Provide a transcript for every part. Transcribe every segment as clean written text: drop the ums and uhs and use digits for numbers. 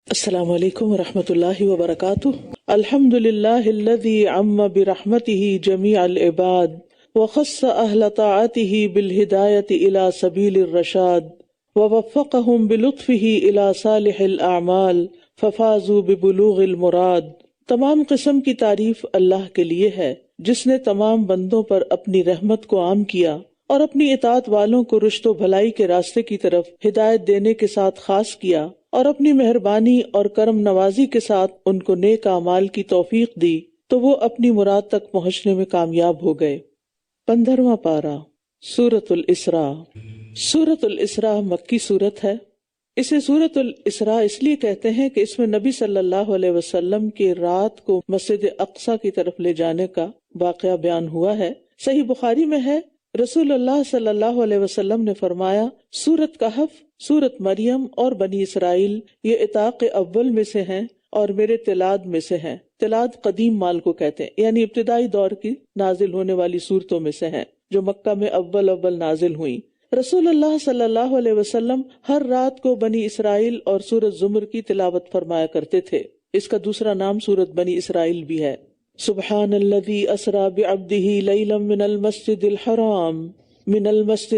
السلام علیکم ورحمۃ اللہ وبرکاتہ۔ الحمد للہ الذی عم برحمتہ جمیع العباد وخص اہل طاعتہ بالہدایۃ الی سبیل الرشاد ووفقہم بلطفہ الی صالح الاعمال ففازوا ببلوغ المراد۔ تمام قسم کی تعریف اللہ کے لیے ہے جس نے تمام بندوں پر اپنی رحمت کو عام کیا اور اپنی اطاعت والوں کو رشد و بھلائی کے راستے کی طرف ہدایت دینے کے ساتھ خاص کیا اور اپنی مہربانی اور کرم نوازی کے ساتھ ان کو نیک اعمال کی توفیق دی تو وہ اپنی مراد تک پہنچنے میں کامیاب ہو گئے۔ 15واں پارہ، سورۃ الاسراء۔ سورۃ الاسراء مکی سورت ہے۔ اسے سورۃ الاسراء اس لیے کہتے ہیں کہ اس میں نبی صلی اللہ علیہ وسلم کے رات کو مسجد اقصی کی طرف لے جانے کا واقعہ بیان ہوا ہے۔ صحیح بخاری میں ہے، رسول اللہ صلی اللہ علیہ وسلم نے فرمایا، سورۃ کہف، سورۃ مریم اور بنی اسرائیل یہ عتاق اول میں سے ہیں اور میرے تلاد میں سے ہیں۔ تلاد قدیم مال کو کہتے ہیں، یعنی ابتدائی دور کی نازل ہونے والی سورتوں میں سے ہیں جو مکہ میں اول نازل ہوئیں۔ رسول اللہ صلی اللہ علیہ وسلم ہر رات کو بنی اسرائیل اور سورۃ زمر کی تلاوت فرمایا کرتے تھے۔ اس کا دوسرا نام سورۃ بنی اسرائیل بھی ہے۔ سبحان الذی اسریٰ بعبدہ لیلا من المسجد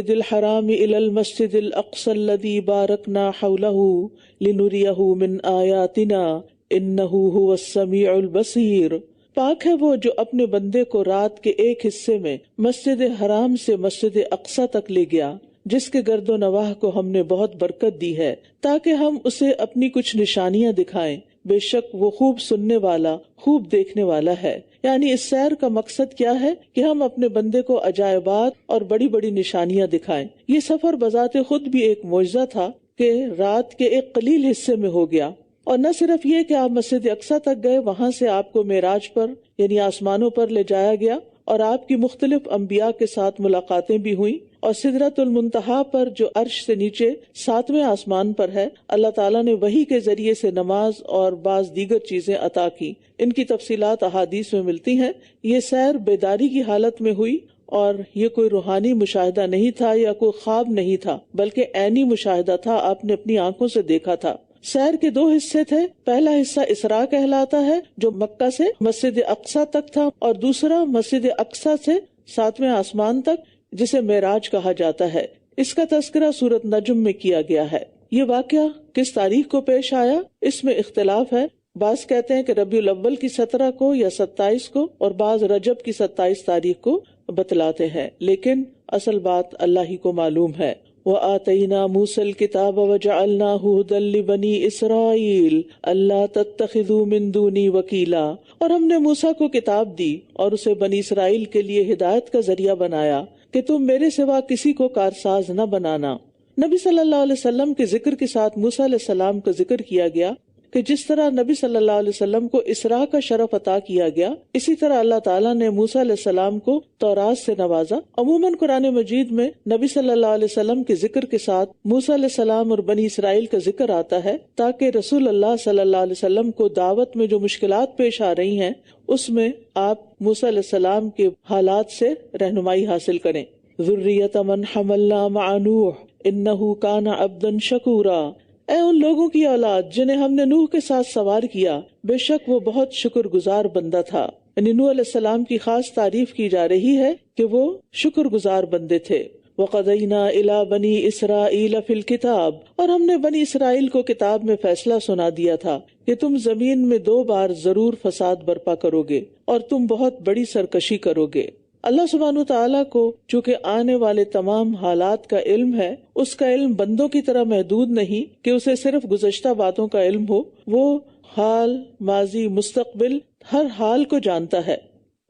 الحرام الی المسجد الاقصی الذی بارکنا حولہ لنریہ من آیاتنا انہ هو السمیع البصیر۔ پاک ہے وہ جو اپنے بندے کو رات کے ایک حصے میں مسجد حرام سے مسجد اقصی تک لے گیا، جس کے گرد و نواح کو ہم نے بہت برکت دی ہے تاکہ ہم اسے اپنی کچھ نشانیاں دکھائیں۔ بے شک وہ خوب سننے والا، خوب دیکھنے والا ہے۔ یعنی اس سیر کا مقصد کیا ہے کہ ہم اپنے بندے کو عجائبات اور بڑی بڑی نشانیاں دکھائیں۔ یہ سفر بذات خود بھی ایک معجزہ تھا کہ رات کے ایک قلیل حصے میں ہو گیا، اور نہ صرف یہ کہ آپ مسجد اقصی تک گئے، وہاں سے آپ کو معراج پر یعنی آسمانوں پر لے جایا گیا اور آپ کی مختلف انبیاء کے ساتھ ملاقاتیں بھی ہوئیں، اور سدرۃ المنتہا پر جو عرش سے نیچے 7ویں آسمان پر ہے، اللہ تعالیٰ نے وحی کے ذریعے سے نماز اور بعض دیگر چیزیں عطا کی۔ ان کی تفصیلات احادیث میں ملتی ہیں۔ یہ سیر بیداری کی حالت میں ہوئی اور یہ کوئی روحانی مشاہدہ نہیں تھا یا کوئی خواب نہیں تھا، بلکہ عینی مشاہدہ تھا، آپ نے اپنی آنکھوں سے دیکھا تھا۔ سیر کے 2 حصے تھے۔ پہلا حصہ اسراء کہلاتا ہے جو مکہ سے مسجد اقصی تک تھا، اور دوسرا مسجد اقصی سے 7ویں آسمان تک، جسے معراج کہا جاتا ہے۔ اس کا تذکرہ سورۃ نجم میں کیا گیا ہے۔ یہ واقعہ کس تاریخ کو پیش آیا، اس میں اختلاف ہے۔ بعض کہتے ہیں کہ ربیع الاول کی 17 کو یا 27 کو، اور بعض رجب کی 27 تاریخ کو بتلاتے ہیں، لیکن اصل بات اللہ ہی کو معلوم ہے۔ وَآتَيْنَا مُوسَى الْكِتَابَ وَجَعَلْنَاهُ هُدًى لِبَنِي إِسْرَائِيلَ أَلَّا تَتَّخِذُوا مِن دُونِي وَكِيلًا۔ اور ہم نے موسیٰ کو کتاب دی اور اسے بنی اسرائیل کے لیے ہدایت کا ذریعہ بنایا کہ تم میرے سوا کسی کو کارساز نہ بنانا۔ نبی صلی اللہ علیہ وسلم کے ذکر کے ساتھ موسیٰ علیہ السلام کا ذکر کیا گیا کہ جس طرح نبی صلی اللہ علیہ وسلم کو اسراء کا شرف عطا کیا گیا، اسی طرح اللہ تعالیٰ نے موسیٰ علیہ السلام کو تورات سے نوازا۔ عموماً قرآن مجید میں نبی صلی اللہ علیہ وسلم کے ذکر کے ساتھ موسیٰ علیہ السلام اور بنی اسرائیل کا ذکر آتا ہے تاکہ رسول اللہ صلی اللہ علیہ وسلم کو دعوت میں جو مشکلات پیش آ رہی ہیں اس میں آپ موسیٰ علیہ السلام کے حالات سے رہنمائی حاصل کریں۔ ذریۃ من حملنا مع نوح انہ کان عبدا شکورا۔ اے ان لوگوں کی اولاد جنہیں ہم نے نوح کے ساتھ سوار کیا، بے شک وہ بہت شکر گزار بندہ تھا۔ یعنی نوح علیہ السلام کی خاص تعریف کی جا رہی ہے کہ وہ شکر گزار بندے تھے۔ وَقَضَيْنَا إِلَى بَنِي إِسْرَائِيلَ فِي الْكِتَابِ، اور ہم نے بنی اسرائیل کو کتاب میں فیصلہ سنا دیا تھا کہ تم زمین میں 2 بار ضرور فساد برپا کرو گے اور تم بہت بڑی سرکشی کرو گے۔ اللہ سبحانہ تعالیٰ کو چونکہ آنے والے تمام حالات کا علم ہے، اس کا علم بندوں کی طرح محدود نہیں کہ اسے صرف گزشتہ باتوں کا علم ہو، وہ حال، ماضی، مستقبل ہر حال کو جانتا ہے۔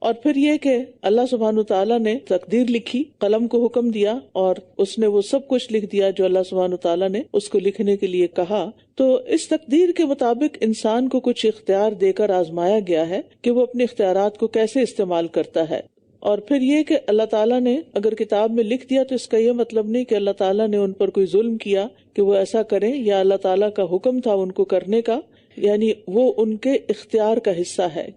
اور پھر یہ کہ اللہ سبحانہ تعالیٰ نے تقدیر لکھی، قلم کو حکم دیا اور اس نے وہ سب کچھ لکھ دیا جو اللہ سبحانہ تعالیٰ نے اس کو لکھنے کے لیے کہا۔ تو اس تقدیر کے مطابق انسان کو کچھ اختیار دے کر آزمایا گیا ہے کہ وہ اپنے اختیارات کو کیسے استعمال کرتا ہے۔ اور پھر یہ کہ اللہ تعالیٰ نے اگر کتاب میں لکھ دیا تو اس کا یہ مطلب نہیں کہ اللہ تعالیٰ نے ان پر کوئی ظلم کیا کہ وہ ایسا کریں، یا اللہ تعالیٰ کا حکم تھا ان کو کرنے کا، یعنی وہ ان کے اختیار کا حصہ ہے۔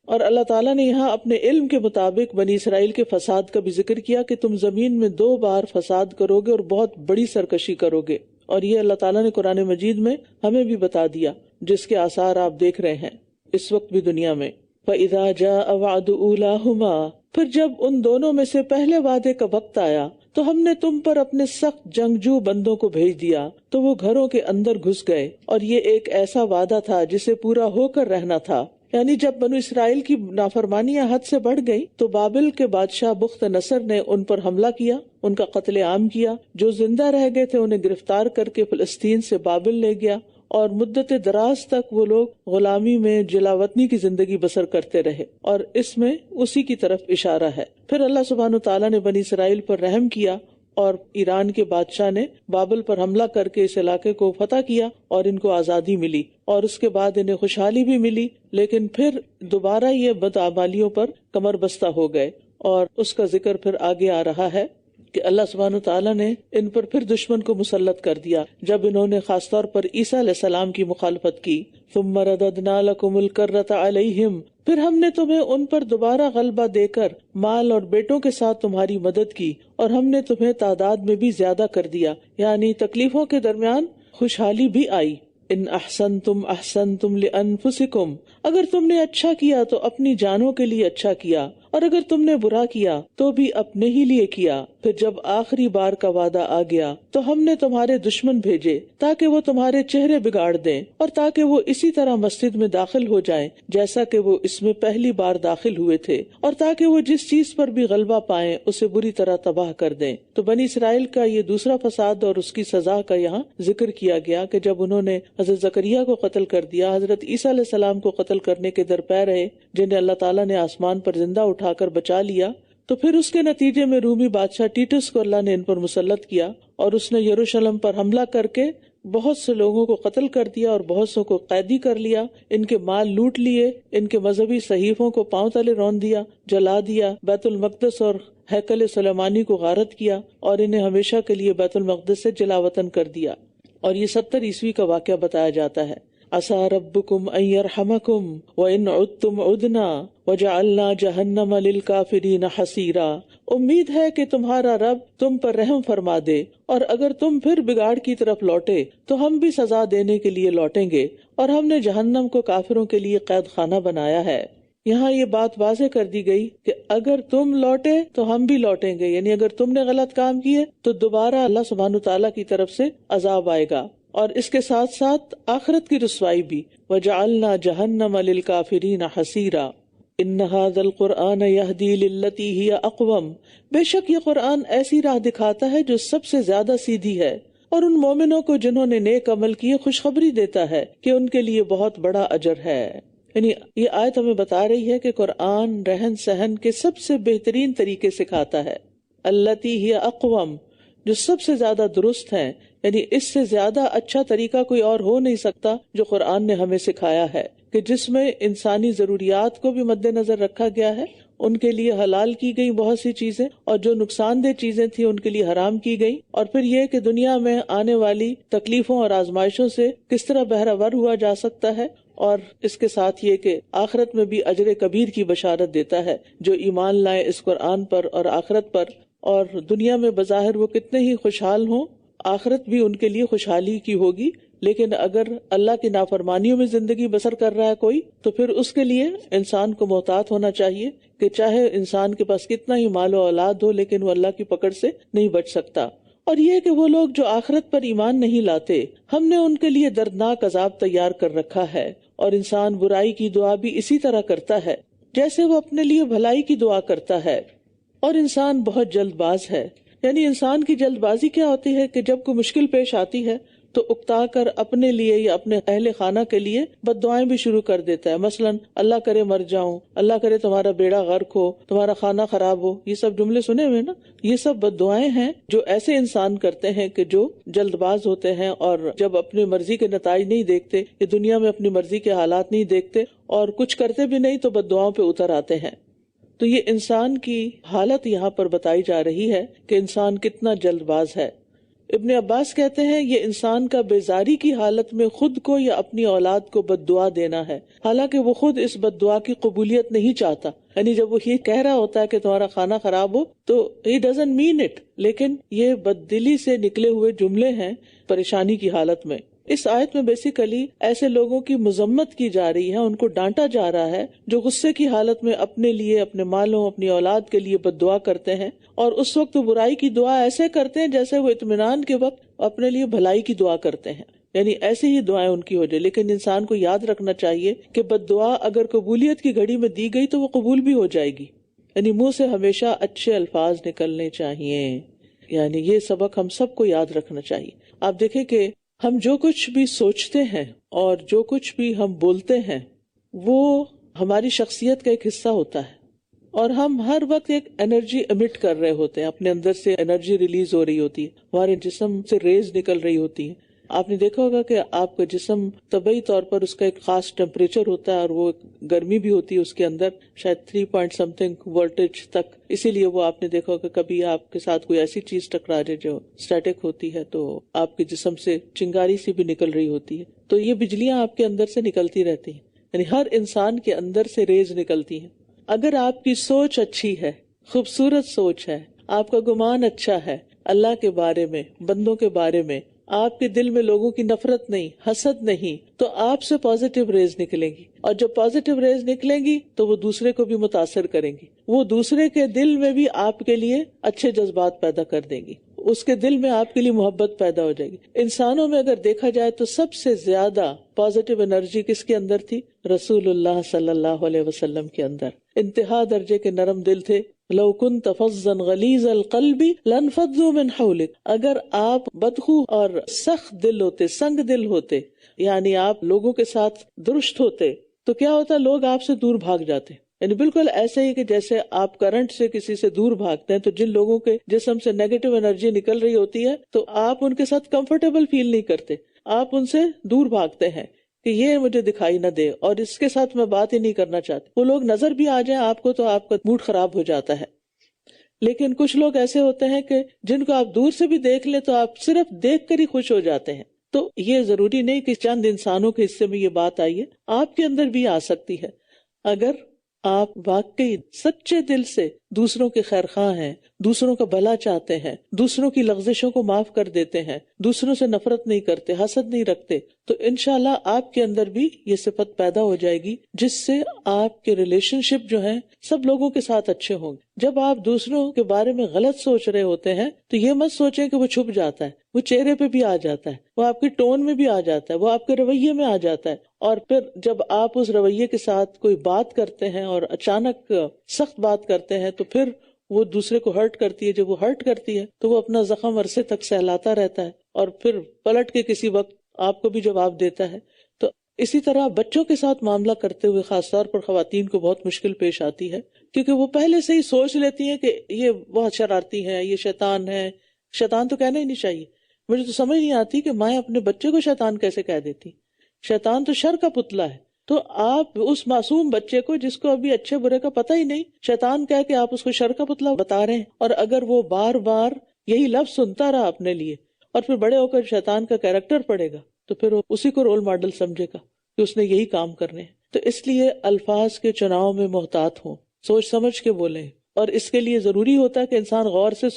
اور اللہ تعالیٰ نے یہاں اپنے علم کے مطابق بنی اسرائیل کے فساد کا بھی ذکر کیا کہ تم زمین میں 2 بار فساد کرو گے اور بہت بڑی سرکشی کرو گے، اور یہ اللہ تعالیٰ نے قرآن مجید میں ہمیں بھی بتا دیا۔ جس کے آثار آپ دیکھ رہے ہیں اس وقت بھی دنیا میں. فَإِذَا جَاءَ وَعْدُ أُولَاهُمَا، پھر جب ان دونوں میں سے پہلے وعدے کا وقت آیا تو ہم نے تم پر اپنے سخت جنگجو بندوں کو بھیج دیا تو وہ گھروں کے اندر گھس گئے، اور یہ ایک ایسا وعدہ تھا جسے پورا ہو کر رہنا تھا. یعنی جب بنو اسرائیل کی نافرمانیاں حد سے بڑھ گئی تو بابل کے بادشاہ بخت نصر نے ان پر حملہ کیا، ان کا قتل عام کیا. جو زندہ رہ گئے تھے انہیں گرفتار کر کے فلسطین سے بابل لے گیا، اور مدت دراز تک وہ لوگ غلامی میں جلاوطنی کی زندگی بسر کرتے رہے، اور اس میں اسی کی طرف اشارہ ہے. پھر اللہ سبحانہ تعالیٰ نے بنی اسرائیل پر رحم کیا اور ایران کے بادشاہ نے بابل پر حملہ کر کے اس علاقے کو فتح کیا اور ان کو آزادی ملی، اور اس کے بعد انہیں خوشحالی بھی ملی. لیکن پھر دوبارہ یہ بدعمالیوں پر کمر بستہ ہو گئے، اور اس کا ذکر پھر آگے آ رہا ہے کہ اللہ سبحانہ تعالیٰ نے ان پر پھر دشمن کو مسلط کر دیا جب انہوں نے خاص طور پر عیسیٰ علیہ السلام کی مخالفت کی. ثم رددنا لكم الكرة عليهم، پھر ہم نے تمہیں ان پر دوبارہ غلبہ دے کر مال اور بیٹوں کے ساتھ تمہاری مدد کی، اور ہم نے تمہیں تعداد میں بھی زیادہ کر دیا، یعنی تکلیفوں کے درمیان خوشحالی بھی آئی. ان احسنتم احسنتم لانفسکم، اگر تم نے اچھا کیا تو اپنی جانوں کے لیے اچھا کیا، اور اگر تم نے برا کیا تو بھی اپنے ہی لیے کیا. پھر جب آخری بار کا وعدہ آ گیا تو ہم نے تمہارے دشمن بھیجے تاکہ وہ تمہارے چہرے بگاڑ دیں، اور تاکہ وہ اسی طرح مسجد میں داخل ہو جائیں جیسا کہ وہ اس میں پہلی بار داخل ہوئے تھے، اور تاکہ وہ جس چیز پر بھی غلبہ پائیں اسے بری طرح تباہ کر دیں. تو بنی اسرائیل کا یہ دوسرا فساد اور اس کی سزا کا یہاں ذکر کیا گیا کہ جب انہوں نے حضرت زکریا کو قتل کر دیا، حضرت عیسیٰ علیہ السلام کو قتل کرنے کے درپے رہے جنہیں اللہ تعالیٰ نے آسمان پر زندہ اٹھا کر بچا لیا، تو پھر اس کے نتیجے میں رومی بادشاہ ٹیٹس کو اللہ نے ان پر مسلط کیا، اور اس نے یروشلم پر حملہ کر کے بہت سے لوگوں کو قتل کر دیا اور بہت سو کو قیدی کر لیا، ان کے مال لوٹ لیے، ان کے مذہبی صحیفوں کو پاؤں تلے رون دیا، جلا دیا، بیت المقدس اور ہیکل سلیمانی کو غارت کیا، اور انہیں ہمیشہ کے لیے بیت المقدس سے جلا وطن کر دیا. اور یہ 70 عیسوی کا واقعہ بتایا جاتا ہے. عسى ربكم ان يرحمكم وان عدتم عدنا وجعلنا جہنم للكافرین حصیرا، امید ہے کہ تمہارا رب تم پر رحم فرما دے، اور اگر تم پھر بگاڑ کی طرف لوٹے تو ہم بھی سزا دینے کے لیے لوٹیں گے، اور ہم نے جہنم کو کافروں کے لیے قید خانہ بنایا ہے. یہاں یہ بات واضح کر دی گئی کہ اگر تم لوٹے تو ہم بھی لوٹیں گے، یعنی اگر تم نے غلط کام کیے تو دوبارہ اللہ سبحانہ تعالیٰ کی طرف سے عذاب آئے گا، اور اس کے ساتھ ساتھ آخرت کی رسوائی بھی. وَجَعَلْنَا جَهَنَّمَ لِلْكَافِرِينَ حَصِيرًا إِنَّ هَذَا الْقُرْآنَ يَهْدِي لِلَّتِي هِيَ أَقْوَمُ، بے شک یہ قرآن ایسی راہ دکھاتا ہے جو سب سے زیادہ سیدھی ہے، اور ان مومنوں کو جنہوں نے نیک عمل کیے خوشخبری دیتا ہے کہ ان کے لیے بہت بڑا اجر ہے. یعنی یہ آیت ہمیں بتا رہی ہے کہ قرآن رہن سہن کے سب سے بہترین طریقے سکھاتا ہے. الَّتِي هِيَ أَقْوَمُ، جو سب سے زیادہ درست ہیں، یعنی اس سے زیادہ اچھا طریقہ کوئی اور ہو نہیں سکتا جو قرآن نے ہمیں سکھایا ہے، کہ جس میں انسانی ضروریات کو بھی مد نظر رکھا گیا ہے، ان کے لیے حلال کی گئی بہت سی چیزیں، اور جو نقصان دہ چیزیں تھیں ان کے لیے حرام کی گئی، اور پھر یہ کہ دنیا میں آنے والی تکلیفوں اور آزمائشوں سے کس طرح بہرہ ور ہوا جا سکتا ہے، اور اس کے ساتھ یہ کہ آخرت میں بھی اجر کبیر کی بشارت دیتا ہے جو ایمان لائے اس قرآن پر اور آخرت پر. اور دنیا میں بظاہر وہ کتنے ہی خوشحال ہوں، آخرت بھی ان کے لیے خوشحالی کی ہوگی، لیکن اگر اللہ کی نافرمانیوں میں زندگی بسر کر رہا ہے کوئی، تو پھر اس کے لیے انسان کو محتاط ہونا چاہیے کہ چاہے انسان کے پاس کتنا ہی مال و اولاد ہو لیکن وہ اللہ کی پکڑ سے نہیں بچ سکتا. اور یہ کہ وہ لوگ جو آخرت پر ایمان نہیں لاتے، ہم نے ان کے لیے دردناک عذاب تیار کر رکھا ہے. اور انسان برائی کی دعا بھی اسی طرح کرتا ہے جیسے وہ اپنے لیے بھلائی کی دعا کرتا ہے. اور انسان بہت جلد باز ہے، یعنی انسان کی جلد بازی کیا ہوتی ہے کہ جب کوئی مشکل پیش آتی ہے تو اکتا کر اپنے لیے یا اپنے اہل خانہ کے لیے بد دعائیں بھی شروع کر دیتا ہے. مثلا اللہ کرے مر جاؤں، اللہ کرے تمہارا بیڑا غرق ہو، تمہارا خانہ خراب ہو. یہ سب جملے سنے ہوئے نا، یہ سب بد دعائیں ہیں جو ایسے انسان کرتے ہیں کہ جو جلد باز ہوتے ہیں، اور جب اپنی مرضی کے نتائج نہیں دیکھتے، یہ دنیا میں اپنی مرضی کے حالات نہیں دیکھتے اور کچھ کرتے بھی نہیں تو بد دعاؤں پہ اتر آتے ہیں. تو یہ انسان کی حالت یہاں پر بتائی جا رہی ہے کہ انسان کتنا جلد باز ہے. ابن عباس کہتے ہیں یہ انسان کا بیزاری کی حالت میں خود کو یا اپنی اولاد کو بد دعا دینا ہے، حالانکہ وہ خود اس بد دعا کی قبولیت نہیں چاہتا. یعنی جب وہ یہ کہہ رہا ہوتا ہے کہ تمہارا کھانا خراب ہو تو he doesn't mean it، لیکن یہ بد دلی سے نکلے ہوئے جملے ہیں پریشانی کی حالت میں. اس آیت میں بیسیکلی ایسے لوگوں کی مذمت کی جا رہی ہے، ان کو ڈانٹا جا رہا ہے جو غصے کی حالت میں اپنے لیے، اپنے مالوں، اپنی اولاد کے لیے بد دعا کرتے ہیں، اور اس وقت برائی کی دعا ایسے کرتے ہیں جیسے وہ اطمینان کے وقت اپنے لیے بھلائی کی دعا کرتے ہیں، یعنی ایسی ہی دعائیں ان کی ہو جائے۔ لیکن انسان کو یاد رکھنا چاہیے کہ بد دعا اگر قبولیت کی گھڑی میں دی گئی تو وہ قبول بھی ہو جائے گی، یعنی منہ سے ہمیشہ اچھے الفاظ نکلنے چاہیے، یعنی یہ سبق ہم سب کو یاد رکھنا چاہیے۔ آپ دیکھیں کہ ہم جو کچھ بھی سوچتے ہیں اور جو کچھ بھی ہم بولتے ہیں وہ ہماری شخصیت کا ایک حصہ ہوتا ہے، اور ہم ہر وقت ایک انرجی ایمٹ کر رہے ہوتے ہیں، اپنے اندر سے انرجی ریلیز ہو رہی ہوتی ہے، ہمارے جسم سے ریز نکل رہی ہوتی ہیں۔ آپ نے دیکھا ہوگا کہ آپ کا جسم طبعی طور پر اس کا ایک خاص ٹیمپریچر ہوتا ہے، اور وہ گرمی بھی ہوتی ہے اس کے اندر، شاید 3 پوائنٹ سمتھنگ وولٹیج تک، اسی لیے وہ آپ نے دیکھا ہوگا کبھی آپ کے ساتھ کوئی ایسی چیز ٹکرا جائے جو اسٹیٹک ہوتی ہے تو آپ کے جسم سے چنگاری سی بھی نکل رہی ہوتی ہے، تو یہ بجلیاں آپ کے اندر سے نکلتی رہتی ہیں، یعنی ہر انسان کے اندر سے ریز نکلتی ہیں۔ اگر آپ کی سوچ اچھی ہے، خوبصورت سوچ ہے، آپ کا گمان اچھا ہے اللہ کے بارے میں، بندوں کے بارے میں، آپ کے دل میں لوگوں کی نفرت نہیں، حسد نہیں، تو آپ سے پازیٹیو ریز نکلیں گی، اور جب پازیٹیو ریز نکلیں گی تو وہ دوسرے کو بھی متاثر کریں گی، وہ دوسرے کے دل میں بھی آپ کے لیے اچھے جذبات پیدا کر دیں گی، اس کے دل میں آپ کے لیے محبت پیدا ہو جائے گی۔ انسانوں میں اگر دیکھا جائے تو سب سے زیادہ پازیٹیو انرجی کس کے اندر تھی؟ رسول اللہ صلی اللہ علیہ وسلم کے اندر۔ انتہا درجے کے نرم دل تھے۔ لو كنت فظا غلیظ القلب لانفضوا من حولك، اگر آپ بدخو اور سخت دل ہوتے، سنگ دل ہوتے، یعنی آپ لوگوں کے ساتھ درست ہوتے، تو کیا ہوتا؟ لوگ آپ سے دور بھاگ جاتے، یعنی بالکل ایسے ہی کہ جیسے آپ کرنٹ سے کسی سے دور بھاگتے ہیں، تو جن لوگوں کے جسم سے نیگیٹو انرجی نکل رہی ہوتی ہے تو آپ ان کے ساتھ کمفرٹیبل فیل نہیں کرتے، آپ ان سے دور بھاگتے ہیں کہ یہ مجھے دکھائی نہ دے اور اس کے ساتھ میں بات ہی نہیں کرنا چاہتی۔ وہ لوگ نظر بھی آ جائیں آپ کو تو آپ کا موڈ خراب ہو جاتا ہے۔ لیکن کچھ لوگ ایسے ہوتے ہیں کہ جن کو آپ دور سے بھی دیکھ لیں تو آپ صرف دیکھ کر ہی خوش ہو جاتے ہیں۔ تو یہ ضروری نہیں کہ چند انسانوں کے حصے میں یہ بات آئی ہے، آپ کے اندر بھی آ سکتی ہے اگر آپ واقعی سچے دل سے دوسروں کے خیرخواہ ہیں، دوسروں کا بھلا چاہتے ہیں، دوسروں کی لغزشوں کو معاف کر دیتے ہیں، دوسروں سے نفرت نہیں کرتے، حسد نہیں رکھتے، تو انشاءاللہ آپ کے اندر بھی یہ صفت پیدا ہو جائے گی جس سے آپ کے ریلیشن شپ جو ہیں سب لوگوں کے ساتھ اچھے ہوں گے۔ جب آپ دوسروں کے بارے میں غلط سوچ رہے ہوتے ہیں تو یہ مت سوچیں کہ وہ چھپ جاتا ہے، وہ چہرے پہ بھی آ جاتا ہے، وہ آپ کی ٹون میں بھی آ جاتا ہے، وہ آپ کے رویے میں آ جاتا ہے، اور پھر جب آپ اس رویے کے ساتھ کوئی بات کرتے ہیں اور اچانک سخت بات کرتے ہیں تو پھر وہ دوسرے کو ہرٹ کرتی ہے، جب وہ ہرٹ کرتی ہے تو وہ اپنا زخم عرصے تک سہلاتا رہتا ہے اور پھر پلٹ کے کسی وقت آپ کو بھی جواب دیتا ہے۔ تو اسی طرح بچوں کے ساتھ معاملہ کرتے ہوئے خاص طور پر خواتین کو بہت مشکل پیش آتی ہے، کیونکہ وہ پہلے سے ہی سوچ لیتی ہیں کہ یہ بہت شرارتی ہے، یہ شیطان ہے۔ شیطان تو کہنا ہی نہیں چاہیے، مجھے تو سمجھ نہیں آتی کہ مائیں اپنے بچے کو شیطان کیسے کہہ دیتی۔ شیطان تو شر کا پتلا ہے، تو آپ اس معصوم بچے کو جس کو ابھی اچھے برے کا پتہ ہی نہیں، شیطان کہہ کے آپ اس کو شر کا پتلا بتا رہے ہیں، اور اگر وہ بار بار یہی لفظ سنتا رہا اپنے لیے اور پھر بڑے ہو کر شیطان کا کیریکٹر پڑھے گا تو پھر وہ اسی کو رول ماڈل سمجھے گا کہ اس نے یہی کام کرنے ہیں۔ تو اس لیے الفاظ کے چناؤ میں محتاط ہوں، سوچ سمجھ کے بولیں، اور اس کے لیے ضروری ہوتا ہے کہ انسان غور سے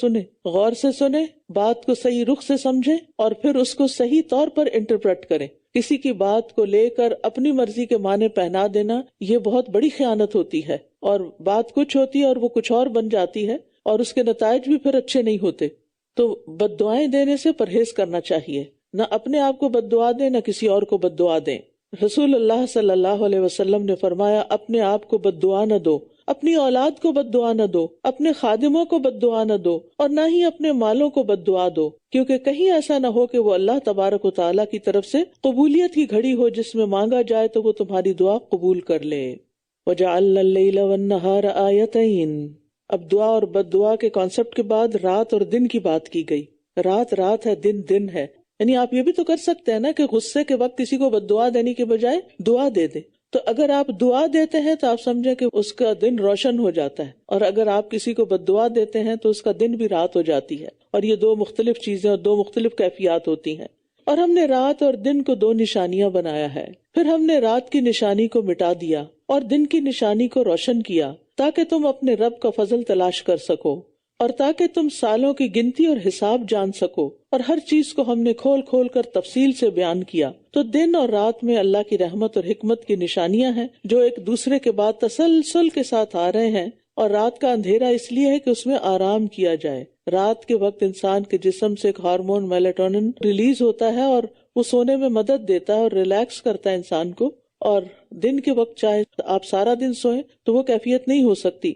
سنے، بات کو صحیح رخ سے سمجھے اور پھر اس کو صحیح طور پر انٹرپریٹ کرے۔ کسی کی بات کو لے کر اپنی مرضی کے معنی پہنا دینا یہ بہت بڑی خیانت ہوتی ہے، اور بات کچھ ہوتی ہے اور وہ کچھ اور بن جاتی ہے، اور اس کے نتائج بھی پھر اچھے نہیں ہوتے۔ تو بد دعائیں دینے سے پرہیز کرنا چاہیے، نہ اپنے آپ کو بد دعا دیں نہ کسی اور کو بد دعا دیں۔ رسول اللہ صلی اللہ علیہ وسلم نے فرمایا، اپنے آپ کو بد دعا نہ دو، اپنی اولاد کو بد دعا نہ دو، اپنے خادموں کو بد دعا نہ دو، اور نہ ہی اپنے مالوں کو بد دعا دو، کیونکہ کہیں ایسا نہ ہو کہ وہ اللہ تبارک و تعالیٰ کی طرف سے قبولیت کی گھڑی ہو جس میں مانگا جائے تو وہ تمہاری دعا قبول کر لے۔ وَجَعَلْنَا اللَّيْلَ وَالنَّهَارَ آیَتَيْنِ، اب دعا اور بد دعا کے کانسیپٹ کے بعد رات اور دن کی بات کی گئی۔ رات ہے، دن ہے، یعنی آپ یہ بھی تو کر سکتے ہیں نا کہ غصے کے وقت کسی کو بد دعا دینے کے بجائے دعا دے دیں۔ تو اگر آپ دعا دیتے ہیں تو آپ سمجھیں کہ اس کا دن روشن ہو جاتا ہے، اور اگر آپ کسی کو بد دعا دیتے ہیں تو اس کا دن بھی رات ہو جاتی ہے، اور یہ دو مختلف چیزیں اور دو مختلف کیفیات ہوتی ہیں۔ اور ہم نے رات اور دن کو دو نشانیاں بنایا ہے، پھر ہم نے رات کی نشانی کو مٹا دیا اور دن کی نشانی کو روشن کیا تاکہ تم اپنے رب کا فضل تلاش کر سکو۔ اور تاکہ تم سالوں کی گنتی اور حساب جان سکو، اور ہر چیز کو ہم نے کھول کھول کر تفصیل سے بیان کیا۔ تو دن اور رات میں اللہ کی رحمت اور حکمت کی نشانیاں ہیں جو ایک دوسرے کے بعد تسلسل کے ساتھ آ رہے ہیں، اور رات کا اندھیرا اس لیے ہے کہ اس میں آرام کیا جائے۔ رات کے وقت انسان کے جسم سے ایک ہارمون میلاٹونن ریلیز ہوتا ہے اور وہ سونے میں مدد دیتا ہے اور ریلیکس کرتا ہے انسان کو، اور دن کے وقت چاہے آپ سارا دن سوئیں تو وہ کیفیت نہیں ہو سکتی۔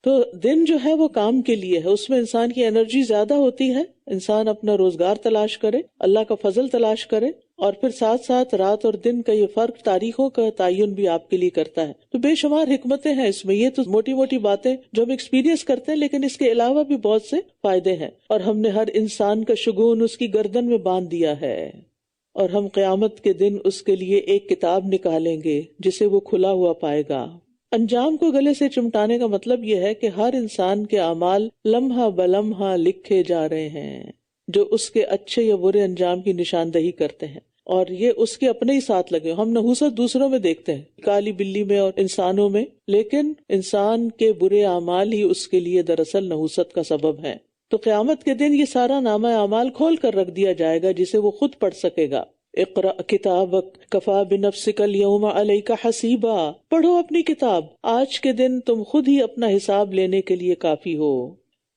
تو دن جو ہے وہ کام کے لیے ہے، اس میں انسان کی انرجی زیادہ ہوتی ہے، انسان اپنا روزگار تلاش کرے، اللہ کا فضل تلاش کرے، اور پھر ساتھ ساتھ رات اور دن کا یہ فرق تاریخوں کا تعین بھی آپ کے لیے کرتا ہے۔ تو بے شمار حکمتیں ہیں اس میں، یہ تو موٹی موٹی باتیں جو ہم ایکسپیرینس کرتے ہیں، لیکن اس کے علاوہ بھی بہت سے فائدے ہیں، اور ہم نے ہر انسان کا شگون اس کی گردن میں باندھ دیا ہے، اور ہم قیامت کے دن اس کے لیے ایک کتاب نکالیں گے جسے وہ کھلا ہوا پائے گا۔ انجام کو گلے سے چمٹانے کا مطلب یہ ہے کہ ہر انسان کے اعمال لمحہ بلمحہ لکھے جا رہے ہیں، جو اس کے اچھے یا برے انجام کی نشاندہی کرتے ہیں، اور یہ اس کے اپنے ہی ساتھ لگے۔ ہم نحوست دوسروں میں دیکھتے ہیں، کالی بلی میں اور انسانوں میں، لیکن انسان کے برے اعمال ہی اس کے لیے دراصل نحوست کا سبب ہے۔ تو قیامت کے دن یہ سارا نامہ اعمال کھول کر رکھ دیا جائے گا جسے وہ خود پڑھ سکے گا۔ اقرأ کتابک کفا بنفسک اليوم علیک حسیبا، پڑھو اپنی کتاب، آج کے دن تم خود ہی اپنا حساب لینے کے لیے کافی ہو۔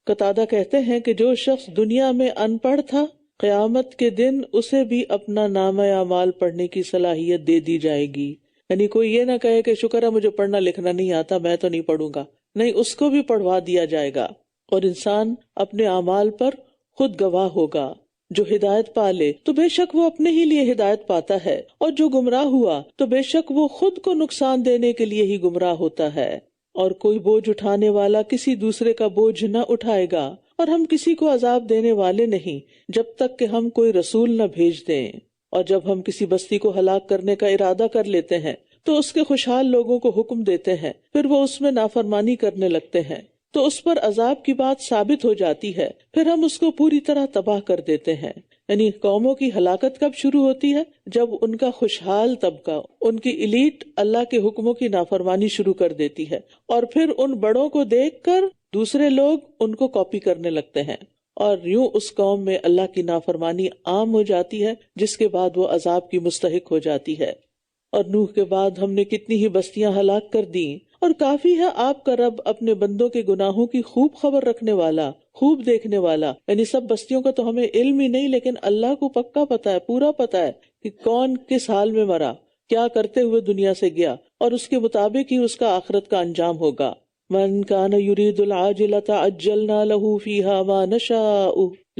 قتادہ کہتے ہیں کہ جو شخص دنیا میں ان پڑھ تھا، قیامت کے دن اسے بھی اپنا نامہ اعمال پڑھنے کی صلاحیت دے دی جائے گی۔ یعنی کوئی یہ نہ کہے کہ شکر ہے مجھے پڑھنا لکھنا نہیں آتا، میں تو نہیں پڑھوں گا، نہیں، اس کو بھی پڑھوا دیا جائے گا، اور انسان اپنے اعمال پر خود گواہ ہوگا۔ جو ہدایت پا لے تو بے شک وہ اپنے ہی لیے ہدایت پاتا ہے، اور جو گمراہ ہوا تو بے شک وہ خود کو نقصان دینے کے لیے ہی گمراہ ہوتا ہے۔ اور کوئی بوجھ اٹھانے والا کسی دوسرے کا بوجھ نہ اٹھائے گا، اور ہم کسی کو عذاب دینے والے نہیں جب تک کہ ہم کوئی رسول نہ بھیج دیں۔ اور جب ہم کسی بستی کو ہلاک کرنے کا ارادہ کر لیتے ہیں تو اس کے خوشحال لوگوں کو حکم دیتے ہیں، پھر وہ اس میں نافرمانی کرنے لگتے ہیں تو اس پر عذاب کی بات ثابت ہو جاتی ہے، پھر ہم اس کو پوری طرح تباہ کر دیتے ہیں۔ یعنی قوموں کی ہلاکت کب شروع ہوتی ہے؟ جب ان کا خوشحال طبقہ، ان کی ایلیٹ اللہ کے حکموں کی نافرمانی شروع کر دیتی ہے، اور پھر ان بڑوں کو دیکھ کر دوسرے لوگ ان کو کاپی کرنے لگتے ہیں، اور یوں اس قوم میں اللہ کی نافرمانی عام ہو جاتی ہے، جس کے بعد وہ عذاب کی مستحق ہو جاتی ہے۔ اور نوح کے بعد ہم نے کتنی ہی بستیاں ہلاک کر دیں، اور کافی ہے آپ کا رب اپنے بندوں کے گناہوں کی خوب خبر رکھنے والا، خوب دیکھنے والا۔ یعنی سب بستیوں کا تو ہمیں علم ہی نہیں، لیکن اللہ کو پکا پتا ہے، پورا پتا ہے کہ کون کس حال میں مرا، کیا کرتے ہوئے دنیا سے گیا، اور اس کے مطابق ہی اس کا آخرت کا انجام ہوگا۔ من کان یرید العاجلۃ عجلنا لہ فیہا ما نشاء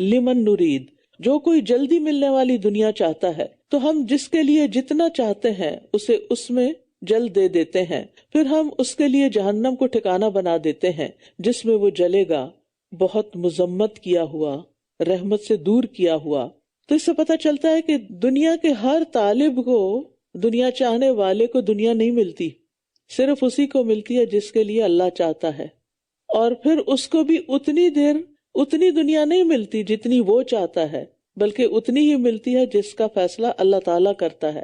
لمن نرید، جو کوئی جلدی ملنے والی دنیا چاہتا ہے تو ہم جس کے لیے جتنا چاہتے ہیں اسے اس میں جلد دے دیتے ہیں، پھر ہم اس کے لیے جہنم کو ٹھکانہ بنا دیتے ہیں جس میں وہ جلے گا، بہت مذمت کیا ہوا، رحمت سے دور کیا ہوا۔ تو اس سے پتہ چلتا ہے کہ دنیا کے ہر طالب کو، دنیا چاہنے والے کو دنیا نہیں ملتی، صرف اسی کو ملتی ہے جس کے لیے اللہ چاہتا ہے، اور پھر اس کو بھی اتنی دیر اتنی دنیا نہیں ملتی جتنی وہ چاہتا ہے، بلکہ اتنی ہی ملتی ہے جس کا فیصلہ اللہ تعالیٰ کرتا ہے۔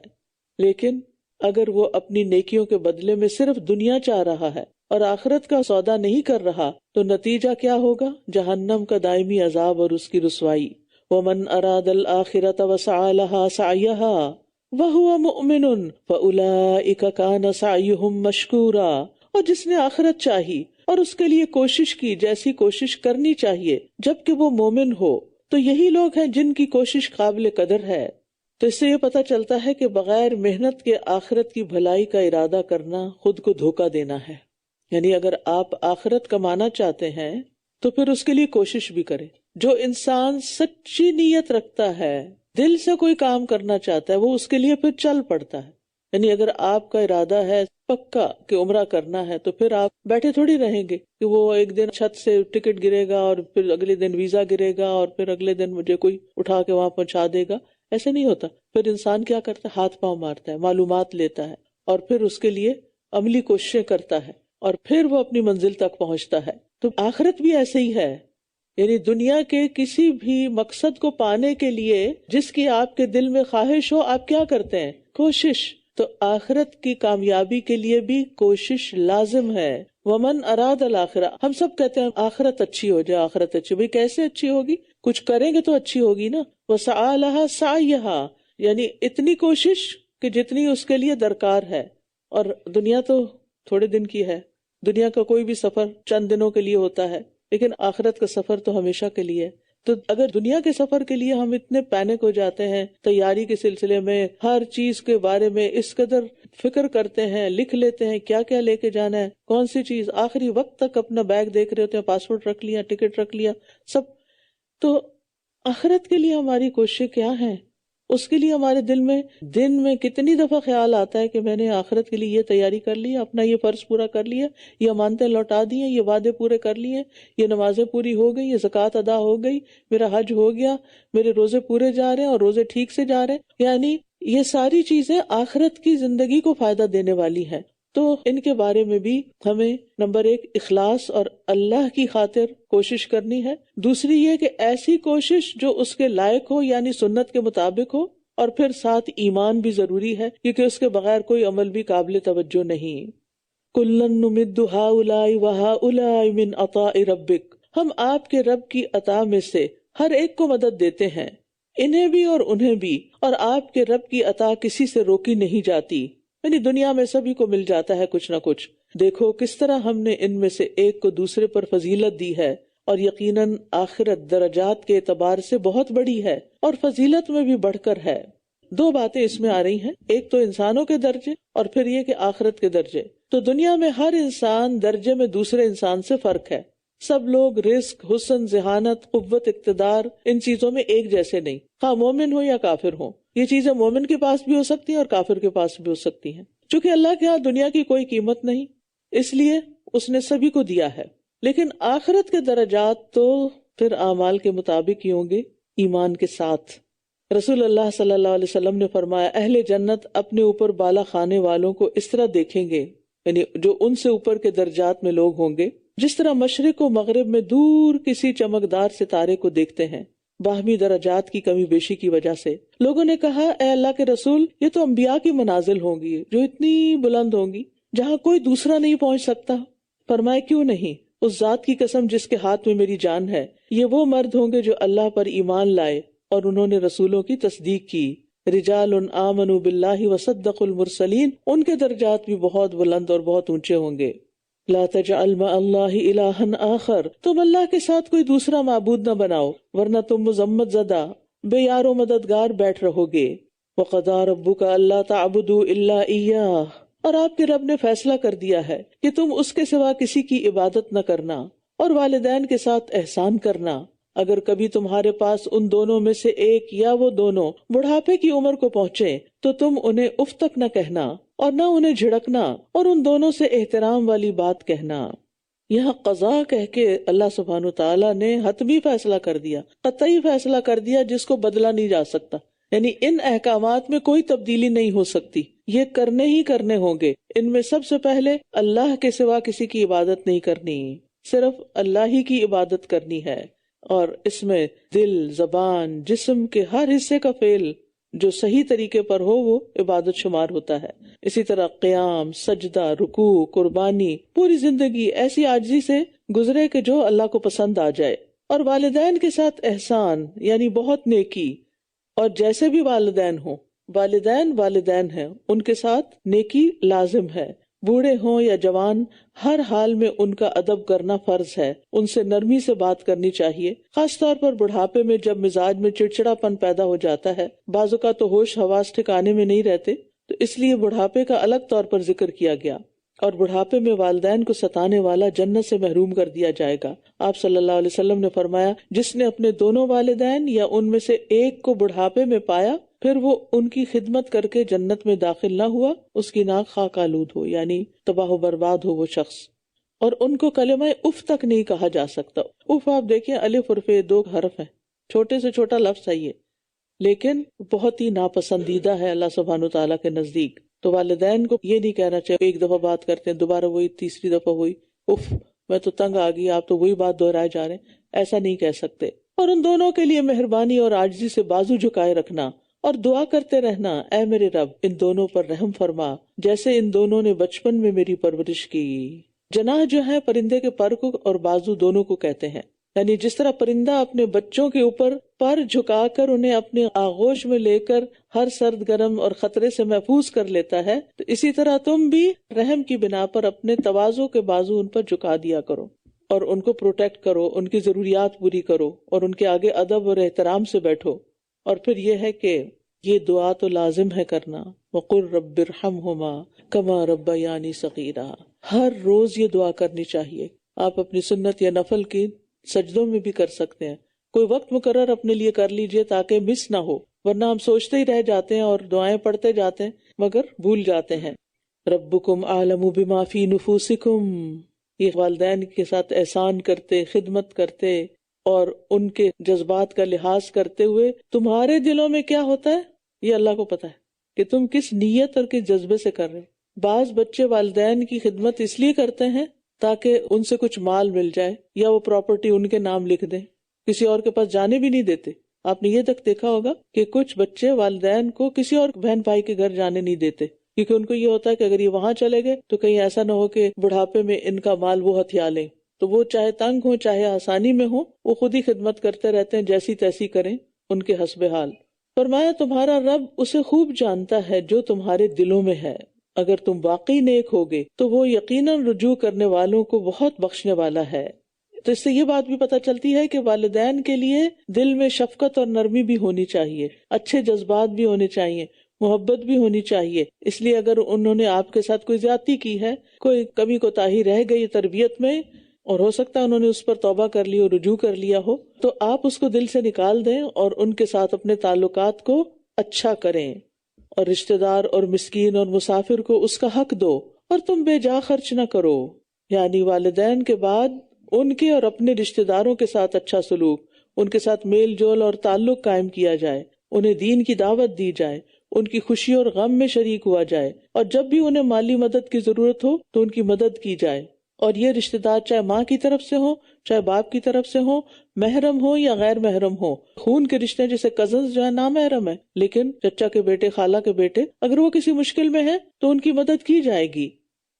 لیکن اگر وہ اپنی نیکیوں کے بدلے میں صرف دنیا چاہ رہا ہے اور آخرت کا سودا نہیں کر رہا تو نتیجہ کیا ہوگا؟ جہنم کا دائمی عذاب اور اس کی رسوائی۔ وَمَنْ أَرَادَ الْآخِرَةَ وَسَعَى لَهَا سَعْيَهَا وَهُوَ مُؤْمِنٌ فَأُولَئِكَ كَانَ سَعْيُهُمْ مَشْكُورًا، اور جس نے آخرت چاہی اور اس کے لیے کوشش کی جیسی کوشش کرنی چاہیے جبکہ وہ مومن ہو، تو یہی لوگ ہیں جن کی کوشش قابل قدر ہے۔ تو اس سے یہ پتہ چلتا ہے کہ بغیر محنت کے آخرت کی بھلائی کا ارادہ کرنا خود کو دھوکہ دینا ہے۔ یعنی اگر آپ آخرت کمانا چاہتے ہیں تو پھر اس کے لیے کوشش بھی کریں۔ جو انسان سچی نیت رکھتا ہے، دل سے کوئی کام کرنا چاہتا ہے، وہ اس کے لیے پھر چل پڑتا ہے۔ یعنی اگر آپ کا ارادہ ہے پکا کہ عمرہ کرنا ہے تو پھر آپ بیٹھے تھوڑی رہیں گے کہ وہ ایک دن چھت سے ٹکٹ گرے گا اور پھر اگلے دن ویزا گرے گا اور پھر اگلے دن مجھے کوئی اٹھا کے وہاں پہنچا دے گا۔ ایسے نہیں ہوتا۔ پھر انسان کیا کرتا ہے؟ ہاتھ پاؤں مارتا ہے، معلومات لیتا ہے، اور پھر اس کے لیے عملی کوششیں کرتا ہے، اور پھر وہ اپنی منزل تک پہنچتا ہے۔ تو آخرت بھی ایسے ہی ہے۔ یعنی دنیا کے کسی بھی مقصد کو پانے کے لیے جس کی آپ کے دل میں خواہش ہو، آپ کیا کرتے ہیں؟ کوشش۔ تو آخرت کی کامیابی کے لیے بھی کوشش لازم ہے، ومن اراد الآخرہ، ہم سب کہتے ہیں آخرت اچھی ہو جائے، آخرت اچھی، بھئی کیسے اچھی ہوگی؟ کچھ کریں گے تو اچھی ہوگی نا. وسعی لہا سعیہا، یعنی اتنی کوشش کہ جتنی اس کے لیے درکار ہے. اور دنیا تو تھوڑے دن کی ہے، دنیا کا کوئی بھی سفر چند دنوں کے لیے ہوتا ہے، لیکن آخرت کا سفر تو ہمیشہ کے لیے ہے. تو اگر دنیا کے سفر کے لیے ہم اتنے پینک ہو جاتے ہیں، تیاری کے سلسلے میں ہر چیز کے بارے میں اس قدر فکر کرتے ہیں، لکھ لیتے ہیں کیا کیا لے کے جانا ہے، کون سی چیز، آخری وقت تک اپنا بیگ دیکھ رہے ہوتے ہیں، پاسپورٹ رکھ لیا، ٹکٹ رکھ لیا، سب. تو آخرت کے لیے ہماری کوششیں کیا ہیں؟ اس کے لیے ہمارے دن میں کتنی دفعہ خیال آتا ہے کہ میں نے آخرت کے لیے یہ تیاری کر لی، اپنا یہ فرض پورا کر لیا، یہ امانتیں لوٹا دی ہیں، یہ وعدے پورے کر لیے، یہ نمازیں پوری ہو گئی، یہ زکوٰۃ ادا ہو گئی، میرا حج ہو گیا، میرے روزے پورے جا رہے ہیں اور روزے ٹھیک سے جا رہے ہیں. یعنی یہ ساری چیزیں آخرت کی زندگی کو فائدہ دینے والی ہیں. تو ان کے بارے میں بھی ہمیں نمبر 1 اخلاص اور اللہ کی خاطر کوشش کرنی ہے. دوسری یہ کہ ایسی کوشش جو اس کے لائق ہو، یعنی سنت کے مطابق ہو. اور پھر ساتھ ایمان بھی ضروری ہے، کیونکہ اس کے بغیر کوئی عمل بھی قابل توجہ نہیں. کُلًّا نُمِدُّ ہؤلاء وہؤلاء من عطاء ربک، ہم آپ کے رب کی عطا میں سے ہر ایک کو مدد دیتے ہیں، انہیں بھی اور انہیں بھی، اور آپ کے رب کی عطا کسی سے روکی نہیں جاتی. یعنی دنیا میں سبھی کو مل جاتا ہے کچھ نہ کچھ. دیکھو کس طرح ہم نے ان میں سے ایک کو دوسرے پر فضیلت دی ہے، اور یقیناً آخرت درجات کے اعتبار سے بہت بڑی ہے اور فضیلت میں بھی بڑھ کر ہے. 2 باتیں اس میں آ رہی ہیں، ایک تو انسانوں کے درجے اور پھر یہ کہ آخرت کے درجے. تو دنیا میں ہر انسان درجے میں دوسرے انسان سے فرق ہے. سب لوگ رزق، حسن، ذہانت، قوت، اقتدار، ان چیزوں میں ایک جیسے نہیں، خواہ مومن ہو یا کافر ہو. یہ چیزیں مومن کے پاس بھی ہو سکتی ہیں اور کافر کے پاس بھی ہو سکتی ہیں. چونکہ اللہ کے ہاں دنیا کی کوئی قیمت نہیں، اس لیے اس نے سبھی کو دیا ہے. لیکن آخرت کے درجات تو پھر اعمال کے مطابق ہی ہوں گے، ایمان کے ساتھ. رسول اللہ صلی اللہ علیہ وسلم نے فرمایا، اہل جنت اپنے اوپر بالا خانے والوں کو اس طرح دیکھیں گے، یعنی جو ان سے اوپر کے درجات میں لوگ ہوں گے، جس طرح مشرق و مغرب میں دور کسی چمکدار ستارے کو دیکھتے ہیں. باہمی درجات کی کمی بیشی کی وجہ سے لوگوں نے کہا، اے اللہ کے رسول، یہ تو انبیاء کی منازل ہوں گی جو اتنی بلند ہوں گی جہاں کوئی دوسرا نہیں پہنچ سکتا. فرمائے کیوں نہیں، اس ذات کی قسم جس کے ہاتھ میں میری جان ہے، یہ وہ مرد ہوں گے جو اللہ پر ایمان لائے اور انہوں نے رسولوں کی تصدیق کی. رجال آمنوا باللہ وصدقوا المرسلین، ان کے درجات بھی بہت بلند اور بہت اونچے ہوں گے. لا تجعل مع اللہ الہا آخر، تم اللہ کے ساتھ کوئی دوسرا معبود نہ بناؤ ورنہ تم مذمت زدہ بے یار و مددگار بیٹھ رہو گے. وقضى ربک الا تعبدوا الا ایاہ، اور آپ کے رب نے فیصلہ کر دیا ہے کہ تم اس کے سوا کسی کی عبادت نہ کرنا اور والدین کے ساتھ احسان کرنا. اگر کبھی تمہارے پاس ان دونوں میں سے ایک یا وہ دونوں بڑھاپے کی عمر کو پہنچے تو تم انہیں اف تک نہ کہنا اور نہ انہیں جھڑکنا، اور ان دونوں سے احترام والی بات کہنا. یہاں قضا کہہ کے اللہ سبحانہ وتعالیٰ نے حتمی فیصلہ کر دیا، قطعی فیصلہ کر دیا جس کو بدلا نہیں جا سکتا. یعنی ان احکامات میں کوئی تبدیلی نہیں ہو سکتی، یہ کرنے ہی کرنے ہوں گے. ان میں سب سے پہلے اللہ کے سوا کسی کی عبادت نہیں کرنی، صرف اللہ ہی کی عبادت کرنی ہے. اور اس میں دل، زبان، جسم کے ہر حصے کا فعل جو صحیح طریقے پر ہو وہ عبادت شمار ہوتا ہے. اسی طرح قیام، سجدہ، رکوع، قربانی، پوری زندگی ایسی عاجزی سے گزرے کہ جو اللہ کو پسند آ جائے. اور والدین کے ساتھ احسان، یعنی بہت نیکی، اور جیسے بھی والدین ہوں، والدین ہیں، ان کے ساتھ نیکی لازم ہے. بوڑھے ہوں یا جوان، ہر حال میں ان کا ادب کرنا فرض ہے. ان سے نرمی سے بات کرنی چاہیے، خاص طور پر بڑھاپے میں جب مزاج میں چڑچڑا پن پیدا ہو جاتا ہے. بعض اوقات تو ہوش حواس ٹھکانے میں نہیں رہتے، تو اس لیے بڑھاپے کا الگ طور پر ذکر کیا گیا. اور بڑھاپے میں والدین کو ستانے والا جنت سے محروم کر دیا جائے گا. آپ صلی اللہ علیہ وسلم نے فرمایا، جس نے اپنے دونوں والدین یا ان میں سے ایک کو بڑھاپے میں پایا پھر وہ ان کی خدمت کر کے جنت میں داخل نہ ہوا، اس کی ناک خاک آلود ہو، یعنی تباہ و برباد ہو وہ شخص. اور ان کو کلمہ اف تک نہیں کہا جا سکتا. اف آپ دیکھیں، الف اور ف 2 حرف ہیں، چھوٹے سے چھوٹا لفظ ہے یہ، لیکن بہت ہی ناپسندیدہ ہے اللہ سبحانہ تعالیٰ کے نزدیک. تو والدین کو یہ نہیں کہنا چاہیے، ایک دفعہ بات کرتے ہیں دوبارہ وہی، تیسری دفعہ وہی، اف میں تو تنگ آ گئی، آپ تو وہی بات دہرائے جا رہے ہیں، ایسا نہیں کہہ سکتے. اور ان دونوں کے لیے مہربانی اور عاجزی سے بازو جھکائے رکھنا اور دعا کرتے رہنا، اے میرے رب ان دونوں پر رحم فرما جیسے ان دونوں نے بچپن میں میری پرورش کی. جناح جو ہے پرندے کے پر کو اور بازو دونوں کو کہتے ہیں، یعنی جس طرح پرندہ اپنے بچوں کے اوپر پر جھکا کر انہیں اپنے آغوش میں لے کر ہر سرد گرم اور خطرے سے محفوظ کر لیتا ہے، تو اسی طرح تم بھی رحم کی بنا پر اپنے تواضع کے بازو ان پر جھکا دیا کرو اور ان کو پروٹیکٹ کرو، ان کی ضروریات پوری کرو اور ان کے آگے ادب اور احترام سے بیٹھو۔ اور پھر یہ ہے کہ یہ دعا تو لازم ہے کرنا، وَقُلْ رَبِّ ارْحَمْهُمَا كَمَا رَبَّيَانِي صَغِيرًا، ہر روز یہ دعا کرنی چاہیے۔ آپ اپنی سنت یا نفل کی سجدوں میں بھی کر سکتے ہیں، کوئی وقت مقرر اپنے لیے کر لیجئے تاکہ مس نہ ہو، ورنہ ہم سوچتے ہی رہ جاتے ہیں اور دعائیں پڑھتے جاتے ہیں مگر بھول جاتے ہیں۔ ربکم اعلم بما فی نفوسکم، یہ والدین کے ساتھ احسان کرتے، خدمت کرتے اور ان کے جذبات کا لحاظ کرتے ہوئے تمہارے دلوں میں کیا ہوتا ہے یہ اللہ کو پتا ہے کہ تم کس نیت اور کس جذبے سے کر رہے۔ بعض بچے والدین کی خدمت اس لیے کرتے ہیں تاکہ ان سے کچھ مال مل جائے یا وہ پراپرٹی ان کے نام لکھ دیں، کسی اور کے پاس جانے بھی نہیں دیتے۔ آپ نے یہ تک دیکھا ہوگا کہ کچھ بچے والدین کو کسی اور بہن بھائی کے گھر جانے نہیں دیتے، کیونکہ ان کو یہ ہوتا ہے کہ اگر یہ وہاں چلے گئے تو کہیں ایسا نہ ہو کہ بڑھاپے میں ان کا مال وہ ہتھیا لیں، تو وہ چاہے تنگ ہو چاہے آسانی میں ہو، وہ خود ہی خدمت کرتے رہتے ہیں، جیسی تیسی کریں ان کے حسب حال۔ فرمایا تمہارا رب اسے خوب جانتا ہے جو تمہارے دلوں میں ہے، اگر تم واقعی نیک ہوگے تو وہ یقیناً رجوع کرنے والوں کو بہت بخشنے والا ہے۔ تو اس سے یہ بات بھی پتہ چلتی ہے کہ والدین کے لیے دل میں شفقت اور نرمی بھی ہونی چاہیے، اچھے جذبات بھی ہونے چاہیے، محبت بھی ہونی چاہیے۔ اس لیے اگر انہوں نے آپ کے ساتھ کوئی زیادتی کی ہے، کوئی کمی کوتاہی رہ گئی تربیت میں، اور ہو سکتا ہے انہوں نے اس پر توبہ کر لی اور رجوع کر لیا ہو، تو آپ اس کو دل سے نکال دیں اور ان کے ساتھ اپنے تعلقات کو اچھا کریں، اور رشتہ دار اور مسکین اور مسافر کو اس کا حق دو، اور تم بے جا خرچ نہ کرو۔ یعنی والدین کے بعد ان کے اور اپنے رشتہ داروں کے ساتھ اچھا سلوک، ان کے ساتھ میل جول اور تعلق قائم کیا جائے، انہیں دین کی دعوت دی جائے، ان کی خوشی اور غم میں شریک ہوا جائے، اور جب بھی انہیں مالی مدد کی ضرورت ہو تو ان کی مدد کی جائے۔ اور یہ رشتہ دار چاہے ماں کی طرف سے ہوں، چاہے باپ کی طرف سے ہوں، محرم ہو یا غیر محرم ہو، خون کے رشتے جیسے کزنز جو ہے نامحرم ہے، لیکن چچا کے بیٹے، خالہ کے بیٹے، اگر وہ کسی مشکل میں ہیں تو ان کی مدد کی جائے گی۔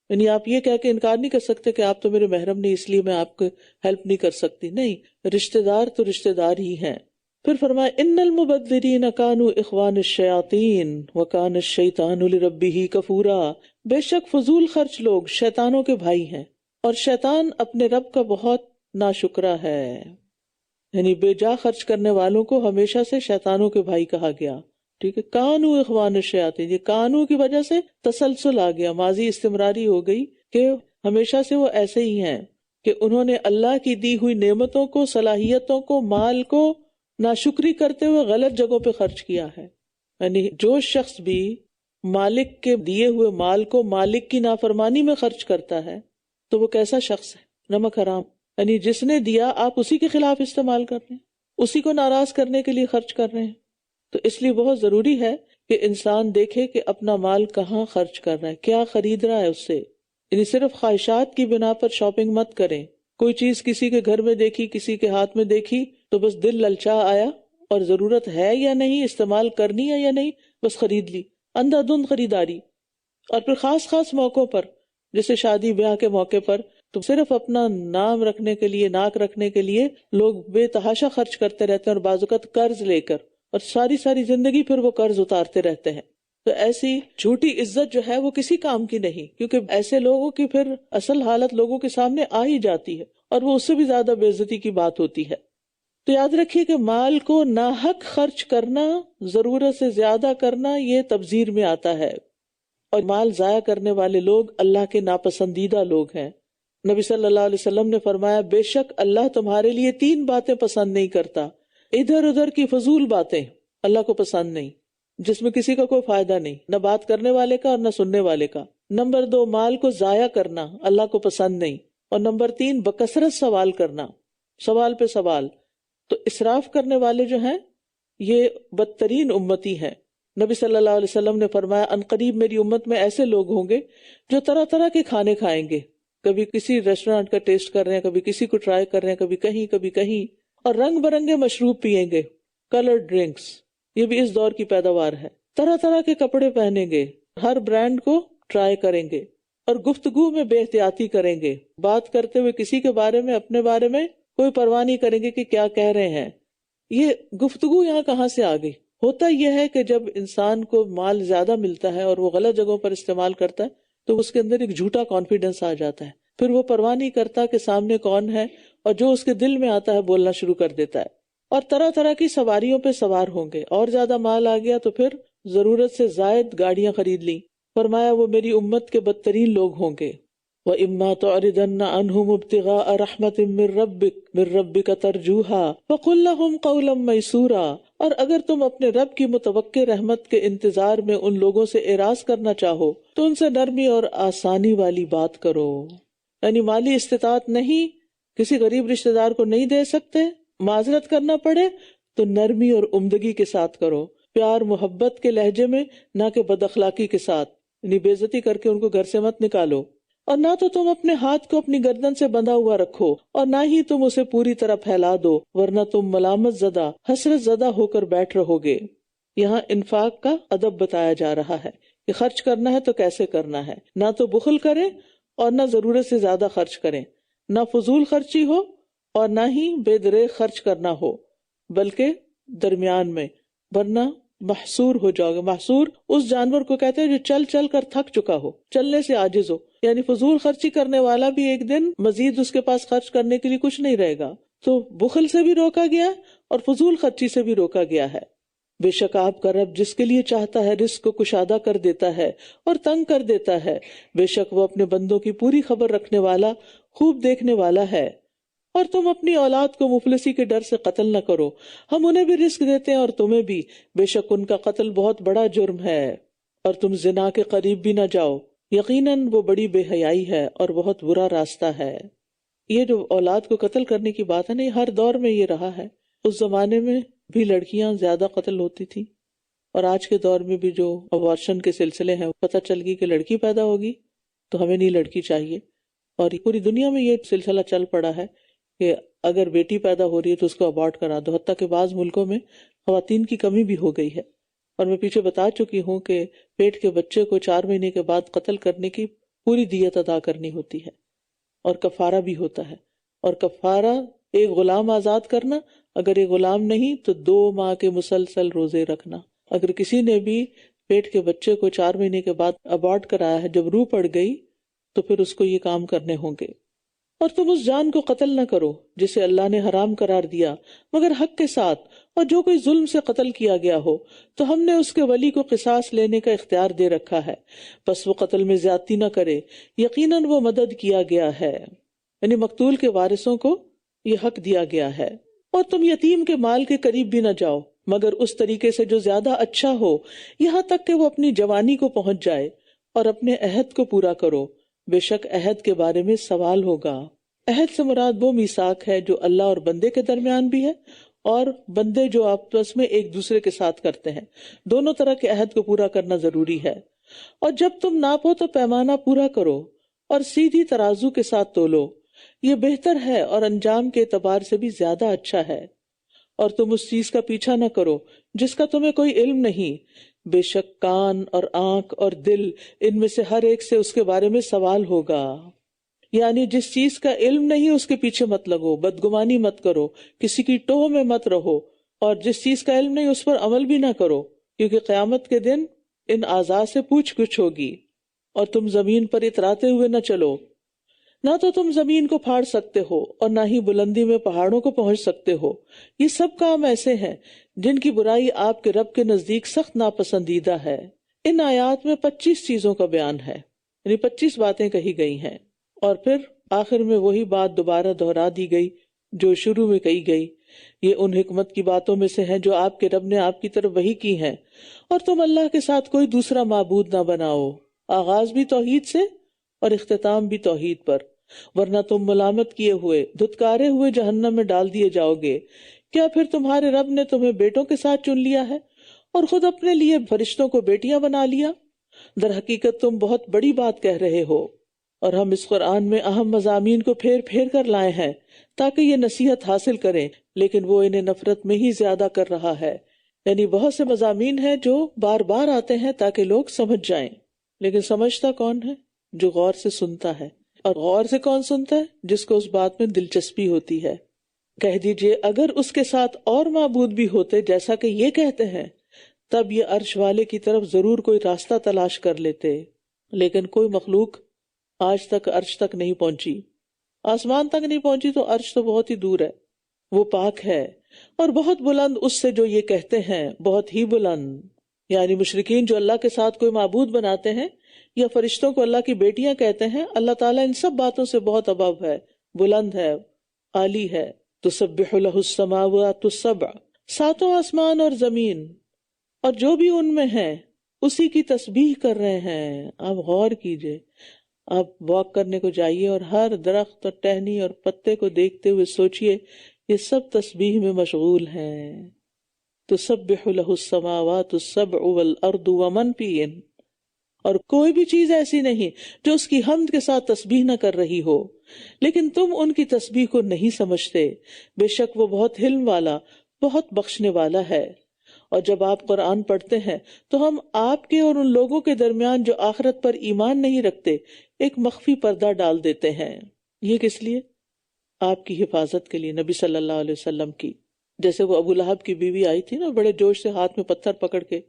یعنی آپ یہ کہہ کے انکار نہیں کر سکتے کہ آپ تو میرے محرم نہیں اس لیے میں آپ کو ہیلپ نہیں کر سکتی، نہیں، رشتہ دار تو رشتہ دار ہی ہیں۔ پھر فرمایا ان المبذرین کانوا اخوان الشیاطین وکان الشیطان لربہ کفورا، بے شک فضول خرچ لوگ شیطانوں کے بھائی ہیں اور شیطان اپنے رب کا بہت ناشکرا ہے۔ یعنی بے جا خرچ کرنے والوں کو ہمیشہ سے شیطانوں کے بھائی کہا گیا، ٹھیک ہے۔ کانو اخوان الشیاطین، یہ کانو کی وجہ سے تسلسل آ گیا، ماضی استمراری ہو گئی کہ ہمیشہ سے وہ ایسے ہی ہیں کہ انہوں نے اللہ کی دی ہوئی نعمتوں کو، صلاحیتوں کو، مال کو ناشکری کرتے ہوئے غلط جگہوں پہ خرچ کیا ہے۔ یعنی جو شخص بھی مالک کے دیے ہوئے مال کو مالک کی نافرمانی میں خرچ کرتا ہے تو وہ کیسا شخص ہے؟ نمک حرام، یعنی جس نے دیا آپ اسی کے خلاف استعمال کر رہے ہیں، اسی کو ناراض کرنے کے لیے خرچ کر رہے ہیں۔ تو اس لیے بہت ضروری ہے کہ انسان دیکھے کہ اپنا مال کہاں خرچ کر رہا ہے، کیا خرید رہا ہے اس سے۔ یعنی صرف خواہشات کی بنا پر شاپنگ مت کریں، کوئی چیز کسی کے گھر میں دیکھی، کسی کے ہاتھ میں دیکھی تو بس دل للچا آیا اور ضرورت ہے یا نہیں، استعمال کرنی ہے یا نہیں، بس خرید لی، اندھا دھند خریداری۔ اور پھر خاص موقعوں پر جیسے شادی بیاہ کے موقع پر تو صرف اپنا نام رکھنے کے لیے، ناک رکھنے کے لیے لوگ بے تحاشا خرچ کرتے رہتے ہیں، اور بعض اوقات قرض لے کر، اور ساری زندگی پھر وہ قرض اتارتے رہتے ہیں۔ تو ایسی جھوٹی عزت جو ہے وہ کسی کام کی نہیں، کیونکہ ایسے لوگوں کی پھر اصل حالت لوگوں کے سامنے آ ہی جاتی ہے اور وہ اس سے بھی زیادہ بے عزتی کی بات ہوتی ہے۔ تو یاد رکھیے کہ مال کو ناحق خرچ کرنا، ضرورت سے زیادہ کرنا، یہ تبذیر میں آتا ہے، اور مال ضائع کرنے والے لوگ اللہ کے ناپسندیدہ لوگ ہیں۔ نبی صلی اللہ علیہ وسلم نے فرمایا بے شک اللہ تمہارے لیے 3 باتیں پسند نہیں کرتا، ادھر ادھر کی فضول باتیں اللہ کو پسند نہیں، جس میں کسی کا کوئی فائدہ نہیں، نہ بات کرنے والے کا اور نہ سننے والے کا۔ نمبر 2، مال کو ضائع کرنا اللہ کو پسند نہیں، اور نمبر 3، بکثرت سوال کرنا، سوال پہ سوال۔ تو اسراف کرنے والے جو ہیں یہ بدترین امتی ہیں۔ نبی صلی اللہ علیہ وسلم نے فرمایا عنقریب میری امت میں ایسے لوگ ہوں گے جو طرح طرح کے کھانے کھائیں گے، کبھی کسی ریسٹورانٹ کا ٹیسٹ کر رہے ہیں، کبھی کسی کو ٹرائی کر رہے ہیں، کبھی کہیں، اور رنگ برنگے مشروب پیئیں گے، کلر ڈرنکس، یہ بھی اس دور کی پیداوار ہے۔ طرح طرح کے کپڑے پہنیں گے، ہر برانڈ کو ٹرائی کریں گے، اور گفتگو میں بے احتیاطی کریں گے، بات کرتے ہوئے کسی کے بارے میں، اپنے بارے میں کوئی پرواہ نہیں کریں گے کہ کیا کہہ رہے ہیں۔ یہ گفتگو یہاں کہاں سے آ گئی؟ ہوتا یہ ہے کہ جب انسان کو مال زیادہ ملتا ہے اور وہ غلط جگہوں پر استعمال کرتا ہے تو اس کے اندر ایک جھوٹا کانفیڈنس آ جاتا ہے، پھر وہ پرواہ نہیں کرتا کہ سامنے کون ہے، اور جو اس کے دل میں آتا ہے بولنا شروع کر دیتا ہے، اور طرح طرح کی سواریوں پہ سوار ہوں گے، اور زیادہ مال آ گیا تو پھر ضرورت سے زائد گاڑیاں خرید لی۔ فرمایا وہ میری امت کے بدترین لوگ ہوں گے۔ وَإِمَّا تُعْرِضَنَّ عَنْهُمُ ابْتِغَاءَ رَحْمَةٍ مِّن رَّبِّكَ تَرْجُوهَا فَقُل لَّهُمْ قَوْلًا مَّيْسُورًا، اور اگر تم اپنے رب کی متوقع رحمت کے انتظار میں ان لوگوں سے اعراض کرنا چاہو تو ان سے نرمی اور آسانی والی بات کرو، یعنی مالی استطاعت نہیں، کسی غریب رشتہ دار کو نہیں دے سکتے، معذرت کرنا پڑے تو نرمی اور عمدگی کے ساتھ کرو، پیار محبت کے لہجے میں، نہ کہ بد اخلاقی کے ساتھ، یعنی بے عزتی کر کے ان کو گھر سے مت نکالو۔ اور نہ تو تم اپنے ہاتھ کو اپنی گردن سے بندھا ہوا رکھو اور نہ ہی تم اسے پوری طرح پھیلا دو، ورنہ تم ملامت زدہ، حسرت زدہ ہو کر بیٹھ رہو گے۔ یہاں انفاق کا ادب بتایا جا رہا ہے کہ خرچ کرنا ہے تو کیسے کرنا ہے، نہ تو بخل کریں اور نہ ضرورت سے زیادہ خرچ کریں، نہ فضول خرچی ہو اور نہ ہی بے دریغ خرچ کرنا ہو، بلکہ درمیان میں، ورنہ محصور ہو جاؤ گے۔ محصور اس جانور کو کہتے ہیں جو چل چل کر تھک چکا ہو، چلنے سے عاجز ہو، یعنی فضول خرچی کرنے والا بھی ایک دن مزید اس کے پاس خرچ کرنے کے لیے کچھ نہیں رہے گا۔ تو بخل سے بھی روکا گیا اور فضول خرچی سے بھی روکا گیا ہے۔ بے شک آپ کا رب جس کے لیے چاہتا ہے رزق کو کشادہ کر دیتا ہے اور تنگ کر دیتا ہے، بے شک وہ اپنے بندوں کی پوری خبر رکھنے والا، خوب دیکھنے والا ہے۔ اور تم اپنی اولاد کو مفلسی کے ڈر سے قتل نہ کرو، ہم انہیں بھی رزق دیتے ہیں اور تمہیں بھی، بے شک ان کا قتل بہت بڑا جرم ہے۔ اور تم زنا کے قریب بھی نہ جاؤ، یقیناً وہ بڑی بے حیائی ہے اور بہت برا راستہ ہے۔ یہ جو اولاد کو قتل کرنے کی بات ہے نا، یہ ہر دور میں یہ رہا ہے۔ اس زمانے میں بھی لڑکیاں زیادہ قتل ہوتی تھی، اور آج کے دور میں بھی جو ابارشن کے سلسلے ہیں، پتہ چل گئی کہ لڑکی پیدا ہوگی تو ہمیں نہیں لڑکی چاہیے، اور پوری دنیا میں یہ سلسلہ چل پڑا ہے کہ اگر بیٹی پیدا ہو رہی ہے تو اس کو ابارٹ کرا دو، حتیٰ کہ بعض ملکوں میں خواتین کی کمی بھی ہو گئی ہے۔ اور میں پیچھے بتا چکی ہوں کہ پیٹ کے بچے کو 4 مہینے کے بعد قتل کرنے کی پوری دیت ادا کرنی ہوتی ہے، اور کفارہ بھی ہوتا ہے، اور کفارہ ایک غلام آزاد کرنا، اگر ایک غلام نہیں تو 2 ماہ کے مسلسل روزے رکھنا۔ اگر کسی نے بھی پیٹ کے بچے کو 4 مہینے کے بعد ابارٹ کرایا ہے، جب روح پڑ گئی تو پھر اس کو یہ کام کرنے ہوں گے۔ اور تم اس جان کو قتل نہ کرو جسے اللہ نے حرام قرار دیا مگر حق کے ساتھ، اور جو کوئی ظلم سے قتل کیا گیا ہو تو ہم نے اس کے ولی کو قصاص لینے کا اختیار دے رکھا ہے، بس وہ قتل میں زیادتی نہ کرے، یقیناً وہ مدد کیا گیا ہے، یعنی مقتول کے وارثوں کو یہ حق دیا گیا ہے۔ اور تم یتیم کے مال کے قریب بھی نہ جاؤ مگر اس طریقے سے جو زیادہ اچھا ہو، یہاں تک کہ وہ اپنی جوانی کو پہنچ جائے، اور اپنے عہد کو پورا کرو، بے شک عہد کے بارے میں سوال ہوگا۔ عہد سے مراد وہ میثاق ہے جو اللہ اور بندے کے درمیان بھی ہے، اور بندے جو آپس میں ایک دوسرے کے ساتھ کرتے ہیں، دونوں طرح کے عہد کو پورا کرنا ضروری ہے۔ اور جب تم ناپو تو پیمانہ پورا کرو اور سیدھی ترازو کے ساتھ تولو، یہ بہتر ہے اور انجام کے اعتبار سے بھی زیادہ اچھا ہے۔ اور تم اس چیز کا پیچھا نہ کرو جس کا تمہیں کوئی علم نہیں، بے شک کان اور آنکھ اور دل، ان میں سے ہر ایک سے اس کے بارے میں سوال ہوگا۔ یعنی جس چیز کا علم نہیں اس کے پیچھے مت لگو، بدگمانی مت کرو، کسی کی ٹوہ میں مت رہو، اور جس چیز کا علم نہیں اس پر عمل بھی نہ کرو، کیونکہ قیامت کے دن ان اعضاء سے پوچھ گچھ ہوگی۔ اور تم زمین پر اتراتے ہوئے نہ چلو، نہ تو تم زمین کو پھاڑ سکتے ہو اور نہ ہی بلندی میں پہاڑوں کو پہنچ سکتے ہو، یہ سب کام ایسے ہیں جن کی برائی آپ کے رب کے نزدیک سخت ناپسندیدہ ہے۔ ان آیات میں 25 چیزوں کا بیان ہے، یعنی 25 باتیں کہی گئی ہیں، اور پھر آخر میں وہی بات دوبارہ دہرا دی گئی جو شروع میں کہی گئی۔ یہ ان حکمت کی باتوں میں سے ہیں جو آپ کے رب نے آپ کی طرف وحی کی ہیں، اور تم اللہ کے ساتھ کوئی دوسرا معبود نہ بناؤ۔ آغاز بھی توحید سے اور اختتام بھی توحید پر، ورنہ تم ملامت کیے ہوئے، دھتکارے ہوئے جہنم میں ڈال دیے جاؤ گے۔ کیا پھر تمہارے رب نے تمہیں بیٹوں کے ساتھ چن لیا ہے اور خود اپنے لیے فرشتوں کو بیٹیاں بنا لیا؟ در حقیقت تم بہت بڑی بات کہہ رہے ہو۔ اور ہم اس قرآن میں اہم مضامین کو پھیر پھیر کر لائے ہیں تاکہ یہ نصیحت حاصل کریں، لیکن وہ انہیں نفرت میں ہی زیادہ کر رہا ہے۔ یعنی بہت سے مضامین ہیں جو بار بار آتے ہیں تاکہ لوگ سمجھ جائیں، لیکن سمجھتا کون ہے؟ جو غور سے سنتا ہے. اور غور سے کون سنتا ہے؟ جس کو اس بات میں دلچسپی ہوتی ہے. کہہ دیجئے اگر اس کے ساتھ اور معبود بھی ہوتے جیسا کہ یہ کہتے ہیں، تب یہ عرش والے کی طرف ضرور کوئی راستہ تلاش کر لیتے، لیکن کوئی مخلوق آج تک عرش تک نہیں پہنچی. آسمان تک نہیں پہنچی تو عرش تو بہت ہی دور ہے. وہ پاک ہے اور بہت بلند اس سے جو یہ کہتے ہیں، بہت ہی بلند. یعنی مشرکین جو اللہ کے ساتھ کوئی معبود بناتے ہیں یا فرشتوں کو اللہ کی بیٹیاں کہتے ہیں، اللہ تعالیٰ ان سب باتوں سے بہت ابو ہے، بلند ہے، عالی ہے. تسبح لہ السماوات السبع، ساتوں آسمان اور زمین اور جو بھی ان میں ہیں اسی کی تسبیح کر رہے ہیں. آپ غور کیجئے، آپ واک کرنے کو جائیے اور ہر درخت اور ٹہنی اور پتے کو دیکھتے ہوئے سوچئے یہ سب تسبیح میں مشغول ہیں. تسبح لہ السماوات السبع والارض ومن فیہن، اور کوئی بھی چیز ایسی نہیں جو اس کی حمد کے ساتھ تسبیح نہ کر رہی ہو، لیکن تم ان کی تسبیح کو نہیں سمجھتے. بے شک وہ بہت حلم والا، بہت بخشنے والا ہے. اور جب آپ قرآن پڑھتے ہیں تو ہم آپ کے اور ان لوگوں کے درمیان جو آخرت پر ایمان نہیں رکھتے ایک مخفی پردہ ڈال دیتے ہیں. یہ کس لیے؟ آپ کی حفاظت کے لیے، نبی صلی اللہ علیہ وسلم کی. جیسے وہ ابو لہب کی بیوی آئی تھی نا بڑے جوش سے ہاتھ میں پتھر پکڑ کے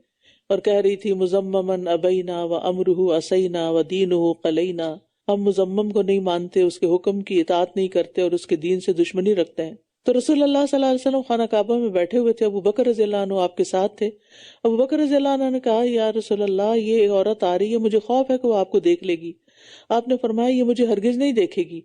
اور کہہ رہی تھی مزممن ابینا و امرہ اسینا و دینہ قلینا، ہم مزمم کو نہیں مانتے، اس کے حکم کی اطاعت نہیں کرتے اور اس کے دین سے دشمنی رکھتے ہیں. تو رسول اللہ صلی اللہ علیہ وسلم خانہ کعبہ میں بیٹھے ہوئے تھے، ابو بکر رضی اللہ عنہ آپ کے ساتھ تھے. ابو بکر رضی اللہ عنہ نے کہا یا رسول اللہ یہ ایک عورت آ رہی ہے، مجھے خوف ہے کہ وہ آپ کو دیکھ لے گی. آپ نے فرمایا یہ مجھے ہرگز نہیں دیکھے گی،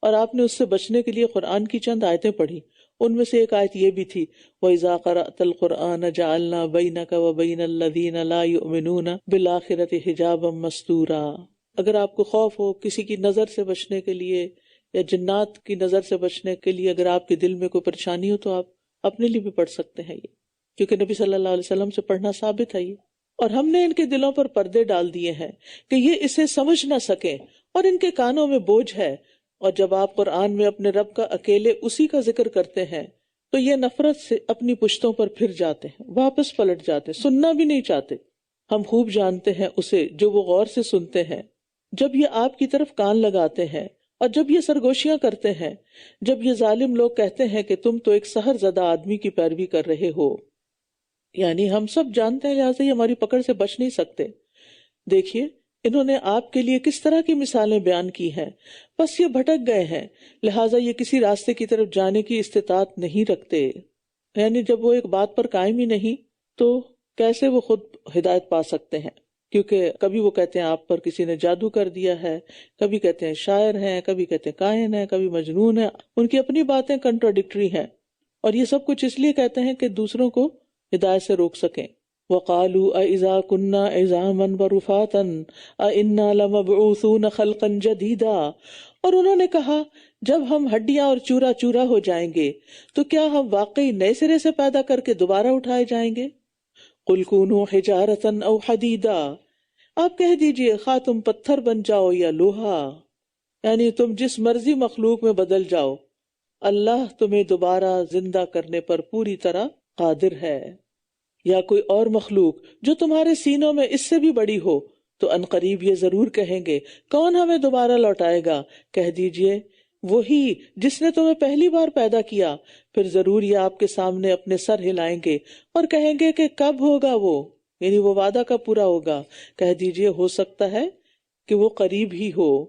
اور آپ نے اس سے بچنے کے لیے قرآن کی چند آیتیں پڑھی. ان میں سے ایک آیت یہ بھی تھی وَإِذَا قَرَأْتَ الْقُرْآنَ جَعَلْنَا بَيْنَكَ وَبَيْنَ الَّذِينَ لَا يُؤْمِنُونَ بِالْآخِرَةِ حِجَابًا مَسْتُورًا. اگر آپ کو خوف ہو کسی کی نظر سے بچنے کے لیے یا جنات کی نظر سے بچنے کے لیے، اگر آپ کے دل میں کوئی پریشانی ہو تو آپ اپنے لیے بھی پڑھ سکتے ہیں یہ، کیونکہ نبی صلی اللہ علیہ وسلم سے پڑھنا ثابت ہے یہ. اور ہم نے ان کے دلوں پر پردے ڈال دیے ہیں کہ یہ اسے سمجھ نہ سکیں، اور ان کے کانوں میں بوجھ ہے. اور جب آپ قرآن میں اپنے رب کا اکیلے اسی کا ذکر کرتے ہیں تو یہ نفرت سے اپنی پشتوں پر پھر جاتے ہیں، واپس پلٹ جاتے، سننا بھی نہیں چاہتے. ہم خوب جانتے ہیں اسے جو وہ غور سے سنتے ہیں جب یہ آپ کی طرف کان لگاتے ہیں، اور جب یہ سرگوشیاں کرتے ہیں، جب یہ ظالم لوگ کہتے ہیں کہ تم تو ایک سحر زدہ آدمی کی پیروی کر رہے ہو. یعنی ہم سب جانتے ہیں، لہٰذا یہ ہماری پکڑ سے بچ نہیں سکتے. دیکھیے انہوں نے آپ کے لیے کس طرح کی مثالیں بیان کی ہیں، بس یہ بھٹک گئے ہیں، لہٰذا یہ کسی راستے کی طرف جانے کی استطاعت نہیں رکھتے. یعنی جب وہ ایک بات پر قائم ہی نہیں تو کیسے وہ خود ہدایت پا سکتے ہیں؟ کیونکہ کبھی وہ کہتے ہیں آپ پر کسی نے جادو کر دیا ہے، کبھی کہتے ہیں شاعر ہیں، کبھی کہتے ہیں کاہن ہیں، کبھی مجنون ہیں. ان کی اپنی باتیں کنٹراڈکٹری ہیں، اور یہ سب کچھ اس لیے کہتے ہیں کہ دوسروں کو ہدایت سے روک سکیں. وَقَالُوا أَإِذَا كُنَّا عِظَامًا وَرُفَاتًا أَإِنَّا لَمَبْعُوثُونَ خَلْقًا جَدِيدًا، اور انہوں نے کہا جب ہم ہڈیاں اور چورا چورا ہو جائیں گے تو کیا ہم واقعی نئے سرے سے پیدا کر کے دوبارہ اٹھائے جائیں گے؟ قُلْ كُونُوا حِجَارَةً أَوْ حَدِيدًا، آپ کہہ دیجئے خواہ تم پتھر بن جاؤ یا لوہا، یعنی تم جس مرضی مخلوق میں بدل جاؤ، اللہ تمہیں دوبارہ زندہ کرنے پر پوری طرح قادر ہے. یا کوئی اور مخلوق جو تمہارے سینوں میں اس سے بھی بڑی ہو تو عنقریب یہ ضرور کہیں گے کون ہمیں دوبارہ لوٹائے گا؟ کہہ دیجئے وہی جس نے تمہیں پہلی بار پیدا کیا. پھر ضرور یہ آپ کے سامنے اپنے سر ہلائیں گے اور کہیں گے کہ کب ہوگا وہ، یعنی وہ وعدہ کب پورا ہوگا؟ کہہ دیجئے ہو سکتا ہے کہ وہ قریب ہی ہو،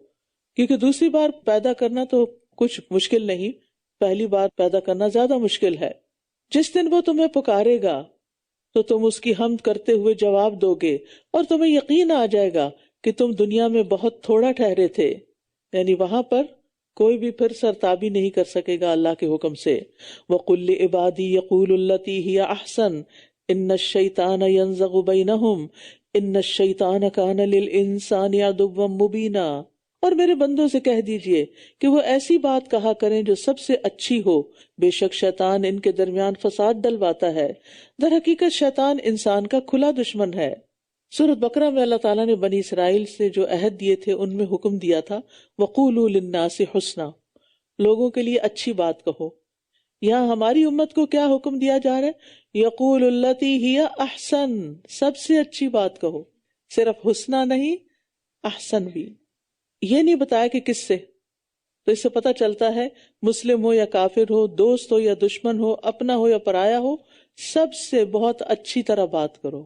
کیونکہ دوسری بار پیدا کرنا تو کچھ مشکل نہیں، پہلی بار پیدا کرنا زیادہ مشکل ہے. جس دن وہ تمہیں پکارے گا تو تم اس کی حمد کرتے ہوئے جواب دو گے، اور تمہیں یقین آ جائے گا کہ تم دنیا میں بہت تھوڑا ٹھہرے تھے. یعنی وہاں پر کوئی بھی پھر سرتابی نہیں کر سکے گا اللہ کے حکم سے. وَقُلْ لِعِبَادِي يَقُولُوا الَّتِي هِيَ أَحْسَنُ إِنَّ الشَّيْطَانَ يَنزَغُ بَيْنَهُمْ إِنَّ الشَّيْطَانَ كَانَ لِلْإِنسَانِ عَدُوًّا مُبِينًا، اور میرے بندوں سے کہہ دیجئے کہ وہ ایسی بات کہا کریں جو سب سے اچھی ہو، بے شک شیطان ان کے درمیان فساد ڈلواتا ہے، در حقیقت شیطان انسان کا کھلا دشمن ہے. سورۃ بقرہ میں اللہ تعالیٰ نے بنی اسرائیل سے جو عہد دیے تھے ان میں حکم دیا تھا وَقُولُوا لِلنَّاسِ حُسْنًا، لوگوں کے لیے اچھی بات کہو. یہاں ہماری امت کو کیا حکم دیا جا رہا ہے؟ یقول التی ہی احسن، سب سے اچھی بات کہو، صرف حسنہ نہیں احسن بھی. یہ نہیں بتایا کہ کس سے. تو اس سے پتہ چلتا ہے مسلم ہو یا کافر ہو، دوست ہو یا دشمن ہو، اپنا ہو یا پرایا ہو، سب سے بہت اچھی طرح بات کرو.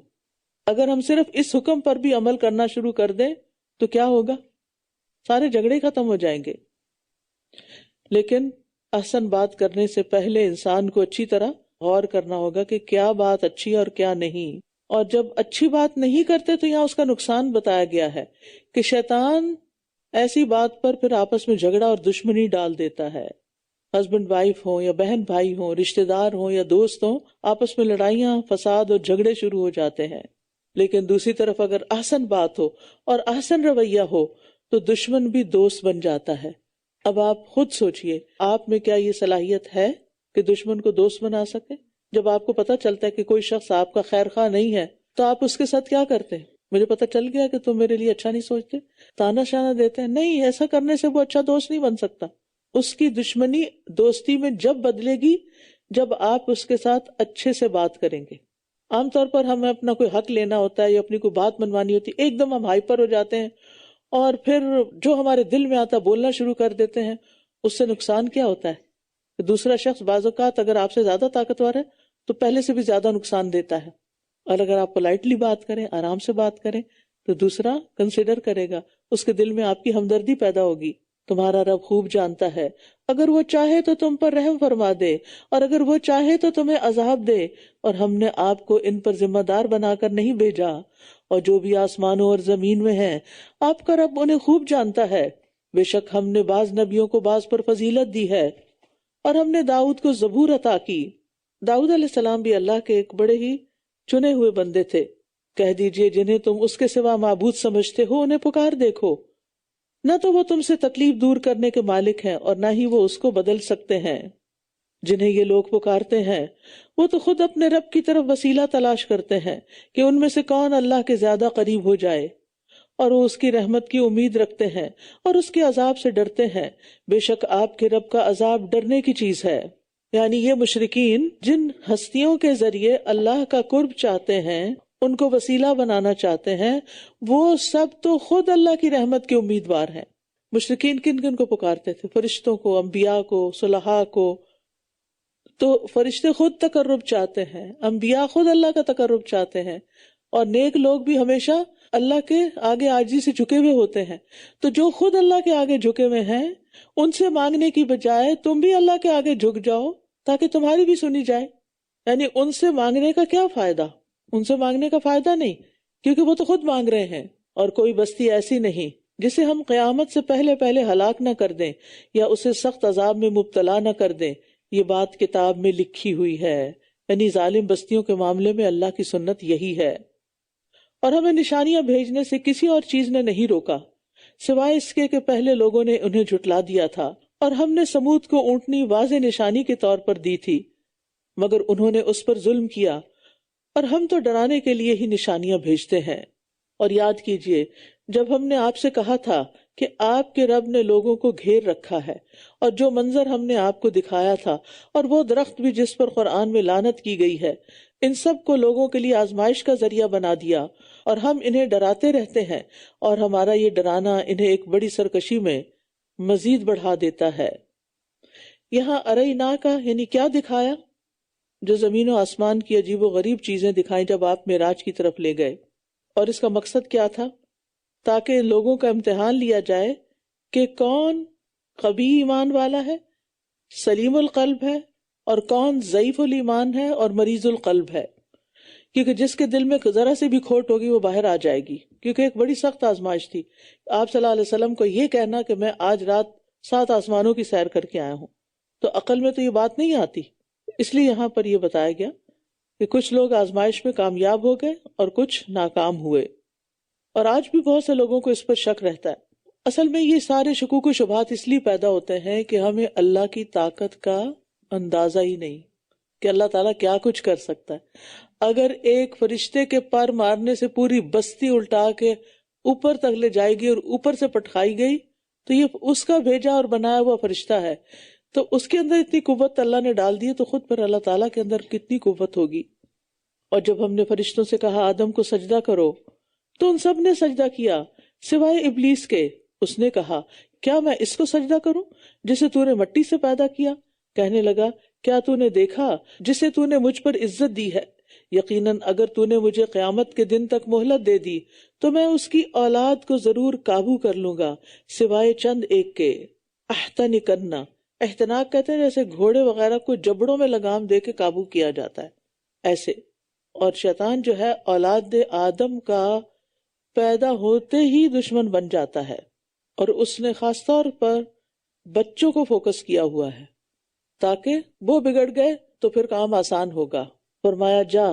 اگر ہم صرف اس حکم پر بھی عمل کرنا شروع کر دیں تو کیا ہوگا؟ سارے جھگڑے ختم ہو جائیں گے. لیکن احسن بات کرنے سے پہلے انسان کو اچھی طرح غور کرنا ہوگا کہ کیا بات اچھی اور کیا نہیں. اور جب اچھی بات نہیں کرتے تو یہاں اس کا نقصان بتایا گیا ہے کہ شیطان ایسی بات پر پھر آپس میں جھگڑا اور دشمنی ڈال دیتا ہے. ہسبینڈ وائف ہوں یا بہن بھائی ہوں، رشتہ دار ہوں یا دوست ہوں، آپس میں لڑائیاں، فساد اور جھگڑے شروع ہو جاتے ہیں. لیکن دوسری طرف اگر احسن بات ہو اور احسن رویہ ہو تو دشمن بھی دوست بن جاتا ہے. اب آپ خود سوچئے، آپ میں کیا یہ صلاحیت ہے کہ دشمن کو دوست بنا سکے؟ جب آپ کو پتہ چلتا ہے کہ کوئی شخص آپ کا خیر خواہ نہیں ہے تو آپ اس کے ساتھ کیا کرتے ہیں؟ مجھے پتہ چل گیا کہ تم میرے لیے اچھا نہیں سوچتے، تانا شانہ دیتے ہیں. نہیں، ایسا کرنے سے وہ اچھا دوست نہیں بن سکتا. اس کی دشمنی دوستی میں جب بدلے گی جب آپ اس کے ساتھ اچھے سے بات کریں گے. عام طور پر ہمیں اپنا کوئی حق لینا ہوتا ہے یا اپنی کوئی بات منوانی ہوتی ہے، ایک دم ہم ہائپر ہو جاتے ہیں اور پھر جو ہمارے دل میں آتا بولنا شروع کر دیتے ہیں. اس سے نقصان کیا ہوتا ہے کہ دوسرا شخص بعض اوقات اگر آپ سے زیادہ طاقتور ہے تو پہلے سے بھی زیادہ نقصان دیتا ہے. اور اگر آپ پولائٹلی بات کریں، آرام سے بات کریں، تو دوسرا کنسیڈر کرے گا، اس کے دل میں آپ کی ہمدردی پیدا ہوگی. تمہارا رب خوب جانتا ہے، اگر وہ چاہے تو تم پر رحم فرما دے، اور اگر وہ چاہے تو تمہیں عذاب دے. اور ہم نے آپ کو ان پر ذمہ دار بنا کر نہیں بھیجا، اور جو بھی آسمانوں اور زمین میں ہیں آپ کا رب انہیں خوب جانتا ہے. بے شک ہم نے بعض نبیوں کو بعض پر فضیلت دی ہے، اور ہم نے داؤد کو زبور عطا کی. داؤد علیہ السلام بھی اللہ کے ایک بڑے ہی چنے ہوئے بندے تھے. کہہ دیجئے جنہیں تم اس کے سوا معبود سمجھتے ہو انہیں پکار دیکھو، نہ تو وہ تم سے تکلیف دور کرنے کے مالک ہیں اور نہ ہی وہ اس کو بدل سکتے ہیں. جنہیں یہ لوگ پکارتے ہیں وہ تو خود اپنے رب کی طرف وسیلہ تلاش کرتے ہیں کہ ان میں سے کون اللہ کے زیادہ قریب ہو جائے، اور وہ اس کی رحمت کی امید رکھتے ہیں اور اس کے عذاب سے ڈرتے ہیں. بے شک آپ کے رب کا عذاب ڈرنے کی چیز ہے. یعنی یہ مشرکین جن ہستیوں کے ذریعے اللہ کا قرب چاہتے ہیں، ان کو وسیلہ بنانا چاہتے ہیں، وہ سب تو خود اللہ کی رحمت کے امیدوار ہیں. مشرکین کن کن کو پکارتے تھے؟ فرشتوں کو، انبیاء کو، صلحاء کو. تو فرشتے خود تقرب چاہتے ہیں، انبیاء خود اللہ کا تقرب چاہتے ہیں، اور نیک لوگ بھی ہمیشہ اللہ کے آگے عاجزی سے جھکے ہوئے ہوتے ہیں. تو جو خود اللہ کے آگے جھکے ہوئے ہیں ان سے مانگنے کی بجائے تم بھی اللہ کے آگے جھک جاؤ تاکہ تمہاری بھی سنی جائے. یعنی ان سے مانگنے کا کیا فائدہ؟ ان سے مانگنے کا فائدہ نہیں، کیونکہ وہ تو خود مانگ رہے ہیں. اور کوئی بستی ایسی نہیں جسے ہم قیامت سے پہلے پہلے ہلاک نہ کر دیں یا اسے سخت عذاب میں مبتلا نہ کر دیں. یہ بات کتاب میں لکھی ہوئی ہے. یعنی ظالم بستیوں کے معاملے میں اللہ کی سنت یہی ہے. اور ہمیں نشانیاں بھیجنے سے کسی اور چیز نے نہیں روکا سوائے اس کے کہ پہلے لوگوں نے انہیں جھٹلا دیا تھا، اور ہم نے سمود کو اونٹنی واضح نشانی کے طور پر دی تھی، مگر انہوں نے اس پر ظلم کیا. اور ہم تو ڈرانے کے لیے ہی نشانیاں بھیجتے ہیں. اور یاد کیجئے جب ہم نے آپ سے کہا تھا کہ آپ کے رب نے لوگوں کو گھیر رکھا ہے، اور جو منظر ہم نے آپ کو دکھایا تھا، اور وہ درخت بھی جس پر قرآن میں لعنت کی گئی ہے، ان سب کو لوگوں کے لیے آزمائش کا ذریعہ بنا دیا، اور ہم انہیں ڈراتے رہتے ہیں، اور ہمارا یہ ڈرانا انہیں ایک بڑی سرکشی میں مزید بڑھا دیتا ہے. یہاں ارئینا کا یعنی کیا دکھایا؟ جو زمین و آسمان کی عجیب و غریب چیزیں دکھائیں جب آپ معراج کی طرف لے گئے. اور اس کا مقصد کیا تھا؟ تاکہ لوگوں کا امتحان لیا جائے کہ کون قوی ایمان والا ہے، سلیم القلب ہے، اور کون ضعیف الایمان ہے اور مریض القلب ہے. کیونکہ جس کے دل میں ذرا سے بھی کھوٹ ہوگی وہ باہر آ جائے گی، کیونکہ ایک بڑی سخت آزمائش تھی. آپ صلی اللہ علیہ وسلم کو یہ کہنا کہ میں آج رات 7 آسمانوں کی سیر کر کے آیا ہوں، تو عقل میں تو یہ بات نہیں آتی. اس لیے یہاں پر یہ بتایا گیا کہ کچھ لوگ آزمائش میں کامیاب ہو گئے اور کچھ ناکام ہوئے. اور آج بھی بہت سے لوگوں کو اس پر شک رہتا ہے. اصل میں یہ سارے شکوک و شبہات اس لیے پیدا ہوتے ہیں کہ ہمیں اللہ کی طاقت کا اندازہ ہی نہیں کہ اللہ تعالیٰ کیا کچھ کر سکتا ہے. اگر ایک فرشتے کے پر مارنے سے پوری بستی الٹا کے اوپر تک لے جائے گی اور اوپر سے پٹکائی گئی تو یہ اس کا بھیجا اور بنایا ہوا فرشتہ ہے، تو اس کے اندر اتنی قوت اللہ نے ڈال دی ہے، تو خود پر اللہ تعالیٰ کے اندر کتنی قوت ہوگی. اور جب ہم نے فرشتوں سے کہا آدم کو سجدہ کرو تو ان سب نے سجدہ کیا سوائے ابلیس کے. اس نے کہا کیا میں اس کو سجدہ کروں جسے تو نے مٹی سے پیدا کیا؟ کہنے لگا کیا تو نے دیکھا جسے تو نے مجھ پر عزت دی ہے؟ یقیناً اگر تو نے مجھے قیامت کے دن تک مہلت دے دی تو میں اس کی اولاد کو ضرور قابو کر لوں گا سوائے چند ایک کے۔ احتنکننا، احتناک کہتے ہیں جیسے گھوڑے وغیرہ کو جبڑوں میں لگام دے کے قابو کیا جاتا ہے ایسے۔ اور شیطان جو ہے اولاد آدم کا پیدا ہوتے ہی دشمن بن جاتا ہے، اور اس نے خاص طور پر بچوں کو فوکس کیا ہوا ہے تاکہ وہ بگڑ گئے تو پھر کام آسان ہوگا۔ فرمایا جا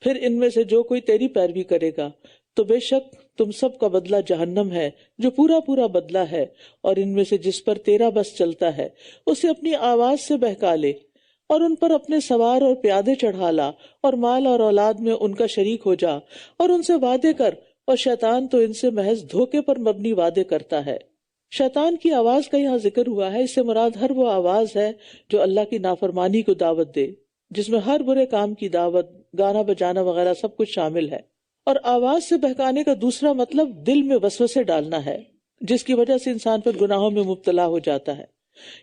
پھر ان میں سے جو کوئی تیری پیروی کرے گا تو بے شک تم سب کا بدلہ جہنم ہے جو پورا پورا بدلہ ہے، اور ان میں سے جس پر تیرا بس چلتا ہے اسے اپنی آواز سے بہکا لے، اور ان پر اپنے سوار اور پیادے چڑھا لا، اور مال اور اولاد میں ان کا شریک ہو جا، اور ان سے وعدے کر، اور شیطان تو ان سے محض دھوکے پر مبنی وعدے کرتا ہے۔ شیطان کی آواز کا یہاں ذکر ہوا ہے، اس سے مراد ہر وہ آواز ہے جو اللہ کی نافرمانی کو دعوت دے، جس میں ہر برے کام کی دعوت، گانا بجانا وغیرہ سب کچھ شامل ہے۔ اور آواز سے بہکانے کا دوسرا مطلب دل میں وسوسے ڈالنا ہے، جس کی وجہ سے انسان پھر گناہوں میں مبتلا ہو جاتا ہے۔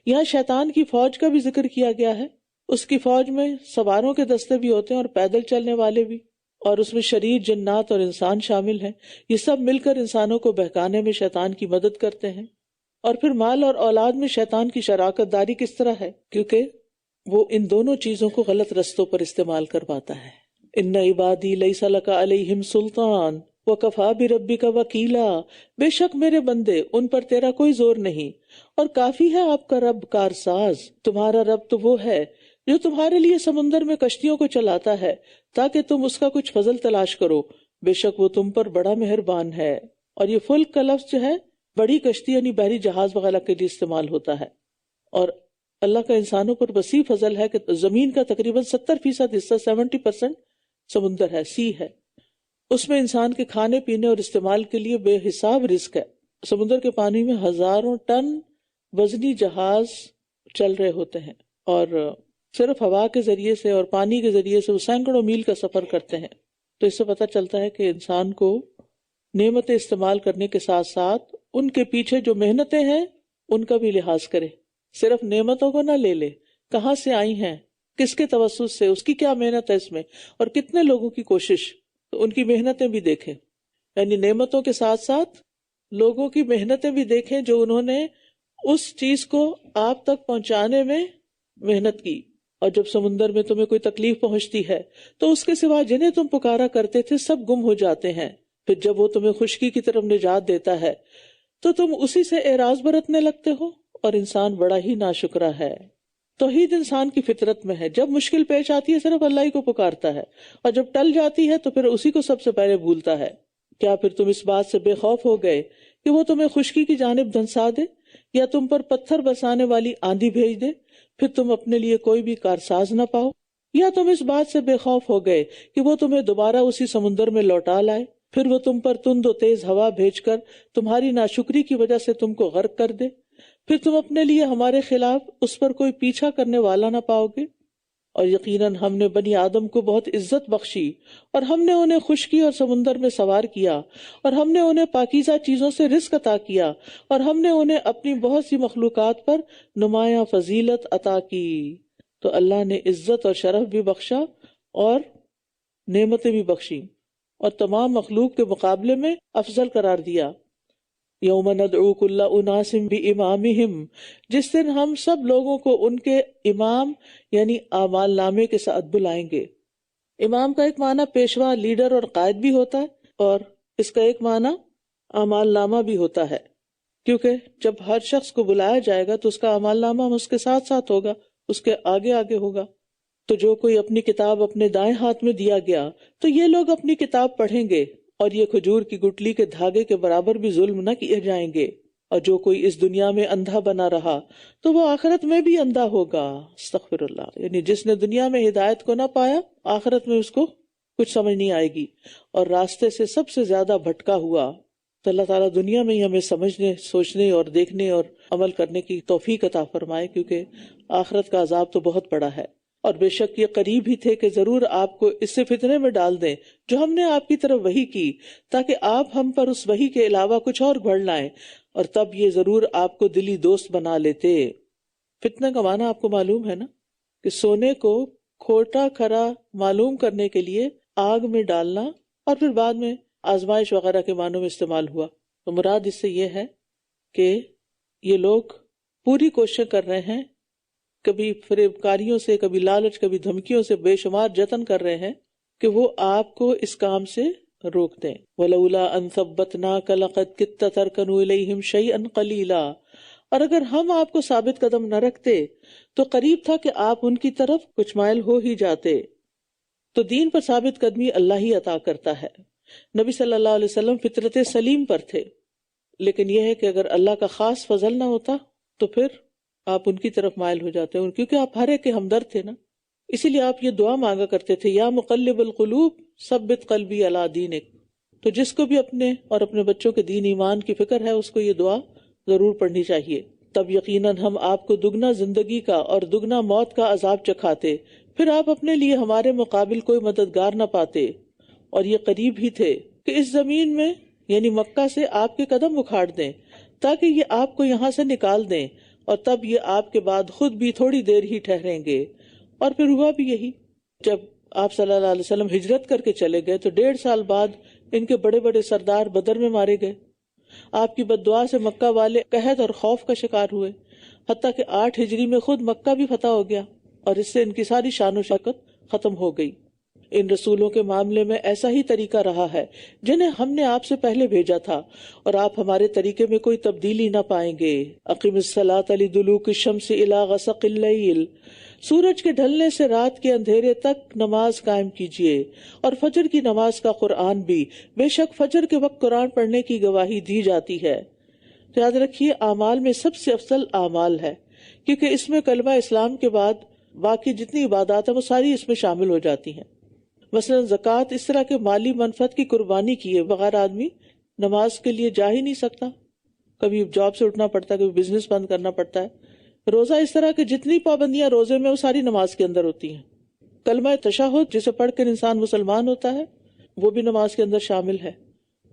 یہاں شیطان کی فوج کا بھی ذکر کیا گیا ہے، اس کی فوج میں سواروں کے دستے بھی ہوتے ہیں اور پیدل چلنے والے بھی، اور اس میں شریر، جنات اور انسان شامل ہیں۔ یہ سب مل کر انسانوں کو بہکانے میں شیطان کی مدد کرتے ہیں۔ اور پھر مال اور اولاد میں شیطان کی شراکت داری کس طرح ہے؟ کیونکہ وہ ان دونوں چیزوں کو غلط رستوں پر استعمال کرواتا ہے۔ ان عبادی لیس لک علیہم سلطان وکفی بربک وکیلا، بے شک میرے بندے ان پر تیرا کوئی زور نہیں، اور کافی ہے آپ کا رب کارساز۔ تمہارا رب تو وہ ہے جو تمہارے لیے سمندر میں کشتیوں کو چلاتا ہے تاکہ تم اس کا کچھ فضل تلاش کرو، بے شک وہ تم پر بڑا مہربان ہے۔ اور یہ فلک کا لفظ جو ہے بڑی کشتی یعنی بحری جہاز وغیرہ کے لیے استعمال ہوتا ہے۔ اور اللہ کا انسانوں پر وسیع فضل ہے کہ زمین کا تقریباً 70% حصہ 70% سمندر ہے، سی ہے، اس میں انسان کے کھانے پینے اور استعمال کے لیے بے حساب رزق ہے۔ سمندر کے پانی میں ہزاروں ٹن وزنی جہاز چل رہے ہوتے ہیں، اور صرف ہوا کے ذریعے سے اور پانی کے ذریعے سے وہ سینکڑوں میل کا سفر کرتے ہیں۔ تو اس سے پتہ چلتا ہے کہ انسان کو نعمتیں استعمال کرنے کے ساتھ ساتھ ان کے پیچھے جو محنتیں ہیں ان کا بھی لحاظ کرے۔ صرف نعمتوں کو نہ لے لے، کہاں سے آئی ہیں، کس کے توسط سے، اس کی کیا محنت ہے اس میں، اور کتنے لوگوں کی کوشش، تو ان کی محنتیں بھی دیکھیں۔ یعنی نعمتوں کے ساتھ ساتھ لوگوں کی محنتیں بھی دیکھیں جو انہوں نے اس چیز کو آپ تک پہنچانے میں محنت کی۔ اور جب سمندر میں تمہیں کوئی تکلیف پہنچتی ہے تو اس کے سوا جنہیں تم پکارا کرتے تھے سب گم ہو جاتے ہیں، پھر جب وہ تمہیں خشکی کی طرف نجات دیتا ہے تو تم اسی سے اعراض برتنے لگتے ہو، اور انسان بڑا ہی ناشکرا ہے۔ توحید انسان کی فطرت میں ہے، جب مشکل پیش آتی ہے صرف اللہ ہی کو پکارتا ہے، اور جب ٹل جاتی ہے تو پھر اسی کو سب سے پہلے بھولتا ہے۔ کیا پھر تم اس بات سے بے خوف ہو گئے کہ وہ تمہیں خشکی کی جانب دھنسا دے، یا تم پر پتھر برسانے والی آندھی بھیج دے، پھر تم اپنے لیے کوئی بھی کارساز نہ پاؤ؟ یا تم اس بات سے بے خوف ہو گئے کہ وہ تمہیں دوبارہ اسی سمندر میں لوٹا لائے، پھر وہ تم پر تند و تیز ہوا بھیج کر تمہاری ناشکری کی وجہ سے تم کو غرق کر دے، پھر تم اپنے لیے ہمارے خلاف اس پر کوئی پیچھا کرنے والا نہ پاؤ گے؟ اور یقیناً ہم نے بنی آدم کو بہت عزت بخشی، اور ہم نے انہیں خشکی اور سمندر میں سوار کیا، اور ہم نے انہیں پاکیزہ چیزوں سے رزق عطا کیا، اور ہم نے انہیں اپنی بہت سی مخلوقات پر نمایاں فضیلت عطا کی۔ تو اللہ نے عزت اور شرف بھی بخشا اور نعمتیں بھی بخشی، اور تمام مخلوق کے مقابلے میں افضل قرار دیا۔ یوم ندعو کل اناس بامامہم، جس دن ہم سب لوگوں کو ان کے امام یعنی اعمال نامے کے ساتھ بلائیں گے۔ امام کا ایک معنی پیشوا، لیڈر اور قائد بھی ہوتا ہے، اور اس کا ایک معنی اعمال نامہ بھی ہوتا ہے، کیونکہ جب ہر شخص کو بلایا جائے گا تو اس کا اعمال نامہ اس کے ساتھ ساتھ ہوگا، اس کے آگے آگے ہوگا۔ تو جو کوئی اپنی کتاب اپنے دائیں ہاتھ میں دیا گیا تو یہ لوگ اپنی کتاب پڑھیں گے، اور یہ کھجور کی گٹلی کے دھاگے کے برابر بھی ظلم نہ کیے جائیں گے۔ اور جو کوئی اس دنیا میں اندھا بنا رہا تو وہ آخرت میں بھی اندھا ہوگا۔ استغفر اللہ، یعنی جس نے دنیا میں ہدایت کو نہ پایا آخرت میں اس کو کچھ سمجھ نہیں آئے گی، اور راستے سے سب سے زیادہ بھٹکا ہوا۔ تو اللہ تعالیٰ دنیا میں ہی ہمیں سمجھنے، سوچنے اور دیکھنے اور عمل کرنے کی توفیق عطا فرمائے، کیونکہ آخرت کا عذاب تو بہت بڑا ہے۔ اور بے شک یہ قریب ہی تھے کہ ضرور آپ کو اس سے فتنے میں ڈال دیں جو ہم نے آپ کی طرف وحی کی، تاکہ آپ ہم پر اس وحی کے علاوہ کچھ اور گھڑ لائیں، اور تب یہ ضرور آپ کو دلی دوست بنا لیتے۔ فتنہ کا معنی آپ کو معلوم ہے نا، کہ سونے کو کھوٹا کھرا معلوم کرنے کے لیے آگ میں ڈالنا، اور پھر بعد میں آزمائش وغیرہ کے معنوں میں استعمال ہوا۔ تو مراد اس سے یہ ہے کہ یہ لوگ پوری کوشش کر رہے ہیں، کبھی فریب کاریوں سے، کبھی لالچ، کبھی دھمکیوں سے بے شمار جتن کر رہے ہیں کہ وہ آپ کو اس کام سے روک دیں۔ وَلَوْلَا أَن ثَبَّتْنَاكَ لَقَدْ كِدتَّ تَرْكَنُ إِلَيْهِمْ شَيْئًا قَلِيلًا، اور اگر ہم آپ کو ثابت قدم نہ رکھتے تو قریب تھا کہ آپ ان کی طرف کچھ مائل ہو ہی جاتے۔ تو دین پر ثابت قدمی اللہ ہی عطا کرتا ہے۔ نبی صلی اللہ علیہ وسلم فطرت سلیم پر تھے، لیکن یہ ہے کہ اگر اللہ کا خاص فضل نہ ہوتا تو پھر آپ ان کی طرف مائل ہو جاتے ہیں، کیونکہ آپ ہر ایک کے ہمدرد تھے نا۔ اسی لیے آپ یہ دعا مانگا کرتے تھے، یا مقلب القلوب ثبت قلبی علی دینک۔ تو جس کو بھی اپنے اور اپنے بچوں کے دین ایمان کی فکر ہے، اس کو یہ دعا ضرور پڑھنی چاہیے۔ تب یقیناً ہم آپ کو دگنا زندگی کا اور دگنا موت کا عذاب چکھاتے، پھر آپ اپنے لیے ہمارے مقابل کوئی مددگار نہ پاتے، اور یہ قریب ہی تھے کہ اس زمین میں یعنی مکہ سے آپ کے قدم اکھاڑ دیں تاکہ یہ آپ کو یہاں سے نکال دیں، اور تب یہ آپ کے بعد خود بھی تھوڑی دیر ہی ٹھہریں گے۔ اور پھر ہوا بھی یہی، جب آپ صلی اللہ علیہ وسلم ہجرت کر کے چلے گئے تو 1.5 سال بعد ان کے بڑے بڑے سردار بدر میں مارے گئے۔ آپ کی بددعا سے مکہ والے قحط اور خوف کا شکار ہوئے، حتیٰ کہ 8 ہجری میں خود مکہ بھی فتح ہو گیا، اور اس سے ان کی ساری شان و شوکت ختم ہو گئی۔ ان رسولوں کے معاملے میں ایسا ہی طریقہ رہا ہے جنہیں ہم نے آپ سے پہلے بھیجا تھا، اور آپ ہمارے طریقے میں کوئی تبدیلی نہ پائیں گے۔ اقم الصلاۃ لدلوک الشمس الی غسق اللیل، سورج کے ڈھلنے سے رات کے اندھیرے تک نماز قائم کیجیے، اور فجر کی نماز کا قرآن بھی، بے شک فجر کے وقت قرآن پڑھنے کی گواہی دی جاتی ہے۔ تو یاد رکھیے اعمال میں سب سے افضل اعمال ہے، کیونکہ اس میں کلمہ اسلام کے بعد باقی جتنی عبادات ہیں وہ ساری اس میں شامل ہو جاتی ہیں۔ مثلا زکوٰۃ اس طرح کے مالی منفعت کی قربانی کیے بغیر آدمی نماز کے لیے جا ہی نہیں سکتا، کبھی جاب سے اٹھنا پڑتا ہے، کبھی بزنس بند کرنا پڑتا ہے۔ روزہ اس طرح کہ جتنی پابندیاں روزے میں وہ ساری نماز کے اندر ہوتی ہیں۔ کلمہ تشہد جسے پڑھ کر انسان مسلمان ہوتا ہے وہ بھی نماز کے اندر شامل ہے۔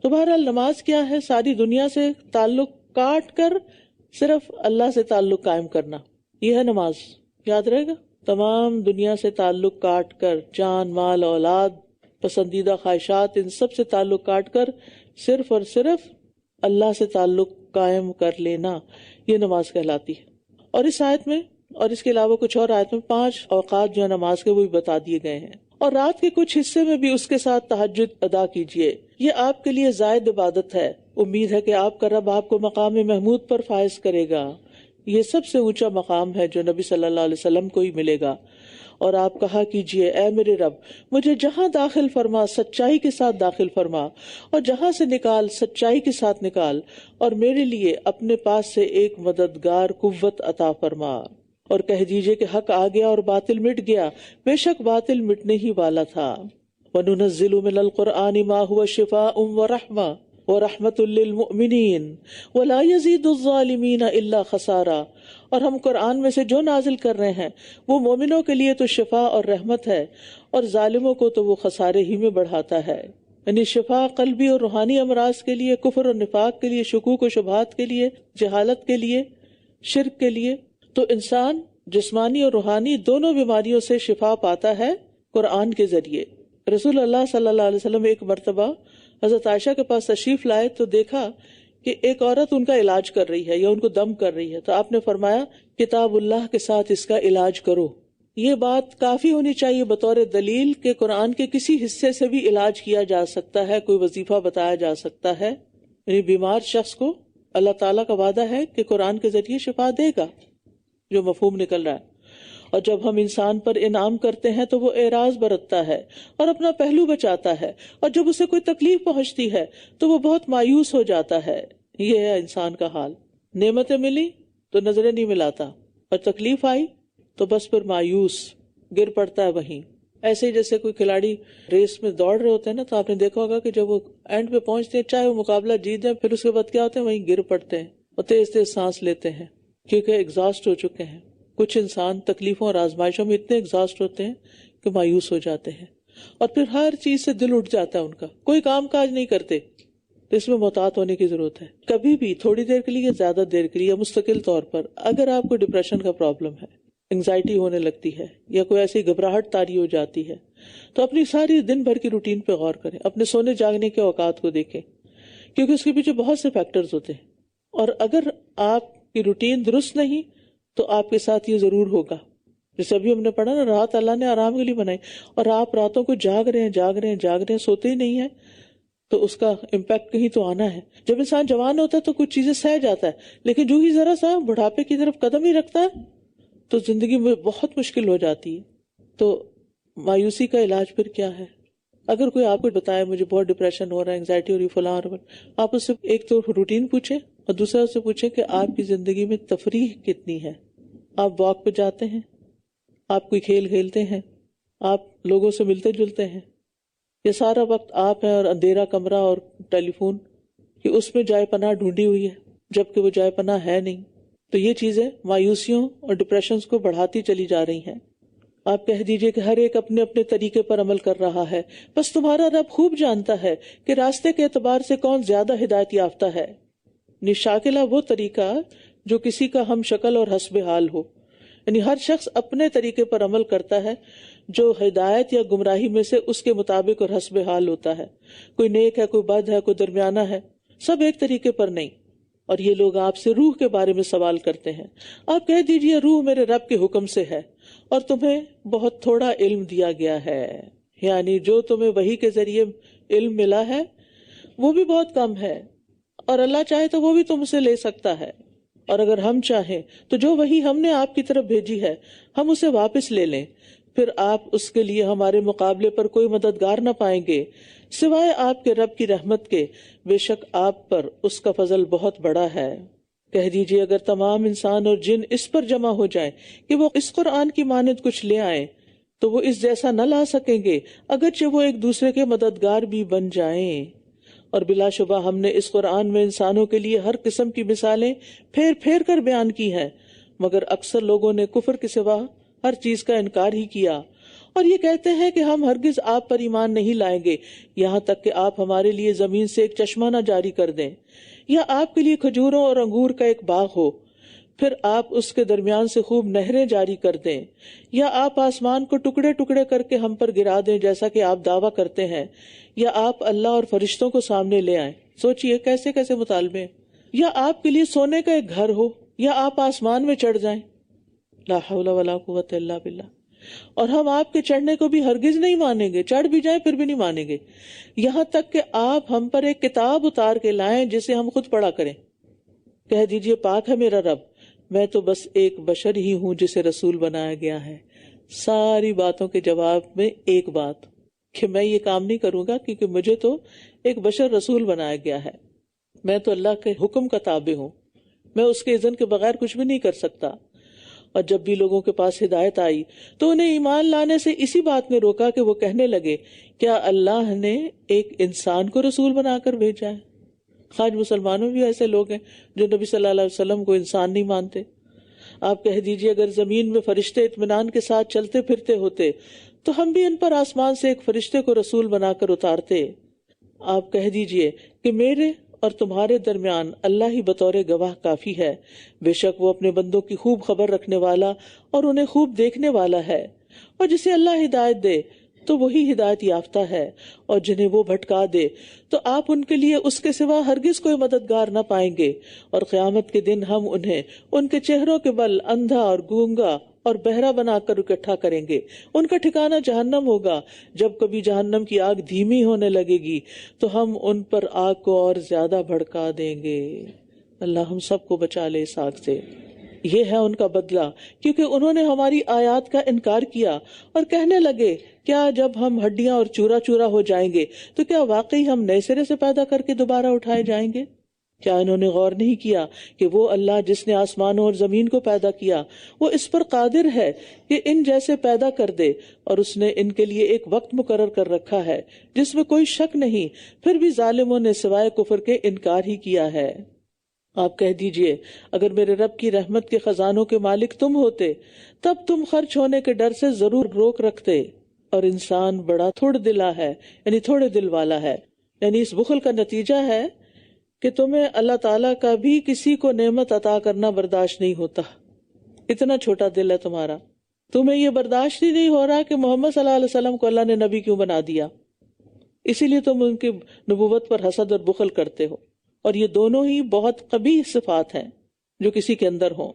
تو بہرحال نماز کیا ہے؟ ساری دنیا سے تعلق کاٹ کر صرف اللہ سے تعلق قائم کرنا، یہ ہے نماز۔ یاد رہے گا، تمام دنیا سے تعلق کاٹ کر، جان مال اولاد پسندیدہ خواہشات ان سب سے تعلق کاٹ کر صرف اور صرف اللہ سے تعلق قائم کر لینا، یہ نماز کہلاتی ہے۔ اور اس آیت میں اور اس کے علاوہ کچھ اور آیت میں 5 اوقات جو ہے نماز کے وہ بھی بتا دیے گئے ہیں، اور رات کے کچھ حصے میں بھی اس کے ساتھ تہجد ادا کیجیے، یہ آپ کے لیے زائد عبادت ہے۔ امید ہے کہ آپ کا رب آپ کو مقام محمود پر فائز کرے گا، یہ سب سے اونچا مقام ہے جو نبی صلی اللہ علیہ وسلم کو ہی ملے گا۔ اور آپ کہا کیجئے، اے میرے رب، مجھے جہاں داخل فرما سچائی کے ساتھ داخل فرما، اور جہاں سے نکال سچائی کے ساتھ نکال، اور میرے لیے اپنے پاس سے ایک مددگار قوت عطا فرما۔ اور کہہ دیجئے کہ حق آ گیا اور باطل مٹ گیا، بے شک باطل مٹنے ہی والا تھا۔ وَنُنَزِّلُ مِنَ الْقُرْآنِ مَا هُوَ شِفَاءٌ وَرَحْمَةٌ وَرَحْمَةٌ لِّلْمُؤْمِنِينَ وَلَا يَزِيدُ الظَّالِمِينَ إِلَّا خَسَارًا، اور ہم قرآن میں سے جو نازل کر رہے ہیں وہ مومنوں کے لیے تو شفا اور رحمت ہے، اور ظالموں کو تو وہ خسارے ہی میں بڑھاتا ہے۔ یعنی شفا قلبی اور روحانی امراض کے لیے، کفر اور نفاق کے لیے، شکوک و شبہات کے لیے، جہالت کے لیے، شرک کے لیے۔ تو انسان جسمانی اور روحانی دونوں بیماریوں سے شفا پاتا ہے قرآن کے ذریعے۔ رسول اللہ صلی اللہ علیہ وسلم ایک مرتبہ حضرت عائشہ کے پاس تشریف لائے تو دیکھا کہ ایک عورت ان کا علاج کر رہی ہے یا ان کو دم کر رہی ہے، تو آپ نے فرمایا کتاب اللہ کے ساتھ اس کا علاج کرو۔ یہ بات کافی ہونی چاہیے بطور دلیل کہ قرآن کے کسی حصے سے بھی علاج کیا جا سکتا ہے، کوئی وظیفہ بتایا جا سکتا ہے۔ یعنی بیمار شخص کو اللہ تعالیٰ کا وعدہ ہے کہ قرآن کے ذریعے شفا دے گا، جو مفہوم نکل رہا ہے۔ اور جب ہم انسان پر انعام کرتے ہیں تو وہ اعراض برتتا ہے اور اپنا پہلو بچاتا ہے، اور جب اسے کوئی تکلیف پہنچتی ہے تو وہ بہت مایوس ہو جاتا ہے۔ یہ ہے انسان کا حال، نعمتیں ملی تو نظریں نہیں ملاتا، اور تکلیف آئی تو بس پھر مایوس گر پڑتا ہے وہیں۔ ایسے ہی جیسے کوئی کھلاڑی ریس میں دوڑ رہے ہوتے ہیں نا، تو آپ نے دیکھا ہوگا کہ جب وہ اینڈ پہ پہنچتے ہیں چاہے وہ مقابلہ جیت جائیں، پھر اس کے بعد کیا ہوتے ہیں، وہیں گر پڑتے ہیں اور تیز تیز سانس لیتے ہیں کیونکہ ایگزاسٹ ہو چکے ہیں۔ کچھ انسان تکلیفوں اور آزمائشوں میں اتنے ایگزاسٹ ہوتے ہیں کہ مایوس ہو جاتے ہیں، اور پھر ہر چیز سے دل اٹھ جاتا ہے ان کا، کوئی کام کاج نہیں کرتے، تو اس میں محتاط ہونے کی ضرورت ہے. کبھی بھی تھوڑی دیر کے لیے یا زیادہ دیر کے لیے یا مستقل طور پر اگر آپ کو ڈپریشن کا پرابلم ہے، انگزائٹی ہونے لگتی ہے یا کوئی ایسی گھبراہٹ طاری ہو جاتی ہے، تو اپنی ساری دن بھر کی روٹین پہ غور کریں، اپنے سونے جاگنے کے اوقات کو دیکھیں، کیونکہ اس کے پیچھے بہت سے فیکٹرز ہوتے ہیں. اور اگر آپ کی روٹین درست نہیں تو آپ کے ساتھ یہ ضرور ہوگا. جیسے ابھی ہم نے پڑھا نا، رات اللہ نے آرام کے لیے بنائی، اور آپ راتوں کو جاگ رہے ہیں سوتے ہی نہیں ہیں، تو اس کا امپیکٹ کہیں تو آنا ہے. جب انسان جوان ہوتا ہے تو کچھ چیزیں سہ جاتا ہے، لیکن جو ہی ذرا سا بڑھاپے کی طرف قدم ہی رکھتا ہے تو زندگی میں بہت مشکل ہو جاتی ہے. تو مایوسی کا علاج پھر کیا ہے؟ اگر کوئی آپ کو بتائے مجھے بہت ڈپریشن ہو رہا ہے، انگزائٹی ہو رہی ہے، فلاں ہو رہا ہے، آپ اس سے ایک تو روٹین پوچھیں اور دوسرا اس سے پوچھیں کہ آپ کی زندگی میں تفریح کتنی ہے. آپ واک پہ جاتے ہیں، آپ کوئی کھیل کھیلتے ہیں، آپ لوگوں سے ملتے جلتے ہیں، یہ سارا وقت آپ ہیں اور اندھیرا کمرہ اور ٹیلی فون کہ اس میں جائے پناہ ڈھونڈی ہوئی ہے جبکہ وہ جائے پناہ ہے نہیں. تو یہ چیزیں مایوسیوں اور ڈپریشنز کو بڑھاتی چلی جا رہی ہیں. آپ کہہ دیجئے کہ ہر ایک اپنے اپنے طریقے پر عمل کر رہا ہے، بس تمہارا رب خوب جانتا ہے کہ راستے کے اعتبار سے کون زیادہ ہدایت یافتہ ہے. شاکلہ وہ طریقہ جو کسی کا ہم شکل اور حسب حال ہو، یعنی ہر شخص اپنے طریقے پر عمل کرتا ہے جو ہدایت یا گمراہی میں سے اس کے مطابق اور حسب حال ہوتا ہے. کوئی نیک ہے، کوئی بد ہے، کوئی درمیانہ ہے، سب ایک طریقے پر نہیں. اور یہ لوگ آپ سے روح کے بارے میں سوال کرتے ہیں. آپ کہہ دیجئے روح میرے رب کے حکم سے ہے اور تمہیں بہت تھوڑا علم دیا گیا ہے، یعنی جو تمہیں وحی کے ذریعے علم ملا ہے وہ بھی بہت کم ہے، اور اللہ چاہے تو وہ بھی تم سے لے سکتا ہے. اور اگر ہم چاہیں تو جو وحی ہم نے آپ کی طرف بھیجی ہے ہم اسے واپس لے لیں، پھر آپ اس کے لیے ہمارے مقابلے پر کوئی مددگار نہ پائیں گے سوائے آپ کے رب کی رحمت کے، بے شک آپ پر اس کا فضل بہت بڑا ہے. کہہ دیجئے اگر تمام انسان اور جن اس پر جمع ہو جائیں کہ وہ اس قرآن کی مانند کچھ لے آئیں تو وہ اس جیسا نہ لا سکیں گے، اگرچہ وہ ایک دوسرے کے مددگار بھی بن جائیں. اور بلا شبہ ہم نے اس قرآن میں انسانوں کے لیے ہر قسم کی مثالیں پھیر پھیر کر بیان کی ہیں، مگر اکثر لوگوں نے کفر کے سوا ہر چیز کا انکار ہی کیا، اور یہ کہتے ہیں کہ ہم ہرگز آپ پر ایمان نہیں لائیں گے یہاں تک کہ آپ ہمارے لیے زمین سے ایک چشمہ نہ جاری کر دیں، یا آپ کے لیے کھجوروں اور انگور کا ایک باغ ہو، پھر آپ اس کے درمیان سے خوب نہریں جاری کر دیں، یا آپ آسمان کو ٹکڑے ٹکڑے کر کے ہم پر گرا دیں جیسا کہ آپ دعویٰ کرتے ہیں، یا آپ اللہ اور فرشتوں کو سامنے لے آئیں. سوچئے کیسے کیسے مطالبے. یا آپ کے لیے سونے کا ایک گھر ہو، یا آپ آسمان میں چڑھ جائیں. لا حول ولا قوت الا باللہ. اور ہم آپ کے چڑھنے کو بھی ہرگز نہیں مانیں گے، چڑھ بھی جائیں پھر بھی نہیں مانیں گے، یہاں تک کہ آپ ہم پر ایک کتاب اتار کے لائیں جسے ہم خود پڑھا کریں. کہہ دیجئے پاک ہے میرا رب، میں تو بس ایک بشر ہی ہوں جسے رسول بنایا گیا ہے. ساری باتوں کے جواب میں ایک بات کہ میں یہ کام نہیں کروں گا کیونکہ مجھے تو ایک بشر رسول بنایا گیا ہے، میں تو اللہ کے حکم کا تابع ہوں، میں اس کے اذن کے بغیر کچھ بھی نہیں کر سکتا. اور جب بھی لوگوں کے پاس ہدایت آئی تو انہیں ایمان لانے سے اسی بات نے روکا کہ وہ کہنے لگے کیا اللہ نے ایک انسان کو رسول بنا کر بھیجا ہے. آج مسلمانوں بھی ایسے لوگ ہیں جو نبی صلی اللہ علیہ وسلم کو انسان نہیں مانتے. آپ کہہ دیجئے اگر زمین میں فرشتے اطمینان کے ساتھ چلتے پھرتے ہوتے تو ہم بھی ان پر آسمان سے ایک فرشتے کو رسول بنا کر اتارتے. آپ کہہ دیجئے کہ میرے اور تمہارے درمیان اللہ ہی بطور گواہ کافی ہے، بے شک وہ اپنے بندوں کی خوب خبر رکھنے والا اور انہیں خوب دیکھنے والا ہے. اور جسے اللہ ہدایت دے تو وہی ہدایت یافتہ ہے، اور جنہیں وہ بھٹکا دے تو آپ ان کے لیے اس کے سوا ہرگز کوئی مددگار نہ پائیں گے. اور قیامت کے دن ہم انہیں ان کے چہروں کے بل اندھا اور گونگا اور بہرا بنا کر اکٹھا کریں گے. ان کا ٹھکانہ جہنم ہوگا. جب کبھی جہنم کی آگ دھیمی ہونے لگے گی تو ہم ان پر آگ کو اور زیادہ بھڑکا دیں گے. اللہ ہم سب کو بچا لے اس آگ سے. یہ ہے ان کا بدلہ کیونکہ انہوں نے ہماری آیات کا انکار کیا اور کہنے لگے کیا جب ہم ہڈیاں اور چورا چورا ہو جائیں گے تو کیا واقعی ہم نئے سرے سے پیدا کر کے دوبارہ اٹھائے جائیں گے. کیا انہوں نے غور نہیں کیا کہ وہ اللہ جس نے آسمانوں اور زمین کو پیدا کیا وہ اس پر قادر ہے کہ ان جیسے پیدا کر دے، اور اس نے ان کے لیے ایک وقت مقرر کر رکھا ہے جس میں کوئی شک نہیں، پھر بھی ظالموں نے سوائے کفر کے انکار ہی کیا ہے. آپ کہہ دیجئے اگر میرے رب کی رحمت کے خزانوں کے مالک تم ہوتے تب تم خرچ ہونے کے ڈر سے ضرور روک رکھتے. اور انسان بڑا تھوڑ دلا ہے، یعنی تھوڑے دل والا ہے. یعنی اس بخل کا نتیجہ ہے کہ تمہیں اللہ تعالیٰ کا بھی کسی کو نعمت عطا کرنا برداشت نہیں ہوتا. اتنا چھوٹا دل ہے تمہارا. تمہیں یہ برداشت ہی نہیں ہو رہا کہ محمد صلی اللہ علیہ وسلم کو اللہ نے نبی کیوں بنا دیا. اسی لیے تم ان کی نبوت پر حسد اور بخل کرتے ہو. اور یہ دونوں ہی بہت قبیح صفات ہیں جو کسی کے اندر ہوں.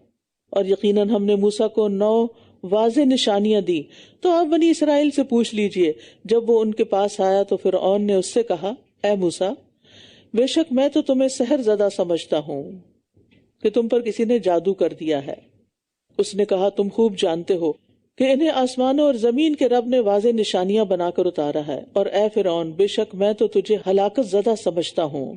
اور یقیناً ہم نے موسیٰ کو 9 واضح نشانیاں دی. تو آپ بنی اسرائیل سے پوچھ لیجئے. جب وہ ان کے پاس آیا تو فرعون نے اس سے کہا، اے موسیٰ، بے شک میں تو تمہیں سحر زدہ سمجھتا ہوں کہ تم پر کسی نے جادو کر دیا ہے. اس نے کہا، تم خوب جانتے ہو کہ انہیں آسمانوں اور زمین کے رب نے واضح نشانیاں بنا کر اتارا ہے. اور اے فرعون، بے شک میں تو تجھے ہلاکت زدہ سمجھتا ہوں،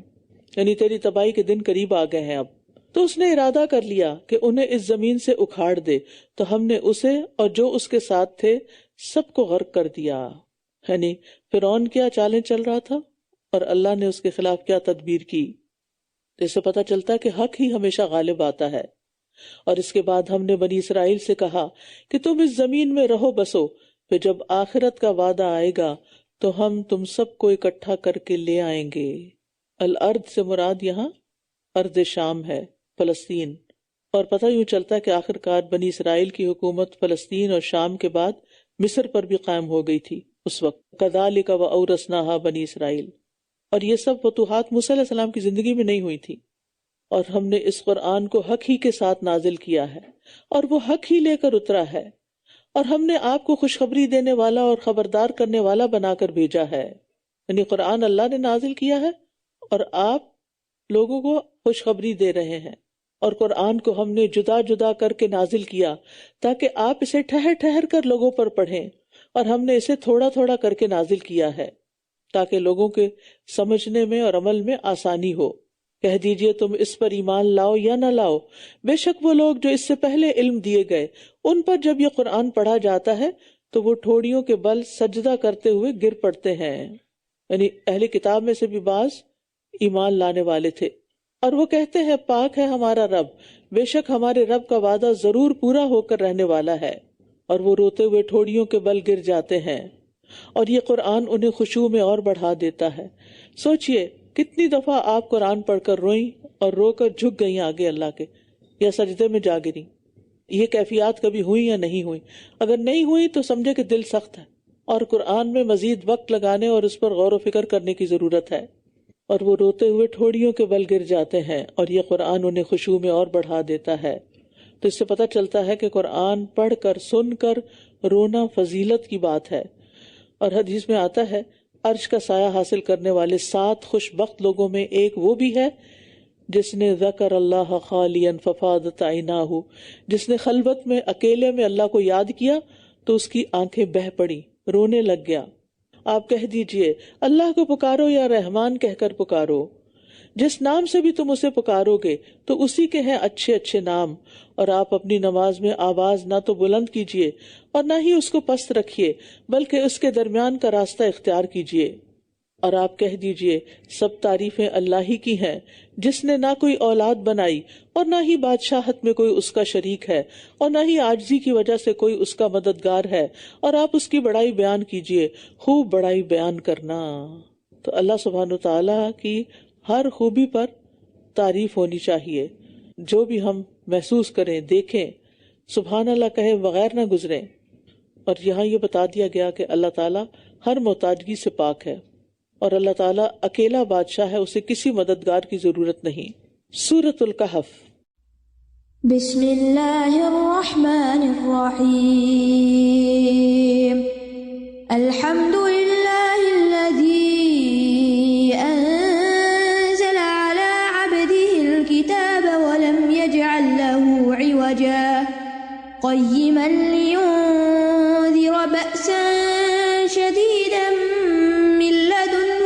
یعنی تیری تباہی کے دن قریب آ گئے ہیں اب. تو اس نے ارادہ کر لیا کہ انہیں اس زمین سے اکھاڑ دے. تو ہم نے اسے اور جو اس کے ساتھ تھے سب کو غرق کر دیا. یعنی فرعون کیا چالیں چل رہا تھا اور اللہ نے اس کے خلاف کیا تدبیر کی. جس سے پتہ چلتا ہے کہ حق ہی ہمیشہ غالب آتا ہے. اور اس کے بعد ہم نے بنی اسرائیل سے کہا کہ تم اس زمین میں رہو بسو، پھر جب آخرت کا وعدہ آئے گا تو ہم تم سب کو اکٹھا کر کے لے آئیں گے. الارض سے مراد یہاں ارض شام ہے، فلسطین. اور پتہ یوں چلتا ہے کہ آخر کار بنی اسرائیل کی حکومت فلسطین اور شام کے بعد مصر پر بھی قائم ہو گئی تھی اس وقت. کذالک وأورثناھا بنی اسرائیل. اور یہ سب فتوحات موسیٰ علیہ السلام کی زندگی میں نہیں ہوئی تھی. اور ہم نے اس قرآن کو حق ہی کے ساتھ نازل کیا ہے اور وہ حق ہی لے کر اترا ہے. اور ہم نے آپ کو خوشخبری دینے والا اور خبردار کرنے والا بنا کر بھیجا ہے. یعنی قرآن اللہ نے نازل کیا ہے اور آپ لوگوں کو خوشخبری دے رہے ہیں. اور قرآن کو ہم نے جدا جدا کر کے نازل کیا تاکہ آپ اسے ٹھہر ٹھہر کر لوگوں پر پڑھیں. اور ہم نے اسے تھوڑا تھوڑا کر کے نازل کیا ہے تاکہ لوگوں کے سمجھنے میں اور عمل میں آسانی ہو. کہہ دیجئے تم اس پر ایمان لاؤ یا نہ لاؤ، بے شک وہ لوگ جو اس سے پہلے علم دیے گئے ان پر جب یہ قرآن پڑھا جاتا ہے تو وہ ٹھوڑیوں کے بل سجدہ کرتے ہوئے گر پڑتے ہیں. یعنی اہل کتاب میں سے بھی بعض ایمان لانے والے تھے. اور وہ کہتے ہیں، پاک ہے ہمارا رب، بے شک ہمارے رب کا وعدہ ضرور پورا ہو کر رہنے والا ہے. اور وہ روتے ہوئے ٹھوڑیوں کے بل گر جاتے ہیں. اور یہ قرآن انہیں خشوع میں اور بڑھا دیتا ہے. سوچئے کتنی دفعہ آپ قرآن پڑھ کر روئیں اور رو کر جھک گئیں آگے اللہ کے، یا سجدے میں جا گریں. یہ کیفیات کبھی ہوئی یا نہیں ہوئی؟ اگر نہیں ہوئی تو سمجھے کہ دل سخت ہے اور قرآن میں مزید وقت لگانے اور اس پر غور و فکر کرنے کی ضرورت ہے. اور وہ روتے ہوئے ٹھوڑیوں کے بل گر جاتے ہیں اور یہ قرآن انہیں خشوع میں اور بڑھا دیتا ہے. تو اس سے پتہ چلتا ہے کہ قرآن پڑھ کر سن کر رونا فضیلت کی بات ہے. اور حدیث میں آتا ہے عرش کا سایہ حاصل کرنے والے 7 خوش بخت لوگوں میں ایک وہ بھی ہے جس نے ذکر اللہ خالیا ففاضت عیناہ، جس نے خلوت میں اکیلے میں اللہ کو یاد کیا تو اس کی آنکھیں بہہ پڑی، رونے لگ گیا. آپ کہہ دیجئے اللہ کو پکارو یا رحمان کہہ کر پکارو. جس نام سے بھی تم اسے پکارو گے تو اسی کے ہیں اچھے اچھے نام. اور آپ اپنی نماز میں آواز نہ تو بلند کیجئے اور نہ ہی اس کو پست رکھیے، بلکہ اس کے درمیان کا راستہ اختیار کیجئے. اور آپ کہہ دیجئے سب تعریفیں اللہ ہی کی ہیں جس نے نہ کوئی اولاد بنائی اور نہ ہی بادشاہت میں کوئی اس کا شریک ہے اور نہ ہی عاجزی کی وجہ سے کوئی اس کا مددگار ہے. اور آپ اس کی بڑائی بیان کیجئے، خوب بڑائی بیان کرنا. تو اللہ سبحانہ وتعالیٰ کی ہر خوبی پر تعریف ہونی چاہیے. جو بھی ہم محسوس کریں، دیکھیں، سبحان اللہ کہیں بغیر نہ گزریں. اور یہاں یہ بتا دیا گیا کہ اللہ تعالیٰ ہر محتاجگی سے پاک ہے اور اللہ تعالیٰ اکیلا بادشاہ ہے، اسے کسی مددگار کی ضرورت نہیں. سورۃ الکہف. بسم اللہ الرحمن الرحیم. الحمد للہ الذی انزل علی عبده الکتاب ولم یجعل له عوجا قیما لینذر بأسا شدیدا من لدنه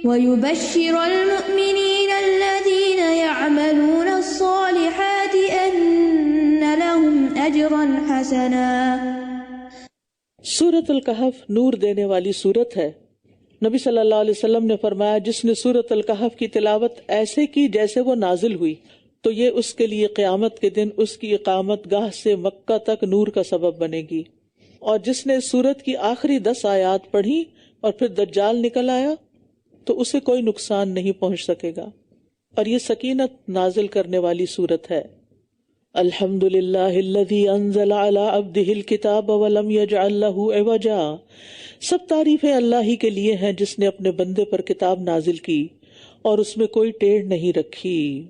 ويبشر المؤمنين الذين يعملون الصالحات أن لهم أجرا حسنا. سورۃ الکہف نور دینے والی سورت ہے. نبی صلی اللہ علیہ وسلم نے فرمایا جس نے سورۃ الکہف کی تلاوت ایسے کی جیسے وہ نازل ہوئی تو یہ اس کے لیے قیامت کے دن اس کی اقامت گاہ سے مکہ تک نور کا سبب بنے گی. اور جس نے اس سورت کی آخری 10 آیات پڑھی اور پھر دجال نکل آیا تو اسے کوئی نقصان نہیں پہنچ سکے گا. اور یہ سکینت نازل کرنے والی سورت ہے. الحمدللہ الذی انزل علی عبدہ الکتاب ولم یجعل لہ عوجا. سب تعریفیں اللہ ہی کے لیے ہیں جس نے اپنے بندے پر کتاب نازل کی اور اس میں کوئی ٹیڑھ نہیں رکھی.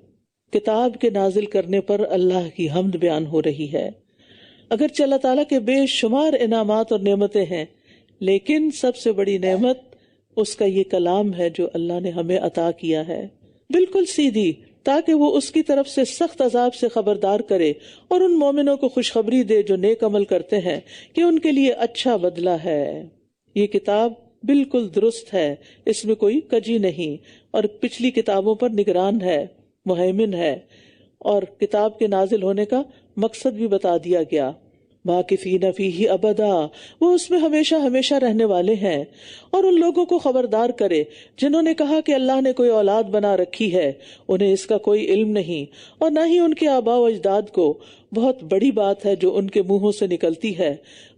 کتاب کے نازل کرنے پر اللہ کی حمد بیان ہو رہی ہے. اگرچہ اللہ تعالیٰ کے بے شمار انعامات اور نعمتیں ہیں، لیکن سب سے بڑی نعمت اس کا یہ کلام ہے جو اللہ نے ہمیں عطا کیا ہے، بالکل سیدھی، تاکہ وہ اس کی طرف سے سخت عذاب سے خبردار کرے اور ان مومنوں کو خوشخبری دے جو نیک عمل کرتے ہیں کہ ان کے لیے اچھا بدلہ ہے. یہ کتاب بالکل درست ہے، اس میں کوئی کجی نہیں، اور پچھلی کتابوں پر نگران ہے، مہیمن ہے، اور کتاب کے نازل ہونے کا مقصد بھی بتا دیا گیا. ماکثین فیہ ابدا، وہ اس میں ہمیشہ ہمیشہ رہنے والے ہیں. اور ان لوگوں کو خبردار کرے جنہوں نے کہا کہ اللہ نے کوئی اولاد بنا رکھی ہے، انہیں اس کا کوئی علم نہیں اور نہ ہی ان کے آباء و اجداد کو. بہت بڑی بات ہے جو ان کے منہوں سے نکلتی ہے،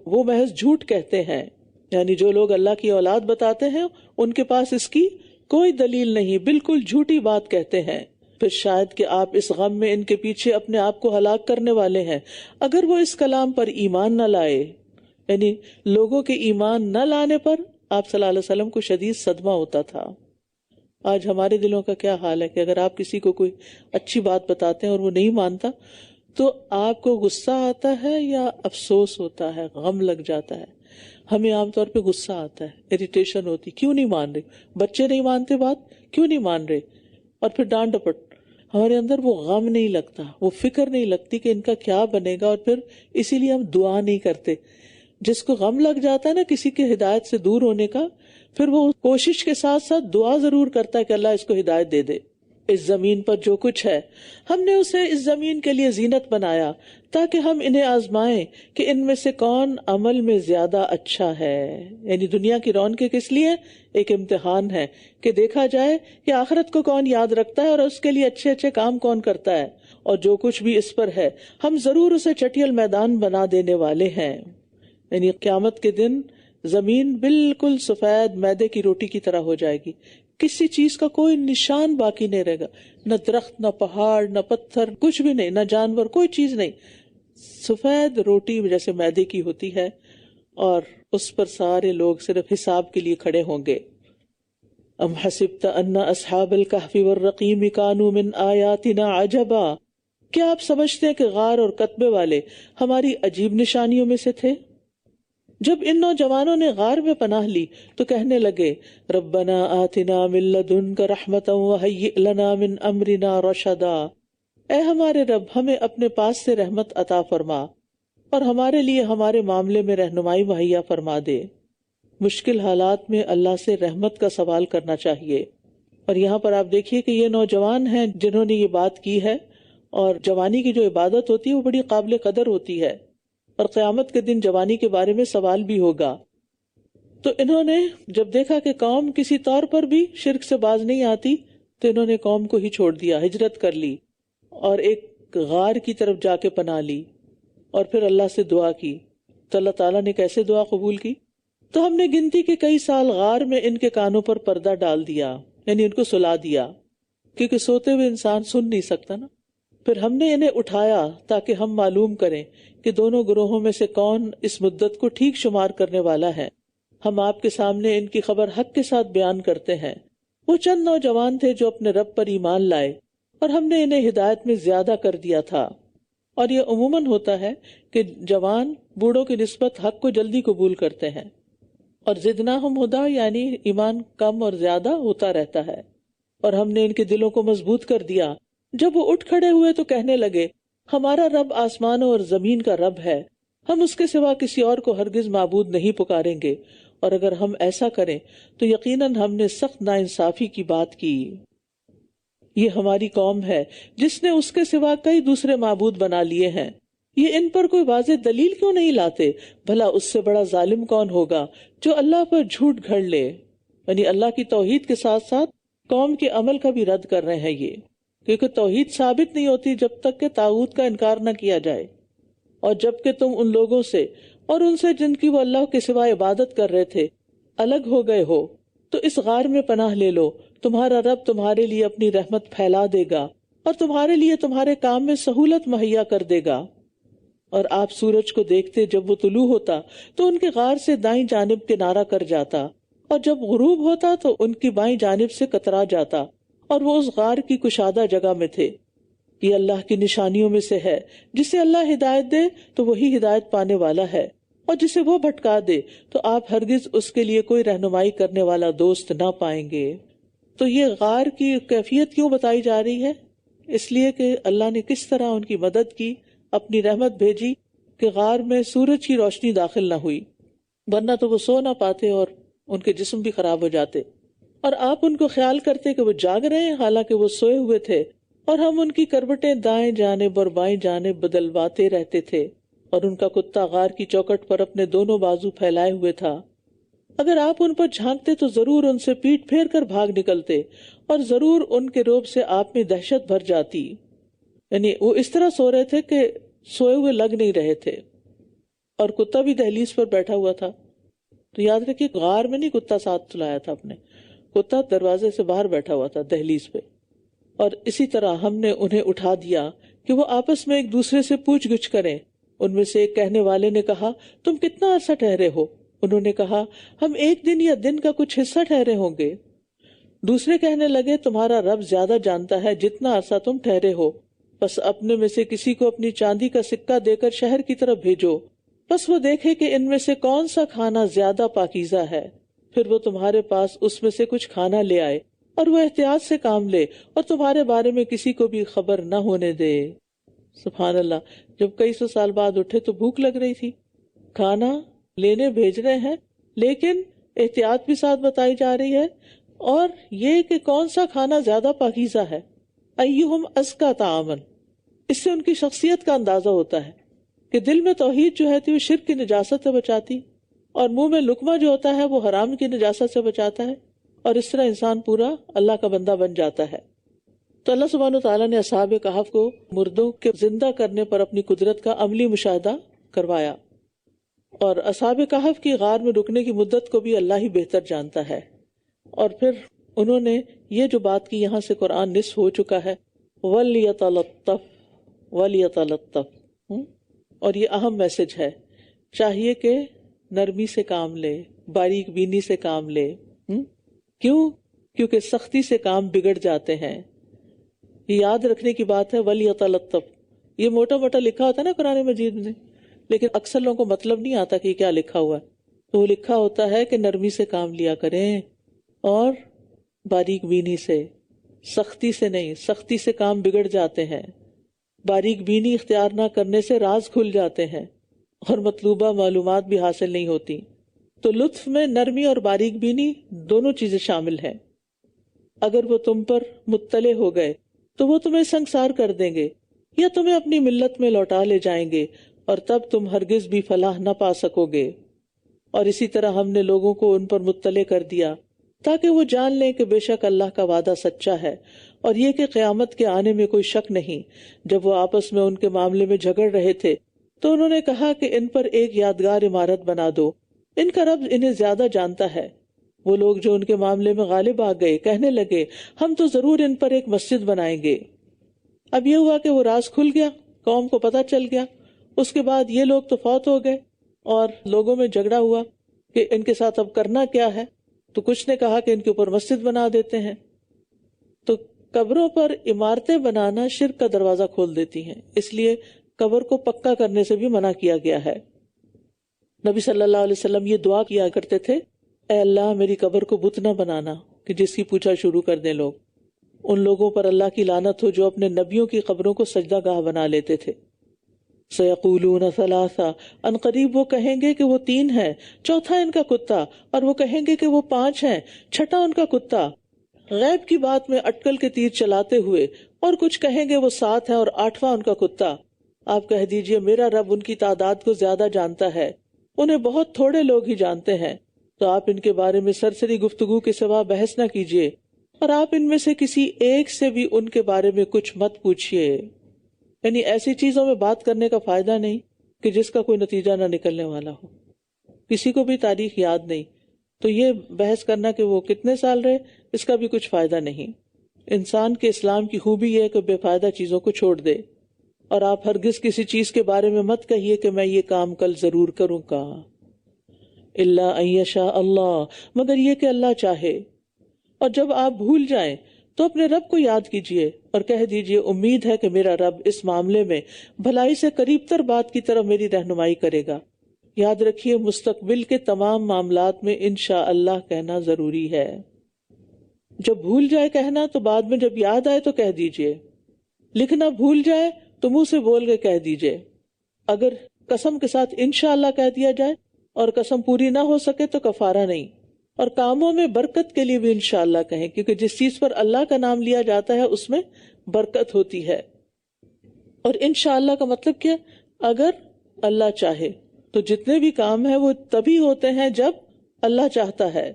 وہ محض جھوٹ کہتے ہیں. یعنی جو لوگ اللہ کی اولاد بتاتے ہیں ان کے پاس اس کی کوئی دلیل نہیں، بالکل جھوٹی بات کہتے ہیں. پھر شاید کہ آپ اس غم میں ان کے پیچھے اپنے آپ کو ہلاک کرنے والے ہیں اگر وہ اس کلام پر ایمان نہ لائے. یعنی لوگوں کے ایمان نہ لانے پر آپ صلی اللہ علیہ وسلم کو شدید صدمہ ہوتا تھا. آج ہمارے دلوں کا کیا حال ہے کہ اگر آپ کسی کو کوئی اچھی بات بتاتے ہیں اور وہ نہیں مانتا تو آپ کو غصہ آتا ہے یا افسوس ہوتا ہے، غم لگ جاتا ہے. ہمیں عام طور پہ غصہ آتا ہے، اریٹیشن ہوتی، کیوں نہیں مان رہے، بچے نہیں مانتے بات، کیوں نہیں مان رہے، اور پھر ڈانٹ ڈپٹ. ہمارے اندر وہ غم نہیں لگتا، وہ فکر نہیں لگتی کہ ان کا کیا بنے گا، اور پھر اسی لیے ہم دعا نہیں کرتے. جس کو غم لگ جاتا ہے نا کسی کے ہدایت سے دور ہونے کا، پھر وہ کوشش کے ساتھ ساتھ دعا ضرور کرتا ہے کہ اللہ اس کو ہدایت دے دے. اس زمین پر جو کچھ ہے ہم نے اسے اس زمین کے لیے زینت بنایا تاکہ ہم انہیں آزمائیں کہ ان میں سے کون عمل میں زیادہ اچھا ہے. یعنی دنیا کی رونقیں کس لیے؟ ایک امتحان ہے کہ دیکھا جائے کہ آخرت کو کون یاد رکھتا ہے اور اس کے لیے اچھے اچھے کام کون کرتا ہے. اور جو کچھ بھی اس پر ہے ہم ضرور اسے چٹیل میدان بنا دینے والے ہیں. یعنی قیامت کے دن زمین بالکل سفید میدے کی روٹی کی طرح ہو جائے گی، کسی چیز کا کوئی نشان باقی نہیں رہے گا، نہ درخت، نہ پہاڑ، نہ پتھر، کچھ بھی نہیں، نہ جانور، کوئی چیز نہیں. سفید روٹی جیسے میدے کی ہوتی ہے اور اس پر سارے لوگ صرف حساب کے لیے کھڑے ہوں گے. ام حسبت ان اصحاب الکہف والرقیم کانوا من آیاتنا عجبا، کیا آپ سمجھتے ہیں کہ غار اور قطبے والے ہماری عجیب نشانیوں میں سے تھے؟ جب ان نوجوانوں نے غار میں پناہ لی تو کہنے لگے ربنا آتنا من لدنک رحمتا وہیئ لنا من امرنا رشدا، اے ہمارے رب ہمیں اپنے پاس سے رحمت عطا فرما اور ہمارے لیے ہمارے معاملے میں رہنمائی مہیا فرما دے. مشکل حالات میں اللہ سے رحمت کا سوال کرنا چاہیے. اور یہاں پر آپ دیکھیے کہ یہ نوجوان ہیں جنہوں نے یہ بات کی ہے، اور جوانی کی جو عبادت ہوتی ہے وہ بڑی قابل قدر ہوتی ہے، اور قیامت کے دن جوانی کے بارے میں سوال بھی ہوگا. تو انہوں نے جب دیکھا کہ قوم کسی طور پر بھی شرک سے باز نہیں آتی تو انہوں نے قوم کو ہی چھوڑ دیا، ہجرت کر لی اور ایک غار کی طرف جا کے پناہ لی اور پھر اللہ سے دعا کی. تو اللہ تعالیٰ نے کیسے دعا قبول کی؟ تو ہم نے گنتی کے کئی سال غار میں ان کے کانوں پر پردہ ڈال دیا، یعنی ان کو سلا دیا، کیونکہ سوتے ہوئے انسان سن نہیں سکتا نا. پھر ہم نے انہیں اٹھایا تاکہ ہم معلوم کریں کہ دونوں گروہوں میں سے کون اس مدت کو ٹھیک شمار کرنے والا ہے. ہم آپ کے سامنے ان کی خبر حق کے ساتھ بیان کرتے ہیں. وہ چند نوجوان تھے جو اپنے رب پر ایمان لائے اور ہم نے انہیں ہدایت میں زیادہ کر دیا تھا. اور یہ عموماً ہوتا ہے کہ جوان بوڑھوں کی نسبت حق کو جلدی قبول کرتے ہیں، اور زدناہم ہدی یعنی ایمان کم اور زیادہ ہوتا رہتا ہے. اور ہم نے ان کے دلوں کو مضبوط کر دیا. جب وہ اٹھ کھڑے ہوئے تو کہنے لگے ہمارا رب آسمانوں اور زمین کا رب ہے، ہم اس کے سوا کسی اور کو ہرگز معبود نہیں پکاریں گے، اور اگر ہم ایسا کریں تو یقیناً ہم نے سخت ناانصافی کی بات کی. یہ ہماری قوم ہے جس نے اس کے سوا کئی دوسرے معبود بنا لیے ہیں. یہ ان پر کوئی واضح دلیل کیوں نہیں لاتے؟ بھلا اس سے بڑا ظالم کون ہوگا جو اللہ پر جھوٹ گھڑ لے. یعنی اللہ کی توحید کے ساتھ ساتھ قوم کے عمل کا بھی رد کر رہے ہیں یہ، کیونکہ توحید ثابت نہیں ہوتی جب تک کہ طاغوت کا انکار نہ کیا جائے. اور جب کہ تم ان لوگوں سے اور ان سے جن کی وہ اللہ کے سوا عبادت کر رہے تھے الگ ہو گئے ہو، تو اس غار میں پناہ لے لو، تمہارا رب تمہارے لیے اپنی رحمت پھیلا دے گا اور تمہارے لیے تمہارے کام میں سہولت مہیا کر دے گا۔ اور آپ سورج کو دیکھتے جب وہ طلوع ہوتا تو ان کے غار سے دائیں جانب کنارہ کر جاتا، اور جب غروب ہوتا تو ان کی بائیں جانب سے کترا جاتا، اور وہ اس غار کی کشادہ جگہ میں تھے۔ یہ اللہ کی نشانیوں میں سے ہے، جسے اللہ ہدایت دے تو وہی ہدایت پانے والا ہے، اور جسے وہ بھٹکا دے تو آپ ہرگز اس کے لیے کوئی رہنمائی کرنے والا دوست نہ پائیں گے۔ تو یہ غار کی کیفیت کیوں بتائی جا رہی ہے؟ اس لیے کہ اللہ نے کس طرح ان کی مدد کی، اپنی رحمت بھیجی کہ غار میں سورج کی روشنی داخل نہ ہوئی، ورنہ تو وہ سو نہ پاتے اور ان کے جسم بھی خراب ہو جاتے۔ اور آپ ان کو خیال کرتے کہ وہ جاگ رہے ہیں حالانکہ وہ سوئے ہوئے تھے، اور ہم ان کی کروٹیں دائیں جانب اور بائیں جانب بدلواتے رہتے تھے، اور ان کا کتا غار کی چوکٹ پر اپنے دونوں بازو پھیلائے ہوئے تھا۔ اگر آپ ان پر جھانکتے تو ضرور ان سے پیٹ پھیر کر بھاگ نکلتے، اور ضرور ان کے روب سے آپ میں دہشت بھر جاتی۔ یعنی وہ اس طرح سو رہے تھے کہ سوئے ہوئے لگ نہیں رہے تھے، اور کتا بھی دہلیز پر بیٹھا ہوا تھا۔ تو یاد رکھیے غار میں نہیں کتا ساتھ چلایا تھا اپنے، کتا دروازے سے باہر بیٹھا ہوا تھا دہلیز پہ۔ اور اسی طرح ہم نے انہیں اٹھا دیا کہ وہ آپس میں ایک دوسرے سے پوچھ گچھ کریں۔ ان میں سے ایک کہنے والے نے کہا، تم کتنا عرصہ ٹھہرے ہو؟ انہوں نے کہا، ہم ایک دن یا دن کا کچھ حصہ ٹھہرے ہوں گے۔ دوسرے کہنے لگے، تمہارا رب زیادہ جانتا ہے جتنا عرصہ تم ٹھہرے ہو، بس اپنے میں سے کسی کو اپنی چاندی کا سکہ دے کر شہر کی طرف بھیجو، بس وہ دیکھے کہ ان میں سے کون سا کھانا زیادہ پاکیزہ ہے، پھر وہ تمہارے پاس اس میں سے کچھ کھانا لے آئے، اور وہ احتیاط سے کام لے اور تمہارے بارے میں کسی کو بھی خبر نہ ہونے دے۔ سبحان اللہ، جب کئی سو سال بعد اٹھے تو بھوک لگ رہی تھی، کھانا لینے بھیج رہے ہیں، لیکن احتیاط بھی ساتھ بتائی جا رہی ہے، اور یہ کہ کون سا کھانا زیادہ پاکیزہ ہے، ایہم ازکا طعامن۔ اس سے ان کی شخصیت کا اندازہ ہوتا ہے کہ دل میں توحید جو ہے وہ شرک کی نجاست سے بچاتی، اور منہ میں لقمہ جو ہوتا ہے وہ حرام کی نجاست سے بچاتا ہے، اور اس طرح انسان پورا اللہ کا بندہ بن جاتا ہے۔ تو اللہ سبحانہ وتعالیٰ نے اصحاب کہف کو مردوں کے زندہ کرنے پر اپنی قدرت کا عملی مشاہدہ کروایا، اور اصحاب کہف کی غار میں رکنے کی مدت کو بھی اللہ ہی بہتر جانتا ہے۔ اور پھر انہوں نے یہ جو بات کی، یہاں سے قرآن نصف ہو چکا ہے، وَلْيَتَلَطَّفْ وَلْيَتَلَطَّفْ، اور یہ اہم میسج ہے، چاہیے کہ نرمی سے کام لے، باریک بینی سے کام لے۔ کیوں؟ کیونکہ سختی سے کام بگڑ جاتے ہیں۔ یہ یاد رکھنے کی بات ہے، وَلْيَتَلَطَّفْ، یہ موٹا موٹا لکھا ہوتا ہے نا قرآن مجید میں، لیکن اکثر لوگوں کو مطلب نہیں آتا کہ یہ کیا لکھا ہوا ہے۔ تو وہ لکھا ہوتا ہے کہ نرمی سے کام لیا کریں اور باریک بینی سے، سختی سے نہیں، سختی سے کام بگڑ جاتے ہیں، باریک بینی اختیار نہ کرنے سے راز کھل جاتے ہیں اور مطلوبہ معلومات بھی حاصل نہیں ہوتی۔ تو لطف میں نرمی اور باریک بینی دونوں چیزیں شامل ہیں۔ اگر وہ تم پر مطلع ہو گئے تو وہ تمہیں سنگسار کر دیں گے یا تمہیں اپنی ملت میں لوٹا لے جائیں گے، اور تب تم ہرگز بھی فلاح نہ پا سکو گے۔ اور اسی طرح ہم نے لوگوں کو ان پر مطلع کر دیا تاکہ وہ جان لیں کہ بے شک اللہ کا وعدہ سچا ہے، اور یہ کہ قیامت کے آنے میں کوئی شک نہیں۔ جب وہ آپس میں ان کے معاملے میں جھگڑ رہے تھے تو انہوں نے کہا کہ ان پر ایک یادگار عمارت بنا دو، ان کا رب انہیں زیادہ جانتا ہے۔ وہ لوگ جو ان کے معاملے میں غالب آ گئے کہنے لگے، ہم تو ضرور ان پر ایک مسجد بنائیں گے۔ اب یہ ہوا کہ وہ راز کھل گیا، قوم کو پتہ چل گیا، اس کے بعد یہ لوگ تو فوت ہو گئے اور لوگوں میں جھگڑا ہوا کہ ان کے ساتھ اب کرنا کیا ہے۔ تو کچھ نے کہا کہ ان کے اوپر مسجد بنا دیتے ہیں۔ تو قبروں پر عمارتیں بنانا شرک کا دروازہ کھول دیتی ہیں، اس لیے قبر کو پکا کرنے سے بھی منع کیا گیا ہے۔ نبی صلی اللہ علیہ وسلم یہ دعا کیا کرتے تھے، اے اللہ میری قبر کو بت نہ بنانا کہ جس کی پوچھا شروع کر دیں لوگ۔ ان لوگوں پر اللہ کی لعنت ہو جو اپنے نبیوں کی قبروں کو سجدہ گاہ بنا لیتے تھے۔ سَيَقُولُونَ ثَلَاثَةٌ، ان قریب وہ کہیں گے کہ وہ 3 ہیں، چوتھا ان کا کتا، اور وہ کہیں گے کہ وہ 5 ہیں، چھٹا ان کا کتا، غیب کی بات میں اٹکل کے تیر چلاتے ہوئے، اور کچھ کہیں گے وہ 7 ہیں اور 8واں ان کا کتا۔ آپ کہہ دیجئے میرا رب ان کی تعداد کو زیادہ جانتا ہے، انہیں بہت تھوڑے لوگ ہی جانتے ہیں۔ تو آپ ان کے بارے میں سرسری گفتگو کے سوا بحث نہ کیجیے، اور آپ ان میں سے کسی ایک سے بھی ان کے بارے میں کچھ مت پوچھیے۔ یعنی ایسی چیزوں میں بات کرنے کا فائدہ نہیں کہ جس کا کوئی نتیجہ نہ نکلنے والا ہو، کسی کو بھی تاریخ یاد نہیں، تو یہ بحث کرنا کہ وہ کتنے سال رہے اس کا بھی کچھ فائدہ نہیں۔ انسان کے اسلام کی خوبی یہ ہے کہ بے فائدہ چیزوں کو چھوڑ دے، اور آپ ہرگز کسی چیز کے بارے میں مت کہیے کہ میں یہ کام کل ضرور کروں گا، الا ان یشاء اللہ، مگر یہ کہ اللہ چاہے۔ اور جب آپ بھول جائیں تو اپنے رب کو یاد کیجئے اور کہہ دیجئے امید ہے کہ میرا رب اس معاملے میں بھلائی سے قریب تر بات کی طرف میری رہنمائی کرے گا۔ یاد رکھیے مستقبل کے تمام معاملات میں انشاءاللہ کہنا ضروری ہے۔ جب بھول جائے کہنا تو بعد میں جب یاد آئے تو کہہ دیجئے، لکھنا بھول جائے تو منہ سے بول کے کہہ دیجئے۔ اگر قسم کے ساتھ انشاءاللہ کہہ دیا جائے اور قسم پوری نہ ہو سکے تو کفارہ نہیں، اور کاموں میں برکت کے لیے بھی انشاءاللہ کہیں، کیونکہ جس چیز پر اللہ کا نام لیا جاتا ہے اس میں برکت ہوتی ہے۔ اور انشاءاللہ کا مطلب کیا؟ اگر اللہ چاہے، تو جتنے بھی کام ہیں وہ تبھی ہوتے ہیں جب اللہ چاہتا ہے۔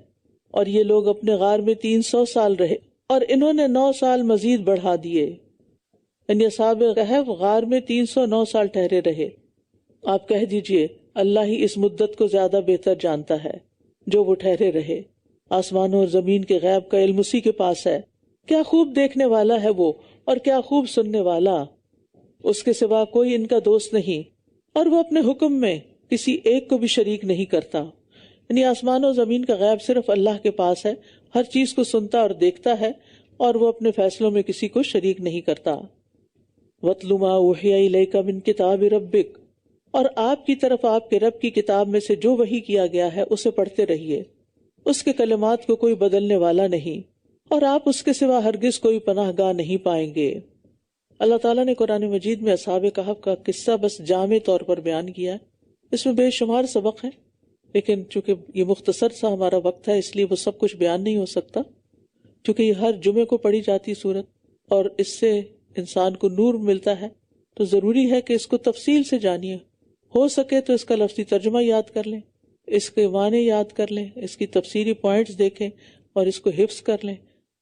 اور یہ لوگ اپنے غار میں 300 سال رہے اور انہوں نے 9 سال مزید بڑھا دیے، یعنی اصحاب کہف غار میں 309 سال ٹھہرے رہے۔ آپ کہہ دیجئے اللہ ہی اس مدت کو زیادہ بہتر جانتا ہے جو وہ ٹھہرے رہے۔ آسمانوں اور زمین کے غیب کا علم اسی کے پاس ہے، کیا خوب دیکھنے والا ہے وہ اور کیا خوب سننے والا، اس کے سوا کوئی ان کا دوست نہیں، اور وہ اپنے حکم میں کسی ایک کو بھی شریک نہیں کرتا۔ یعنی آسمان و زمین کا غیب صرف اللہ کے پاس ہے، ہر چیز کو سنتا اور دیکھتا ہے، اور وہ اپنے فیصلوں میں کسی کو شریک نہیں کرتا۔ وَاتْلُ مَا أُوحِيَ إِلَيْكَ مِن كِتَابِ رَبِّكَ، اور آپ کی طرف آپ کے رب کی کتاب میں سے جو وحی کیا گیا ہے اسے پڑھتے رہیے، اس کے کلمات کو کوئی بدلنے والا نہیں، اور آپ اس کے سوا ہرگز کوئی پناہ گاہ نہیں پائیں گے۔ اللہ تعالیٰ نے قرآن مجید میں اصحاب کہف کا قصہ بس جامع طور پر بیان کیا ہے، اس میں بے شمار سبق ہیں، لیکن چونکہ یہ مختصر سا ہمارا وقت ہے اس لیے وہ سب کچھ بیان نہیں ہو سکتا، چونکہ یہ ہر جمعے کو پڑھی جاتی صورت اور اس سے انسان کو نور ملتا ہے، تو ضروری ہے کہ اس کو تفصیل سے جانیے، ہو سکے تو اس کا لفظی ترجمہ یاد کر لیں، اس کے معنی یاد کر لیں، اس کی تفسیری پوائنٹس دیکھیں اور اس کو حفظ کر لیں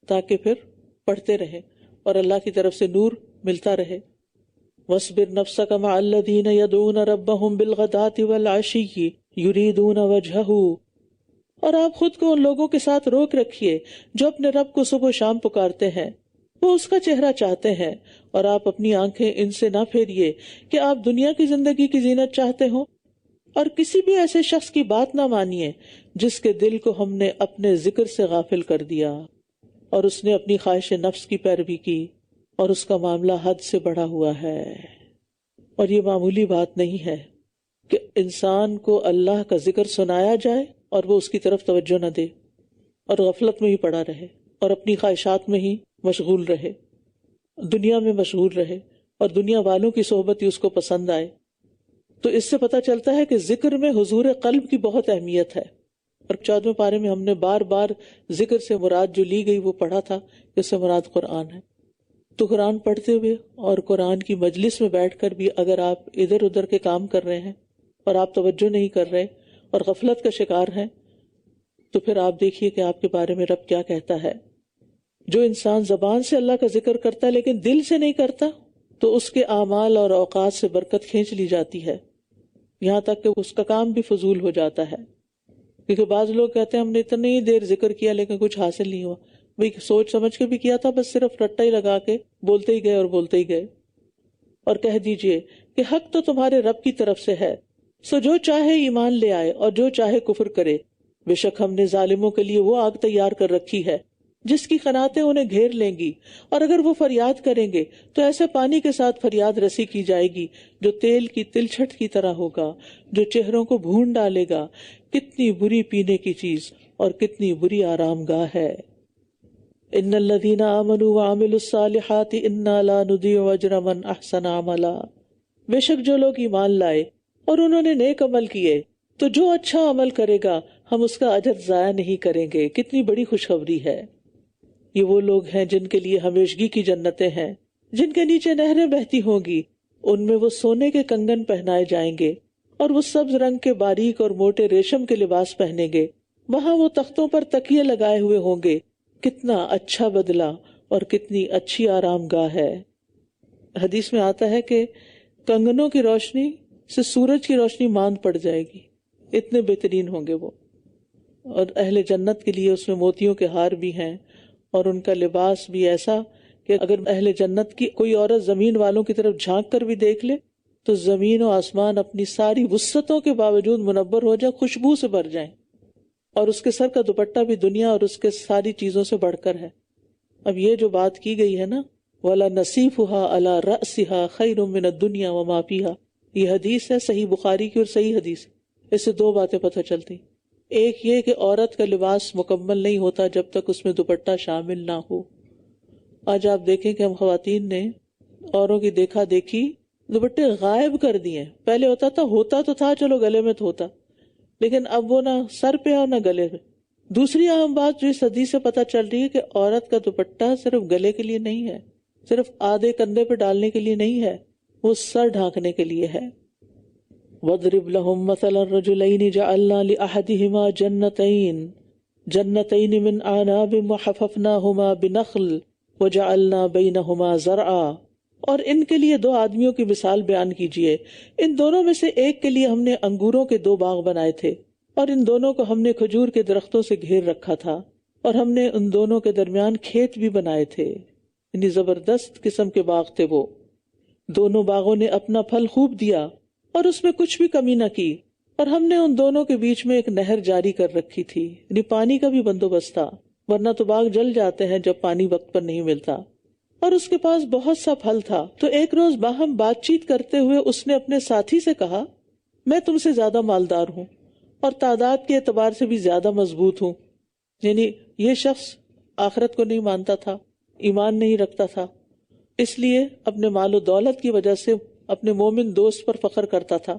تاکہ پھر پڑھتے رہیں اور اللہ کی طرف سے نور ملتا رہے۔ وَاصْبِرْ نَفْسَكَ مَعَ الَّذِينَ يَدْعُونَ رَبَّهُمْ بِالْغَدَاةِ وَالْعَشِيِّ يُرِيدُونَ وَجْهَهُ، اور آپ خود کو ان لوگوں کے ساتھ روک رکھیے جو اپنے رب کو صبح و شام پکارتے ہیں، وہ اس کا چہرہ چاہتے ہیں، اور آپ اپنی آنکھیں ان سے نہ پھیریے کہ آپ دنیا کی زندگی کی زینت چاہتے ہوں، اور کسی بھی ایسے شخص کی بات نہ مانیے جس کے دل کو ہم نے اپنے ذکر سے غافل کر دیا اور اس نے اپنی خواہش نفس کی پیروی کی اور اس کا معاملہ حد سے بڑھا ہوا ہے۔ اور یہ معمولی بات نہیں ہے کہ انسان کو اللہ کا ذکر سنایا جائے اور وہ اس کی طرف توجہ نہ دے اور غفلت میں ہی پڑا رہے اور اپنی خواہشات میں ہی مشغول رہے، دنیا میں مشغول رہے اور دنیا والوں کی صحبت ہی اس کو پسند آئے۔ تو اس سے پتہ چلتا ہے کہ ذکر میں حضور قلب کی بہت اہمیت ہے۔ اور 14ویں پارے میں ہم نے بار بار ذکر سے مراد جو لی گئی وہ پڑھا تھا کہ اس سے مراد قرآن ہے۔ تو قرآن پڑھتے ہوئے اور قرآن کی مجلس میں بیٹھ کر بھی اگر آپ ادھر ادھر کے کام کر رہے ہیں اور آپ توجہ نہیں کر رہے اور غفلت کا شکار ہیں، تو پھر آپ دیکھیے کہ آپ کے بارے میں رب کیا کہتا ہے۔ جو انسان زبان سے اللہ کا ذکر کرتا ہے لیکن دل سے نہیں کرتا تو اس کے اعمال اور اوقات سے برکت کھینچ لی جاتی ہے، یہاں تک کہ اس کا کام بھی فضول ہو جاتا ہے۔ کیونکہ بعض لوگ کہتے ہیں ہم نے اتنی دیر ذکر کیا لیکن کچھ حاصل نہیں ہوا، بھئی سوچ سمجھ کے بھی کیا تھا، بس صرف رٹا ہی لگا کے بولتے ہی گئے اور بولتے ہی گئے۔ اور کہہ دیجئے کہ حق تو تمہارے رب کی طرف سے ہے، سو جو چاہے ایمان لے آئے اور جو چاہے کفر کرے، بے شک ہم نے ظالموں کے لیے وہ آگ تیار کر رکھی ہے جس کی قناتیں انہیں گھیر لیں گی، اور اگر وہ فریاد کریں گے تو ایسے پانی کے ساتھ فریاد رسی کی جائے گی جو تیل کی تلچھٹ کی طرح ہوگا، جو چہروں کو بھون ڈالے گا۔ کتنی بری پینے کی چیز اور کتنی بری آرام گاہ ہے۔ ان الذین آمنوا وعملوا الصالحات انا لا نضیع اجر من احسن عملا، بے شک جو لوگ ایمان لائے اور انہوں نے نیک عمل کیے تو جو اچھا عمل کرے گا ہم اس کا اجر ضائع نہیں کریں گے۔ کتنی بڑی خوشخبری ہے۔ یہ وہ لوگ ہیں جن کے لیے ہمیشگی کی جنتیں ہیں، جن کے نیچے نہریں بہتی ہوں گی، ان میں وہ سونے کے کنگن پہنائے جائیں گے اور وہ سبز رنگ کے باریک اور موٹے ریشم کے لباس پہنیں گے، وہاں وہ تختوں پر تکیے لگائے ہوئے ہوں گے۔ کتنا اچھا بدلہ اور کتنی اچھی آرام گاہ ہے۔ حدیث میں آتا ہے کہ کنگنوں کی روشنی سے سورج کی روشنی ماند پڑ جائے گی، اتنے بہترین ہوں گے وہ. اور اہل جنت کے لیے اس میں موتیوں کے ہار بھی ہیں، اور ان کا لباس بھی ایسا کہ اگر اہل جنت کی کوئی عورت زمین والوں کی طرف جھانک کر بھی دیکھ لے تو زمین و آسمان اپنی ساری وسعتوں کے باوجود منور ہو جائے، خوشبو سے بھر جائیں. اور اس کے سر کا دوپٹہ بھی دنیا اور اس کے ساری چیزوں سے بڑھ کر ہے. اب یہ جو بات کی گئی ہے نا، وَلَنَصِيفُهَا عَلَى رَأْسِهَا خَيْرٌ مِّنَ الدُّنْيَا وَمَا فِيهَا، یہ حدیث ہے صحیح بخاری کی اور صحیح حدیث. اس سے دو باتیں پتہ چلتی. ایک یہ کہ عورت کا لباس مکمل نہیں ہوتا جب تک اس میں دوپٹہ شامل نہ ہو. آج آپ دیکھیں کہ ہم خواتین نے اوروں کی دیکھا دیکھی دوپٹے غائب کر دیے. پہلے ہوتا تو تھا چلو گلے میں تو ہوتا، لیکن اب وہ نہ سر پہ اور نہ گلے میں. دوسری اہم بات جو اس حدیث سے پتہ چل رہی ہے کہ عورت کا دوپٹہ صرف گلے کے لیے نہیں ہے، صرف آدھے کندھے پہ ڈالنے کے لیے نہیں ہے، وہ سر ڈھانکنے کے لیے ہے. وَاضْرِبْ لَهُمْ مَثَلَ الرَّجُلَيْنِ جَعَلْنَا لِأَحَدِهِمَا جَنَّتَيْنِ مِنْ أَعْنَابٍ وَحَفَفْنَاهُمَا بِنَخْلٍ وَجَعَلْنَا بَيْنَهُمَا زَرْعًا. اور ان کے لیے دو آدمیوں کی مثال بیان کیجیے، ان دونوں میں سے ایک کے لیے ہم نے انگوروں کے دو باغ بنائے تھے، اور ان دونوں کو ہم نے کھجور کے درختوں سے گھیر رکھا تھا، اور ہم نے ان دونوں کے درمیان کھیت بھی بنائے تھے. یعنی زبردست قسم کے باغ تھے وہ. دونوں باغوں نے اپنا پھل خوب دیا اور اس میں کچھ بھی کمی نہ کی، اور ہم نے ان دونوں کے بیچ میں ایک نہر جاری کر رکھی تھی. یعنی پانی کا بھی بندوبست تھا، ورنہ تو باغ جل جاتے ہیں جب پانی وقت پر نہیں ملتا. اور اس کے پاس بہت سا پھل تھا. تو ایک روز باہم بات چیت کرتے ہوئے اس نے اپنے ساتھی سے کہا، میں تم سے زیادہ مالدار ہوں اور تعداد کے اعتبار سے بھی زیادہ مضبوط ہوں. یعنی یہ شخص آخرت کو نہیں مانتا تھا، ایمان نہیں رکھتا تھا، اس لیے اپنے مال و دولت کی وجہ سے اپنے مومن دوست پر فخر کرتا تھا.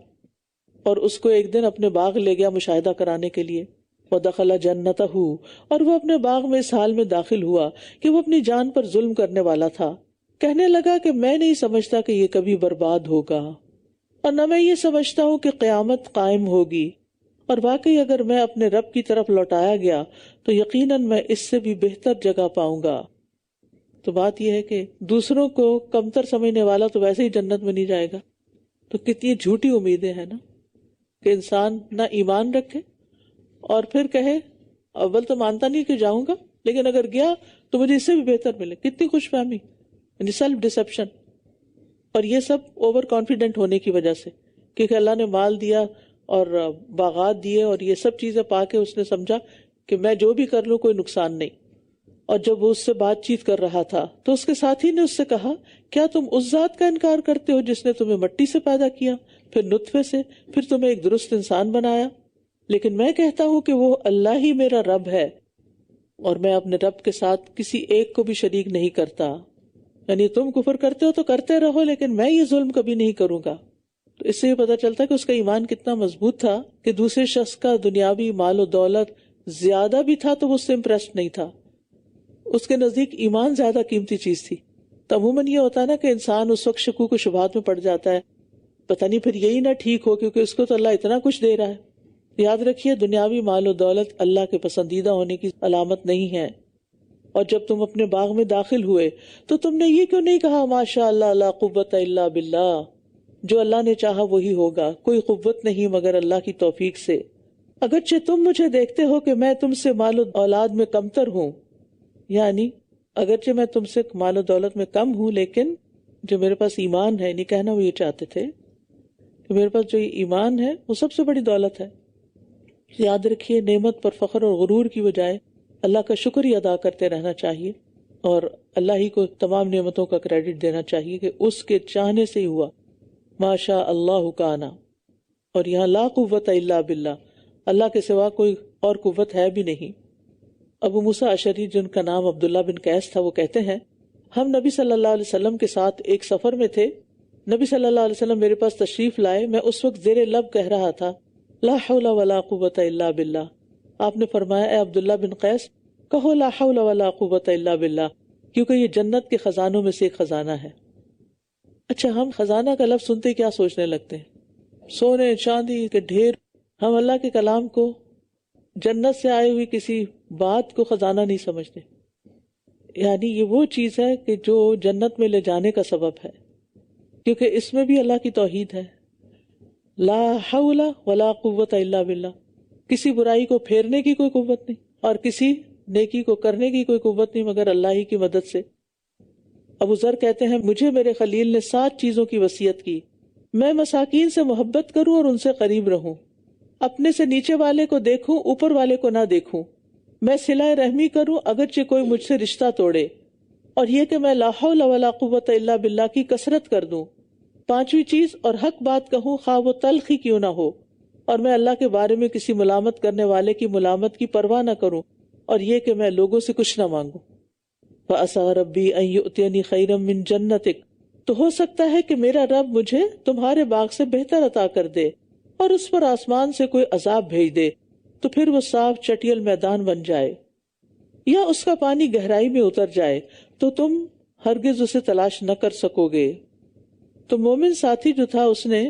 اور اس کو ایک دن اپنے باغ لے گیا مشاہدہ کرانے کے لیے. وَدَخَلَ جَنَّتَهُ، اور وہ اپنے باغ میں اس حال میں داخل ہوا کہ وہ اپنی جان پر ظلم کرنے والا تھا. کہنے لگا کہ میں نہیں سمجھتا کہ یہ کبھی برباد ہوگا، اور نہ میں یہ سمجھتا ہوں کہ قیامت قائم ہوگی، اور واقعی اگر میں اپنے رب کی طرف لوٹایا گیا تو یقیناً میں اس سے بھی بہتر جگہ پاؤں گا. تو بات یہ ہے کہ دوسروں کو کمتر سمجھنے والا تو ویسے ہی جنت میں نہیں جائے گا. تو کتنی جھوٹی امیدیں ہیں نا کہ انسان نہ ایمان رکھے اور پھر کہے اول تو مانتا نہیں کہ جاؤں گا، لیکن اگر گیا تو مجھے اس سے بھی بہتر ملے. کتنی خوش فہمی، یعنی سیلف ڈسپشن. اور یہ سب اوور کانفیڈنٹ ہونے کی وجہ سے، کیونکہ اللہ نے مال دیا اور باغات دیے اور یہ سب چیزیں پا کے اس نے سمجھا کہ میں جو بھی کر لوں کوئی نقصان نہیں. اور جب وہ اس سے بات چیت کر رہا تھا تو اس کے ساتھی نے اس سے کہا، کیا تم اس ذات کا انکار کرتے ہو جس نے تمہیں مٹی سے پیدا کیا، پھر نطفے سے، پھر تمہیں ایک درست انسان بنایا؟ لیکن میں کہتا ہوں کہ وہ اللہ ہی میرا رب ہے، اور میں اپنے رب کے ساتھ کسی ایک کو بھی شریک نہیں کرتا. یعنی تم کفر کرتے ہو تو کرتے رہو، لیکن میں یہ ظلم کبھی نہیں کروں گا. تو اس سے یہ پتہ چلتا ہے کہ اس کا ایمان کتنا مضبوط تھا کہ دوسرے شخص کا دنیاوی مال و دولت زیادہ بھی تھا تو وہ اس سے امپریسڈ نہیں تھا. اس کے نزدیک ایمان زیادہ قیمتی چیز تھی. تو عموماً یہ ہوتا ہے نا کہ انسان اس وقت شکوک و شبہات میں پڑ جاتا ہے، پتہ نہیں پھر یہی نہ ٹھیک ہو کیونکہ اس کو تو اللہ اتنا کچھ دے رہا ہے. یاد رکھیے دنیاوی مال و دولت اللہ کے پسندیدہ ہونے کی علامت نہیں ہے. اور جب تم اپنے باغ میں داخل ہوئے تو تم نے یہ کیوں نہیں کہا ماشاء اللہ لا قوت الا باللہ، جو اللہ نے چاہا وہی ہوگا، کوئی قوت نہیں مگر اللہ کی توفیق سے. اگرچہ تم مجھے دیکھتے ہو کہ میں تم سے مال و اولاد میں کمتر ہوں، یعنی اگرچہ میں تم سے مال و دولت میں کم ہوں، لیکن جو میرے پاس ایمان ہے، نہیں کہنا وہ یہ چاہتے تھے کہ میرے پاس جو ایمان ہے وہ سب سے بڑی دولت ہے. یاد رکھیے نعمت پر فخر اور غرور کی بجائے اللہ کا شکر ہی ادا کرتے رہنا چاہیے، اور اللہ ہی کو تمام نعمتوں کا کریڈٹ دینا چاہیے کہ اس کے چاہنے سے ہی ہوا. ما شاء اللہ کانا. اور یہاں لا قوت الا باللہ، اللہ کے سوا کوئی اور قوت ہے بھی نہیں. ابو موسیٰ اشعری جن کا نام عبداللہ بن قیس تھا وہ کہتے ہیں، ہم نبی صلی اللہ علیہ وسلم کے ساتھ ایک سفر میں تھے. نبی صلی اللہ علیہ وسلم میرے پاس تشریف لائے. میں اس وقت زیر لب کہہ رہا تھا لا حول ولا قوت الا باللہ. آپ نے فرمایا اے عبداللہ بن قیس کہو لا حول ولا قوت الا باللہ، کیونکہ یہ جنت کے خزانوں میں سے ایک خزانہ ہے. اچھا، ہم خزانہ کا لفظ سنتے کیا سوچنے لگتے ہیں؟ سونے چاندی کے ڈھیر. ہم اللہ کے کلام کو، جنت سے آئی ہوئی کسی بات کو خزانہ نہیں سمجھتے. یعنی یہ وہ چیز ہے کہ جو جنت میں لے جانے کا سبب ہے، کیونکہ اس میں بھی اللہ کی توحید ہے. لا حول ولا قوت الا باللہ، کسی برائی کو پھیرنے کی کوئی قوت نہیں اور کسی نیکی کو کرنے کی کوئی قوت نہیں مگر اللہ ہی کی مدد سے۔ ابو ذر کہتے ہیں مجھے میرے خلیل نے 7 چیزوں کی وصیت کی، میں مساکین سے محبت کروں اور ان سے قریب رہوں، اپنے سے نیچے والے کو دیکھوں اوپر والے کو نہ دیکھوں، میں صلہ رحمی کروں اگرچہ کوئی مجھ سے رشتہ توڑے، اور یہ کہ میں لا حول ولا قوت الا باللہ کی کثرت کر دوں۔ 5ویں چیز، اور حق بات کہوں خواہ وہ تلخ ہی کیوں نہ ہو، اور میں اللہ کے بارے میں کسی ملامت کرنے والے کی ملامت کی پرواہ نہ کروں، اور یہ کہ میں لوگوں سے کچھ نہ مانگوں۔ فَعَسَىٰ رَبِّي أَن يُؤْتِيَنِي خَيْرًا مِّن جَنَّتِكَ، تو ہو سکتا ہے کہ میرا رب مجھے تمہارے باغ سے بہتر عطا کر دے اور اس پر آسمان سے کوئی عذاب بھیج دے تو پھر وہ صاف چٹیل میدان بن جائے، یا اس کا پانی گہرائی میں اتر جائے تو تم ہرگز اسے تلاش نہ کر سکو گے۔ تو مومن ساتھی جو تھا اس نے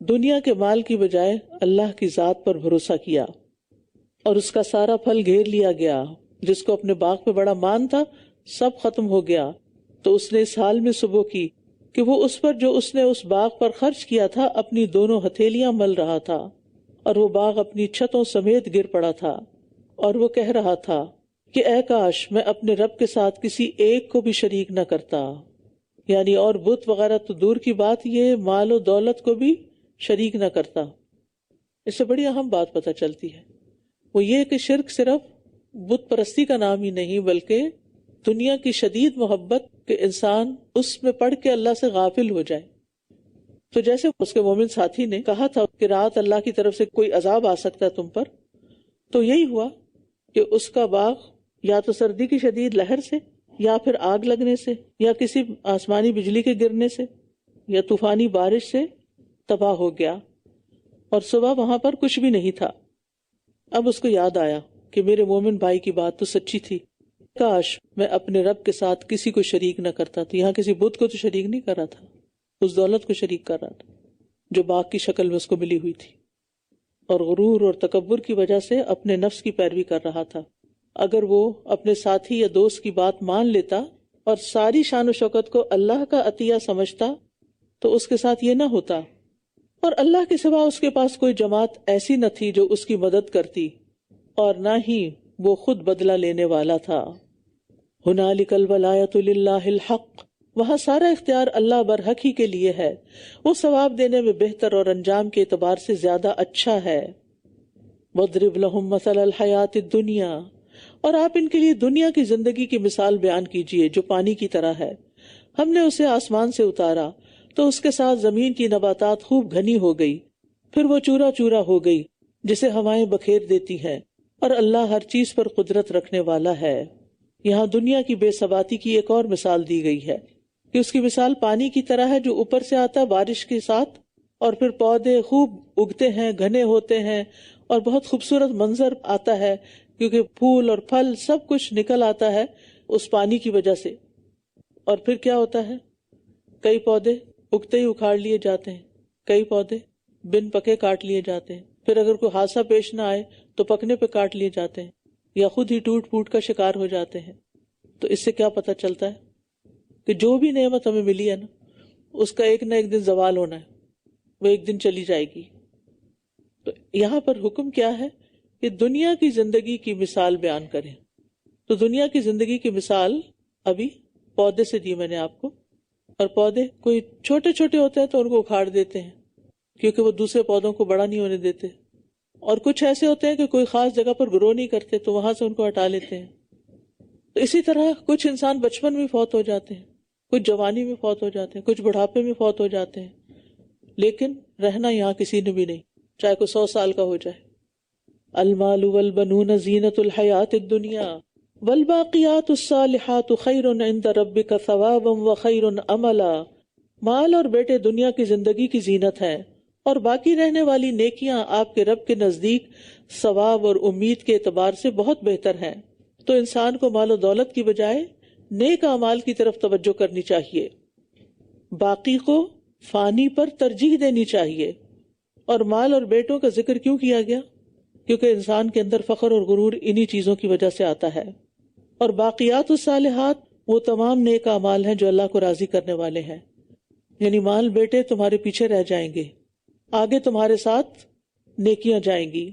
دنیا کے مال کی بجائے اللہ کی ذات پر بھروسہ کیا اور اس کا سارا پھل گھیر لیا گیا۔ جس کو اپنے باغ پہ بڑا مان تھا سب ختم ہو گیا، تو اس نے اس حال میں صبح کی کہ وہ اس پر جو اس نے اس باغ پر خرچ کیا تھا اپنی دونوں ہتھیلیاں مل رہا تھا، اور وہ باغ اپنی چھتوں سمیت گر پڑا تھا، اور وہ کہہ رہا تھا کہ اے کاش میں اپنے رب کے ساتھ کسی ایک کو بھی شریک نہ کرتا، یعنی اور بت وغیرہ تو دور کی بات، یہ مال و دولت کو بھی شریک نہ کرتا۔ اس سے بڑی اہم بات پتہ چلتی ہے، وہ یہ کہ شرک صرف بت پرستی کا نام ہی نہیں بلکہ دنیا کی شدید محبت کہ انسان اس میں پڑھ کے اللہ سے غافل ہو جائے۔ تو جیسے اس کے مومن ساتھی نے کہا تھا کہ رات اللہ کی طرف سے کوئی عذاب آ سکتا ہے تم پر، تو یہی ہوا کہ اس کا باغ یا تو سردی کی شدید لہر سے، یا پھر آگ لگنے سے، یا کسی آسمانی بجلی کے گرنے سے، یا طوفانی بارش سے تباہ ہو گیا، اور صبح وہاں پر کچھ بھی نہیں تھا۔ اب اس کو یاد آیا کہ میرے مومن بھائی کی بات تو سچی تھی، کاش میں اپنے رب کے ساتھ کسی کو شریک نہ کرتا تھا۔ یہاں کسی بت کو تو شریک نہیں کر رہا تھا، اس دولت کو شریک کر رہا تھا جو باغ کی شکل میں اس کو ملی ہوئی تھی، اور غرور اور تکبر کی وجہ سے اپنے نفس کی پیروی کر رہا تھا۔ اگر وہ اپنے ساتھی یا دوست کی بات مان لیتا اور ساری شان و شوکت کو اللہ کا عطیہ سمجھتا تو اس کے ساتھ یہ نہ ہوتا، اور اللہ کے سوا اس کے پاس کوئی جماعت ایسی نہ تھی جو اس کی مدد کرتی، اور نہ ہی وہ خود بدلہ لینے والا تھا۔ ہنالک الولایۃ للہ الحق، وہاں سارا اختیار اللہ برحق ہی کے لیے ہے، وہ ثواب دینے میں بہتر اور انجام کے اعتبار سے زیادہ اچھا ہے۔ وَاضْرِبْ لَهُمْ مَثَلَ الْحَيَاةِ الدُّنْيَا، اور آپ ان کے لیے دنیا کی زندگی کی مثال بیان کیجئے جو پانی کی طرح ہے، ہم نے اسے آسمان سے اتارا تو اس کے ساتھ زمین کی نباتات خوب گھنی ہو گئی، پھر وہ چورا چورا ہو گئی جسے ہوائیں بکھیر دیتی ہیں، اور اللہ ہر چیز پر قدرت رکھنے والا ہے۔ یہاں دنیا کی بے ثباتی کی ایک اور مثال دی گئی ہے کہ اس کی مثال پانی کی طرح ہے جو اوپر سے آتا ہے بارش کے ساتھ، اور پھر پودے خوب اگتے ہیں، گھنے ہوتے ہیں، اور بہت خوبصورت منظر آتا ہے کیونکہ پھول اور پھل سب کچھ نکل آتا ہے اس پانی کی وجہ سے۔ اور پھر کیا ہوتا ہے، کئی پودے اگتے ہی اکھاڑ لیے جاتے ہیں، کئی پودے بن پکے کاٹ لیے جاتے ہیں، پھر اگر کوئی حادثہ پیش نہ آئے تو پکنے پہ کاٹ لیے جاتے ہیں، یا خود ہی ٹوٹ پھوٹ کا شکار ہو جاتے ہیں۔ تو اس سے کیا پتہ چلتا ہے کہ جو بھی نعمت ہمیں ملی ہے نا، اس کا ایک نہ ایک دن زوال ہونا ہے، وہ ایک دن چلی جائے گی۔ تو یہاں پر حکم کیا ہے کہ دنیا کی زندگی کی مثال بیان کریں۔ تو دنیا کی زندگی کی مثال ابھی پودے سے دی میں نے آپ کو، اور پودے کوئی چھوٹے چھوٹے ہوتے ہیں تو ان کو اکھاڑ دیتے ہیں کیونکہ وہ دوسرے پودوں کو بڑا نہیں ہونے دیتے، اور کچھ ایسے ہوتے ہیں کہ کوئی خاص جگہ پر گرو نہیں کرتے تو وہاں سے ان کو ہٹا لیتے ہیں۔ تو اسی طرح کچھ انسان بچپن میں فوت ہو جاتے ہیں، کچھ جوانی میں فوت ہو جاتے ہیں، کچھ بڑھاپے میں فوت ہو جاتے ہیں، لیکن رہنا یہاں کسی نے بھی نہیں، چاہے کوئی 100 سال کا ہو جائے۔ المال والبنون زینۃ الحیات الدنیا والباقیات الصالحات خیر عند ربک ثوابا وخیر عملا، مال اور بیٹے دنیا کی زندگی کی زینت ہیں، اور باقی رہنے والی نیکیاں آپ کے رب کے نزدیک ثواب اور امید کے اعتبار سے بہت بہتر ہیں۔ تو انسان کو مال و دولت کی بجائے نیک اعمال کی طرف توجہ کرنی چاہیے، باقی کو فانی پر ترجیح دینی چاہیے۔ اور مال اور بیٹوں کا ذکر کیوں کیا گیا؟ کیونکہ انسان کے اندر فخر اور غرور انہی چیزوں کی وجہ سے آتا ہے۔ اور باقیات الصالحات وہ تمام نیک اعمال ہیں جو اللہ کو راضی کرنے والے ہیں، یعنی مال بیٹے تمہارے پیچھے رہ جائیں گے آگے تمہارے ساتھ نیکیاں جائیں گی۔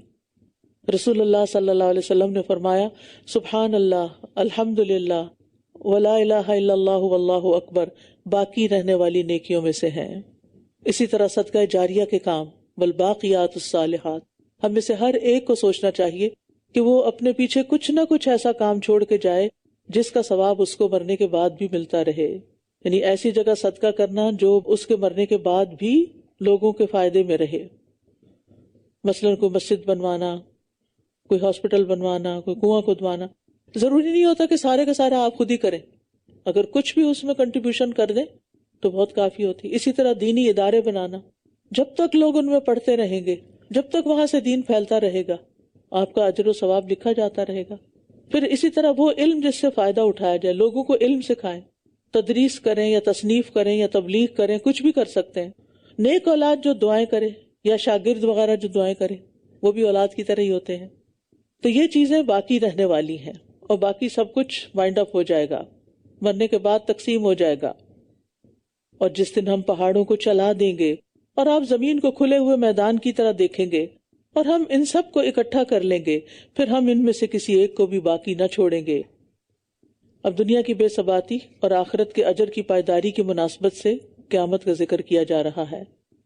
رسول اللہ صلی اللہ علیہ وسلم نے فرمایا سبحان اللہ، الحمد للہ، ولا الہ الا اللہ واللہ اکبر باقی رہنے والی نیکیوں میں سے ہیں۔ اسی طرح صدقہ جاریہ کے کام، والباقیات الصالحات، ہم میں سے ہر ایک کو سوچنا چاہیے کہ وہ اپنے پیچھے کچھ نہ کچھ ایسا کام چھوڑ کے جائے جس کا ثواب اس کو مرنے کے بعد بھی ملتا رہے، یعنی ایسی جگہ صدقہ کرنا جو اس کے مرنے کے بعد بھی لوگوں کے فائدے میں رہے، مثلا کوئی مسجد بنوانا، کوئی ہاسپٹل بنوانا، کوئی کنواں کھدوانا۔ ضروری نہیں ہوتا کہ سارے کا سارا آپ خود ہی کریں، اگر کچھ بھی اس میں کنٹریبیوشن کر دیں تو بہت کافی ہوتی۔ اسی طرح دینی ادارے بنانا، جب تک لوگ ان میں پڑھتے رہیں گے، جب تک وہاں سے دین پھیلتا رہے گا، آپ کا اجر و ثواب لکھا جاتا رہے گا۔ پھر اسی طرح وہ علم جس سے فائدہ اٹھایا جائے، لوگوں کو علم سکھائیں، تدریس کریں یا تصنیف کریں یا تبلیغ کریں، کچھ بھی کر سکتے ہیں۔ نیک اولاد جو دعائیں کرے یا شاگرد وغیرہ جو دعائیں کرے، وہ بھی اولاد کی طرح ہی ہوتے ہیں۔ تو یہ چیزیں باقی رہنے والی ہیں، اور باقی سب کچھ وائنڈ اپ ہو جائے گا، مرنے کے بعد تقسیم ہو جائے گا۔ اور جس دن ہم پہاڑوں کو چلا دیں گے اور آپ زمین کو کھلے ہوئے میدان کی طرح دیکھیں گے، اور ہم ان سب کو اکٹھا کر لیں گے، پھر ہم ان میں سے کسی ایک کو بھی باقی نہ چھوڑیں گے۔ اب دنیا کی بے ثباتی اور آخرت کے اجر کی پائیداری کی مناسبت سے قیامت کا ذکر کیا جا رہا ہے،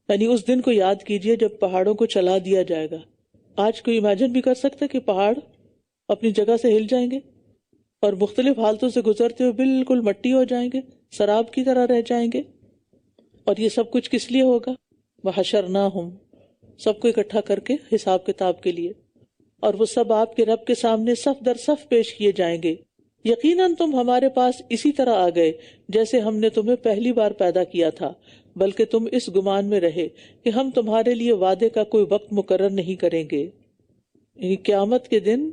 یعنی اس دن کو یاد کیجئے جب پہاڑوں کو چلا دیا جائے گا۔ آج کوئی امیجن بھی کر سکتا ہے کہ پہاڑ اپنی جگہ سے ہل جائیں گے اور مختلف حالتوں سے گزرتے ہوئے بالکل مٹی ہو جائیں گے، سراب کی طرح رہ جائیں گے؟ اور یہ سب کچھ کس لیے ہوگا؟ وحشرناہم، سب کو اکٹھا کر کے حساب کتاب کے لیے، اور وہ سب آپ کے رب کے سامنے صف در صف پیش کیے جائیں گے۔ یقیناً تم ہمارے پاس اسی طرح آ گئے جیسے ہم نے تمہیں پہلی بار پیدا کیا تھا، بلکہ تم اس گمان میں رہے کہ ہم تمہارے لیے وعدے کا کوئی وقت مقرر نہیں کریں گے۔ یعنی قیامت کے دن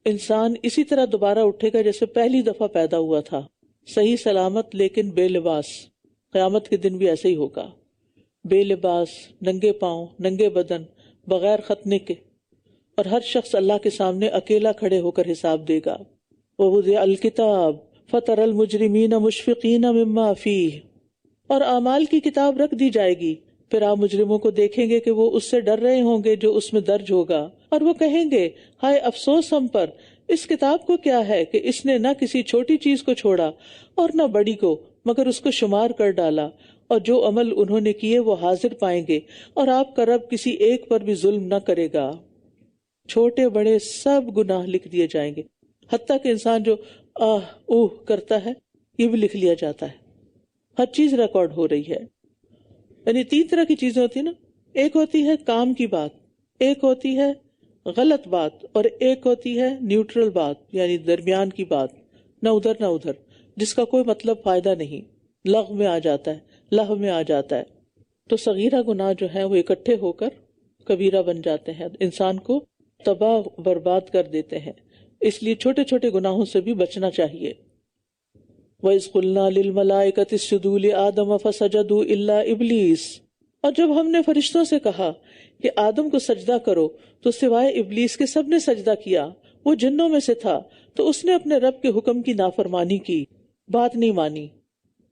انسان اسی طرح دوبارہ اٹھے گا جیسے پہلی دفعہ پیدا ہوا تھا، صحیح سلامت لیکن بے لباس۔ قیامت کے دن بھی ایسے ہی ہوگا، بے لباس، ننگے پاؤں، ننگے بدن، بغیر ختنے کے، اور ہر شخص اللہ کے سامنے اکیلا کھڑے ہو کر حساب دے گا۔ وَوُضِعَ الْكِتَابُ فَتَرَى الْمُجْرِمِينَ مُشْفِقِينَ مِمَّا فِيهِ، اور اعمال کی کتاب رکھ دی جائے گی، پھر آپ مجرموں کو دیکھیں گے کہ وہ اس سے ڈر رہے ہوں گے جو اس میں درج ہوگا، اور وہ کہیں گے ہائے افسوس ہم پر، اس کتاب کو کیا ہے کہ اس نے نہ کسی چھوٹی چیز کو چھوڑا اور نہ بڑی کو، مگر اس کو شمار کر ڈالا، اور جو عمل انہوں نے کیے وہ حاضر پائیں گے، اور آپ کا رب کسی ایک پر بھی ظلم نہ کرے گا۔ چھوٹے بڑے سب گناہ لکھ دیے جائیں گے، حتیٰ کہ انسان جو آہ اوہ کرتا ہے یہ بھی لکھ لیا جاتا ہے، ہر چیز ریکارڈ ہو رہی ہے۔ یعنی تین طرح کی چیزیں ہوتی ہیں نا، ایک ہوتی ہے کام کی بات، ایک ہوتی ہے غلط بات، اور ایک ہوتی ہے نیوٹرل بات، یعنی درمیان کی بات، نہ ادھر نہ ادھر، جس کا کوئی مطلب فائدہ نہیں، لغو میں آ جاتا ہے، لہو میں آ جاتا ہے۔ تو صغیرہ گناہ جو ہیں وہ اکٹھے ہو کر کبیرہ بن جاتے ہیں، انسان کو تباہ برباد کر دیتے ہیں، اس لیے چھوٹے چھوٹے گناہوں سے بھی بچنا چاہیے۔ وَإِذْ قُلْنَا لِلْمَلَائِكَةِ اسْجُدُوا لِآدَمَ فَسَجَدُوا إِلَّا إِبْلِيسَ، اور جب ہم نے فرشتوں سے کہا کہ آدم کو سجدہ کرو تو سوائے ابلیس کے سب نے سجدہ کیا، وہ جنوں میں سے تھا تو اس نے اپنے رب کے حکم کی نافرمانی کی، بات نہیں مانی۔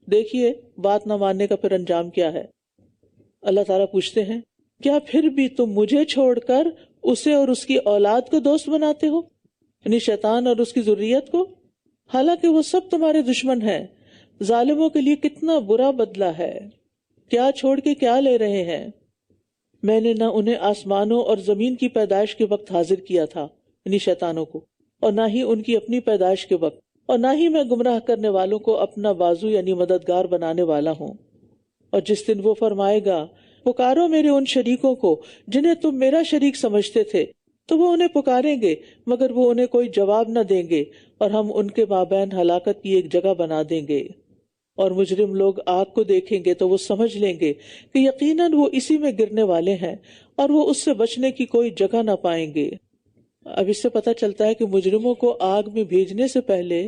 دیکھیے بات نہ ماننے کا پھر انجام کیا ہے۔ اللہ تعالیٰ پوچھتے ہیں کیا پھر بھی تم مجھے چھوڑ کر اسے اور اس کی اولاد کو دوست بناتے ہو، یعنی شیطان اور اس کی ذریت کو، حالانکہ وہ سب تمہارے دشمن ہیں۔ ظالموں کے لیے کتنا برا بدلہ ہے، کیا چھوڑ کے کیا لے رہے ہیں۔ میں نے نہ انہیں آسمانوں اور زمین کی پیدائش کے وقت حاضر کیا تھا، یعنی شیطانوں کو، اور نہ ہی ان کی اپنی پیدائش کے وقت، اور نہ ہی میں گمراہ کرنے والوں کو اپنا بازو یعنی مددگار بنانے والا ہوں۔ اور جس دن وہ فرمائے گا پکارو میرے ان شریکوں کو جنہیں تم میرا شریک سمجھتے تھے، تو وہ انہیں پکاریں گے مگر وہ انہیں کوئی جواب نہ دیں گے، اور ہم ان کے مابین ہلاکت کی ایک جگہ بنا دیں گے۔ اور مجرم لوگ آگ کو دیکھیں گے تو وہ سمجھ لیں گے کہ یقیناً وہ اسی میں گرنے والے ہیں، اور وہ اس سے بچنے کی کوئی جگہ نہ پائیں گے۔ اب اس سے پتہ چلتا ہے کہ مجرموں کو آگ میں بھیجنے سے پہلے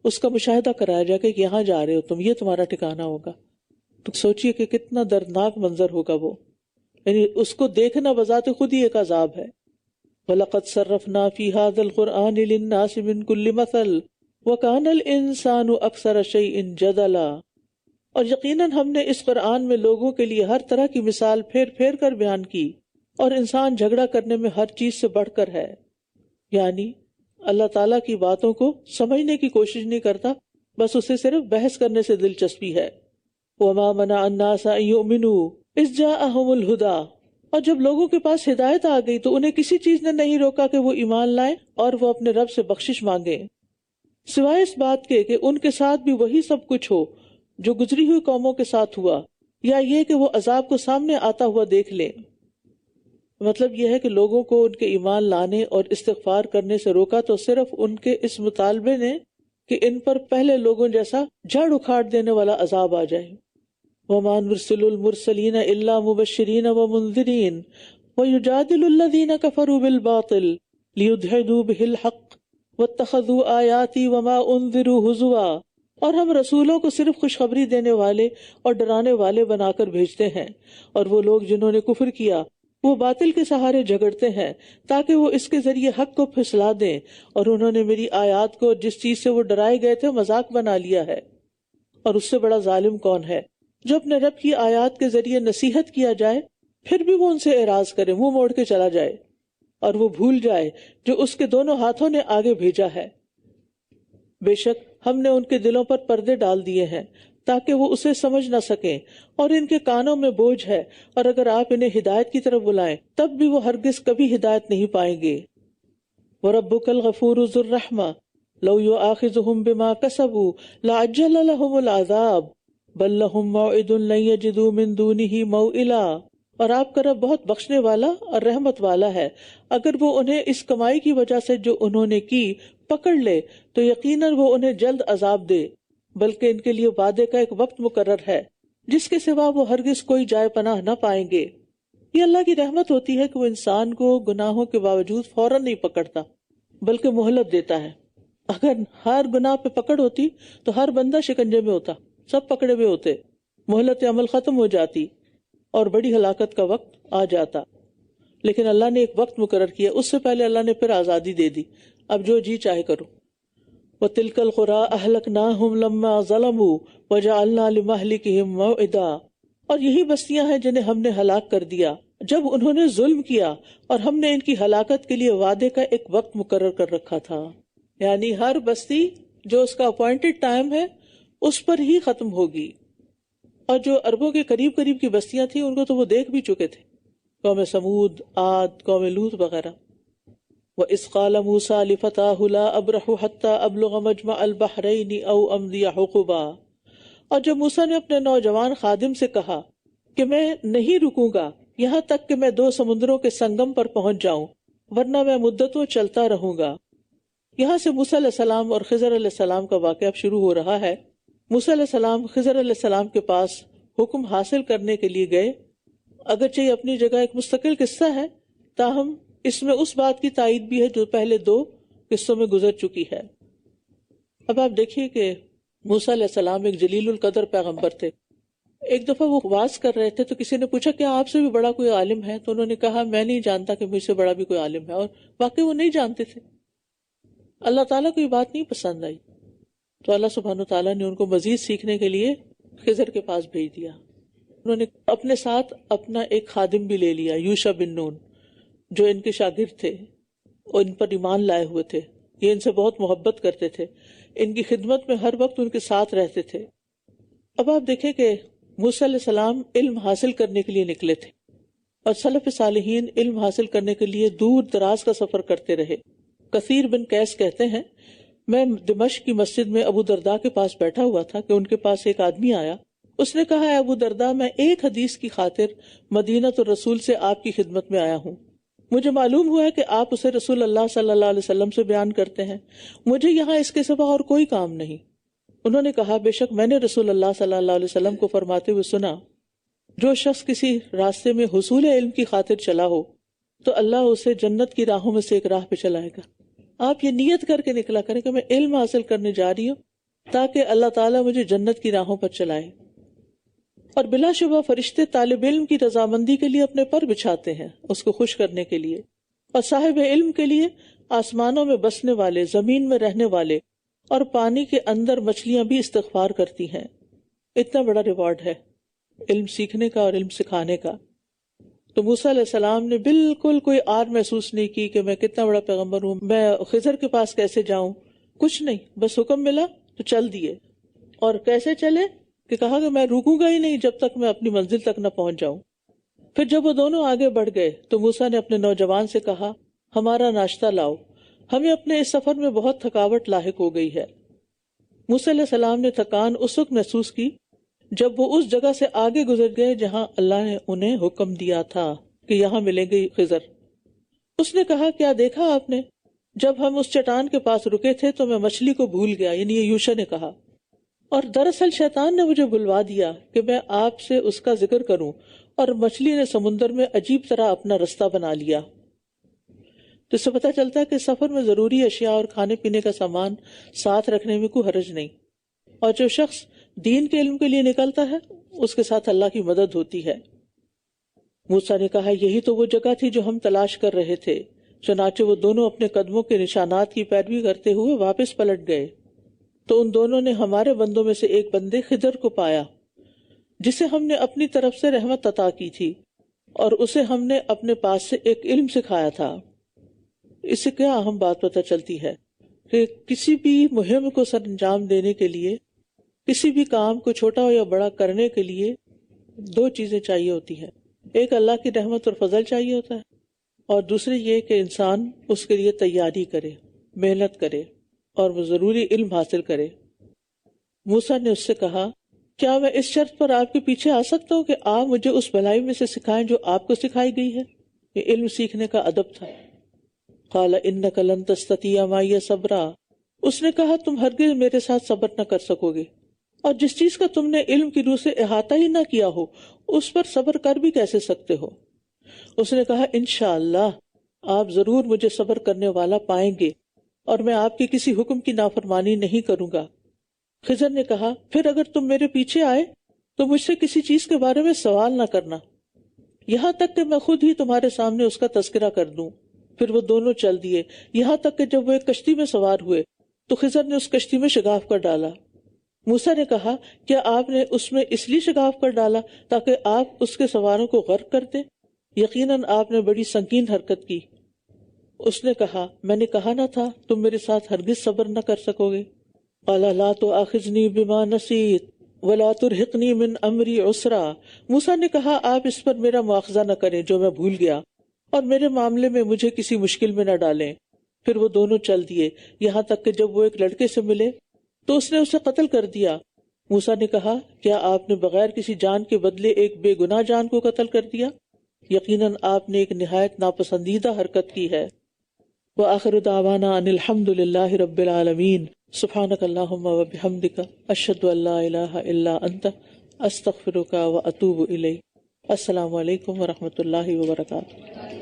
اس کا مشاہدہ کرایا جائے کہ یہاں جا رہے ہو تم، یہ تمہارا ٹھکانہ ہوگا۔ تو سوچئے کہ کتنا دردناک منظر ہوگا وہ، یعنی اس کو دیکھنا بذات خود ہی ایک عذاب ہے۔ وَلَقَدْ صَرَّفْنَا فِي هَذَا الْقُرْآنِ لِلنَّاسِ مِنْ كُلِّ مَثَلٍ وَكَانَ الْإِنسَانُ أَكْثَرَ شَيْءٍ جَدَلًا۔ اور یقیناً ہم نے اس قرآن میں لوگوں کے لیے ہر طرح کی مثال پھیر پھیر کر بیان کی، اور انسان جھگڑا کرنے میں ہر چیز سے بڑھ کر ہے، یعنی اللہ تعالیٰ کی باتوں کو سمجھنے کی کوشش نہیں کرتا، بس اسے صرف بحث کرنے سے دلچسپی ہے۔ وَمَا مَنَعَ النَّاسَ أَن يُؤْمِنُوا إِذْ جَاءَهُمُ الْهُدَىٰ، اور جب لوگوں کے پاس ہدایت آ گئی تو انہیں کسی چیز نے نہیں روکا کہ وہ ایمان لائیں اور وہ اپنے رب سے بخشش مانگیں، سوائے اس بات کے کہ ان کے ساتھ بھی وہی سب کچھ ہو جو گزری ہوئی قوموں کے ساتھ ہوا، یا یہ کہ وہ عذاب کو سامنے آتا ہوا دیکھ لیں۔ مطلب یہ ہے کہ لوگوں کو ان کے ایمان لانے اور استغفار کرنے سے روکا تو صرف ان کے اس مطالبے نے کہ ان پر پہلے لوگوں جیسا جھاڑ اکھاڑ دینے والا عذاب آ جائے۔ وَمَا نُرْسِلُ الْمُرْسَلِينَ إِلَّا مُبَشِّرِينَ وَمُنذِرِينَ وَيُجَادِلُ الَّذِينَ كَفَرُوا بِالْبَاطِلِ لِيُدْحِضُوا بِهِ الْحَقَّ وَاتَّخَذُوا آيَاتِي وَمَا أُنذِرُوا هُزُوًا، اور ہم رسولوں کو صرف خوشخبری دینے والے اور ڈرانے والے بنا کر بھیجتے ہیں، اور وہ لوگ جنہوں نے کفر کیا وہ باطل کے سہارے جھگڑتے ہیں تاکہ وہ اس کے ذریعے حق کو پھسلا دیں، اور انہوں نے میری آیات کو جس چیز سے وہ ڈرائے گئے تھے مذاق بنا لیا ہے۔ اور اس سے بڑا ظالم کون ہے جو اپنے رب کی آیات کے ذریعے نصیحت کیا جائے پھر بھی وہ ان سے اعراض کرے، منہ موڑ کے چلا جائے، اور وہ بھول جائے جو اس کے دونوں ہاتھوں نے آگے بھیجا ہے۔ بے شک ہم نے ان کے دلوں پر پردے ڈال دیے ہیں تاکہ وہ اسے سمجھ نہ سکیں، اور ان کے کانوں میں بوجھ ہے، اور اگر آپ انہیں ہدایت کی طرف بلائیں تب بھی وہ ہرگز کبھی ہدایت نہیں پائیں گے۔ وَرَبُّكَ الْغَفُورُ ذُو الرَّحْمَةِ لَوْ يُؤَاخِذُهُم بِمَا كَسَبُوا لَعَجَّلَ لَهُمُ الْعَذَابَ بَل لَّهُم مَّوْعِدٌ لَّن يَجِدُوا مِن دُونِهِ مَوْئِلًا، اور آپ کا رب بہت بخشنے والا اور رحمت والا ہے، اگر وہ انہیں اس کمائی کی وجہ سے جو انہوں نے کی پکڑ لے تو یقیناً وہ انہیں جلد عذاب دے، بلکہ ان کے لیے وعدے کا ایک وقت مقرر ہے جس کے سوا وہ ہرگز کوئی جائے پناہ نہ پائیں گے۔ یہ اللہ کی رحمت ہوتی ہے کہ وہ انسان کو گناہوں کے باوجود فوراً نہیں پکڑتا بلکہ مہلت دیتا ہے۔ اگر ہر گناہ پہ پکڑ ہوتی تو ہر بندہ شکنجے میں ہوتا، سب پکڑے ہوئے ہوتے، مہلت عمل ختم ہو جاتی اور بڑی ہلاکت کا وقت آ جاتا۔ لیکن اللہ نے ایک وقت مقرر کیا، اس سے پہلے اللہ نے پھر آزادی دے دی، اب جو جی چاہے کرو۔ وَتِلْكَ الْقُرَىٰ أَهْلَكْنَاهُمْ لَمَّا ظَلَمُوا وَجَعَلْنَا لِمَهْلِكِهِمْ مَوْعِدًا، اور یہی بستیاں ہیں جنہیں ہم نے ہلاک کر دیا جب انہوں نے ظلم کیا، اور ہم نے ان کی ہلاکت کے لیے وعدے کا ایک وقت مقرر کر رکھا تھا۔ یعنی ہر بستی جو اس کا اپوائنٹڈ ٹائم ہے اس پر ہی ختم ہوگی، اور جو عربوں کے قریب قریب کی بستیاں تھیں ان کو تو وہ دیکھ بھی چکے تھے، قوم سمود، عاد، قوم لوط وغیرہ۔ وَإِذْ قَالَ مُوسَىٰ لِفَتَاهُ لَا أَبْرَحُ حَتَّىٰ أَبْلُغَ مَجْمَعَ الْبَحْرَيْنِ أَوْ أَمْضِيَ حُقُبًا، اور جب موسیٰ نے اپنے نوجوان خادم سے کہا کہ میں نہیں رکوں گا یہاں تک کہ میں 2 سمندروں کے سنگم پر پہنچ جاؤں، ورنہ میں مدتوں چلتا رہوں گا۔ یہاں سے موسیٰ علیہ السلام اور خضر علیہ السلام کا واقعہ اب شروع ہو رہا ہے۔ موسیٰ علیہ السلام خضر علیہ السلام کے پاس حکم حاصل کرنے کے لیے گئے، اگرچہ یہ اپنی جگہ ایک مستقل قصہ ہے، تاہم اس میں اس بات کی تائید بھی ہے جو پہلے 2 قصوں میں گزر چکی ہے۔ اب آپ دیکھیے کہ موسیٰ علیہ السلام ایک جلیل القدر پیغمبر تھے۔ ایک دفعہ وہ واز کر رہے تھے تو کسی نے پوچھا کیا آپ سے بھی بڑا کوئی عالم ہے؟ تو انہوں نے کہا میں نہیں جانتا کہ مجھ سے بڑا بھی کوئی عالم ہے، اور واقعی وہ نہیں جانتے تھے۔ اللہ تعالیٰ کو یہ بات نہیں پسند آئی تو اللہ سبحانہ تعالیٰ نے ان کو مزید سیکھنے کے لیے خضر کے پاس بھیج دیا۔ انہوں نے اپنے ساتھ اپنا ایک خادم بھی لے لیا، یوشع بن نون، جو ان کے شاگرد تھے اور ان پر ایمان لائے ہوئے تھے، یہ ان سے بہت محبت کرتے تھے، ان کی خدمت میں ہر وقت ان کے ساتھ رہتے تھے۔ اب آپ دیکھیں کہ موسیٰ علیہ السلام علم حاصل کرنے کے لیے نکلے تھے، اور سلف صالحین علم حاصل کرنے کے لیے دور دراز کا سفر کرتے رہے۔ کثیر بن قیس کہتے ہیں میں دمشق کی مسجد میں ابو درداء کے پاس بیٹھا ہوا تھا کہ ان کے پاس ایک آدمی آیا، اس نے کہا ہے ابو درداء میں ایک حدیث کی خاطر مدینہ الرسول سے آپ کی خدمت میں آیا ہوں، مجھے معلوم ہوا ہے کہ آپ اسے رسول اللہ صلی اللہ علیہ وسلم سے بیان کرتے ہیں، مجھے یہاں اس کے سوا اور کوئی کام نہیں۔ انہوں نے کہا بے شک میں نے رسول اللہ صلی اللہ علیہ وسلم کو فرماتے ہوئے سنا، جو شخص کسی راستے میں حصول علم کی خاطر چلا ہو تو اللہ اسے جنت کی راہوں میں سے ایک راہ پہ چلائے گا۔ آپ یہ نیت کر کے نکلا کریں کہ میں علم حاصل کرنے جا رہی ہوں تاکہ اللہ تعالیٰ مجھے جنت کی راہوں پر چلائے۔ اور بلا شبہ فرشتے طالب علم کی رضامندی کے لیے اپنے پر بچھاتے ہیں اس کو خوش کرنے کے لیے، اور صاحب علم کے لیے آسمانوں میں بسنے والے، زمین میں رہنے والے اور پانی کے اندر مچھلیاں بھی استغفار کرتی ہیں۔ اتنا بڑا ریوارڈ ہے علم سیکھنے کا اور علم سکھانے کا۔ تو موسیٰ علیہ السلام نے بالکل کوئی آر محسوس نہیں کی کہ میں کتنا بڑا پیغمبر ہوں، میں خضر کے پاس کیسے جاؤں، کچھ نہیں، بس حکم ملا تو چل دیے۔ اور کیسے چلے کہ کہا کہ میں رکوں گا ہی نہیں جب تک میں اپنی منزل تک نہ پہنچ جاؤں۔ پھر جب وہ دونوں آگے بڑھ گئے تو موسیٰ نے اپنے نوجوان سے کہا ہمارا ناشتہ لاؤ، ہمیں اپنے اس سفر میں بہت تھکاوٹ لاحق ہو گئی ہے۔ موسیٰ علیہ السلام نے تھکان اس وقت محسوس کی جب وہ اس جگہ سے آگے گزر گئے جہاں اللہ نے انہیں حکم دیا تھا کہ یہاں ملیں گے خضر۔ اس نے کہا کیا دیکھا آپ نے، جب ہم اس چٹان کے پاس رکے تھے تو میں مچھلی کو بھول گیا، یعنی یہ یوشع نے کہا، اور دراصل شیطان نے مجھے بلوا دیا کہ میں آپ سے اس کا ذکر کروں، اور مچھلی نے سمندر میں عجیب طرح اپنا رستہ بنا لیا۔ تو اس سے پتہ چلتا ہے کہ سفر میں ضروری اشیاء اور کھانے پینے کا سامان ساتھ رکھنے میں کوئی حرج نہیں، اور جو شخص دین کے علم کے لیے نکلتا ہے اس کے ساتھ اللہ کی مدد ہوتی ہے۔ موسیٰ نے کہا یہی تو وہ جگہ تھی جو ہم تلاش کر رہے تھے، چنانچہ وہ دونوں اپنے قدموں کے نشانات کی پیروی کرتے ہوئے واپس پلٹ گئے، تو ان دونوں نے ہمارے بندوں میں سے ایک بندے خضر کو پایا جسے ہم نے اپنی طرف سے رحمت عطا کی تھی، اور اسے ہم نے اپنے پاس سے ایک علم سکھایا تھا۔ اس سے کیا اہم بات پتہ چلتی ہے کہ کسی بھی مہم کو سر انجام دینے کے لیے، کسی بھی کام کو چھوٹا ہو یا بڑا کرنے کے لیے دو چیزیں چاہیے ہوتی ہیں، ایک اللہ کی رحمت اور فضل چاہیے ہوتا ہے، اور دوسری یہ کہ انسان اس کے لیے تیاری کرے، محنت کرے اور وہ ضروری علم حاصل کرے۔ موسیٰ نے اس سے کہا کیا میں اس شرط پر آپ کے پیچھے آ سکتا ہوں کہ آپ مجھے اس بھلائی میں سے سکھائیں جو آپ کو سکھائی گئی ہے؟ یہ علم سیکھنے کا ادب تھا۔ قال انک لن تستطیع معی صبرا، اس نے کہا تم ہرگز میرے ساتھ صبر نہ کر سکو گے، اور جس چیز کا تم نے علم کی روح سے احاطہ ہی نہ کیا ہو اس پر صبر کر بھی کیسے سکتے ہو؟ اس نے کہا انشاءاللہ آپ ضرور مجھے صبر کرنے والا پائیں گے، اور میں آپ کے کسی حکم کی نافرمانی نہیں کروں گا۔ خضر نے کہا پھر اگر تم میرے پیچھے آئے تو مجھ سے کسی چیز کے بارے میں سوال نہ کرنا، یہاں تک کہ میں خود ہی تمہارے سامنے اس کا تذکرہ کر دوں۔ پھر وہ دونوں چل دیے، یہاں تک کہ جب وہ ایک کشتی میں سوار ہوئے تو خضر نے اس کشتی میں شگاف کر ڈالا۔ موسیٰ نے کہا کیا آپ نے اس میں اس لیے شگاف کر ڈالا تاکہ آپ اس کے سواروں کو غرق کر دیں؟ یقیناً آپ نے بڑی سنگین حرکت کی۔ اس نے کہا میں نے کہا نہ تھا تم میرے ساتھ ہرگز صبر نہ کر سکو گے؟ قال لا تؤاخذنی بما نسیت ولا ترہقنی من امری عسرا، موسیٰ نے کہا آپ اس پر میرا مواخذہ نہ کریں جو میں بھول گیا، اور میرے معاملے میں مجھے کسی مشکل میں نہ ڈالیں۔ پھر وہ دونوں چل دیے، یہاں تک کہ جب وہ ایک لڑکے سے ملے تو اس نے اسے قتل کر دیا۔ موسیٰ نے کہا کیا آپ نے بغیر کسی جان کے بدلے ایک بے گناہ جان کو قتل کر دیا؟ یقیناً آپ نے ایک نہایت ناپسندیدہ حرکت کی ہے۔ وآخر دعوانا ان الحمد للہ رب العالمین، سبحانک اللہم وبحمدک، اشہد ان لا الہ الا انت، استغفرک واتوب الیک۔ السلام علیکم ورحمۃ اللہ وبرکاتہ۔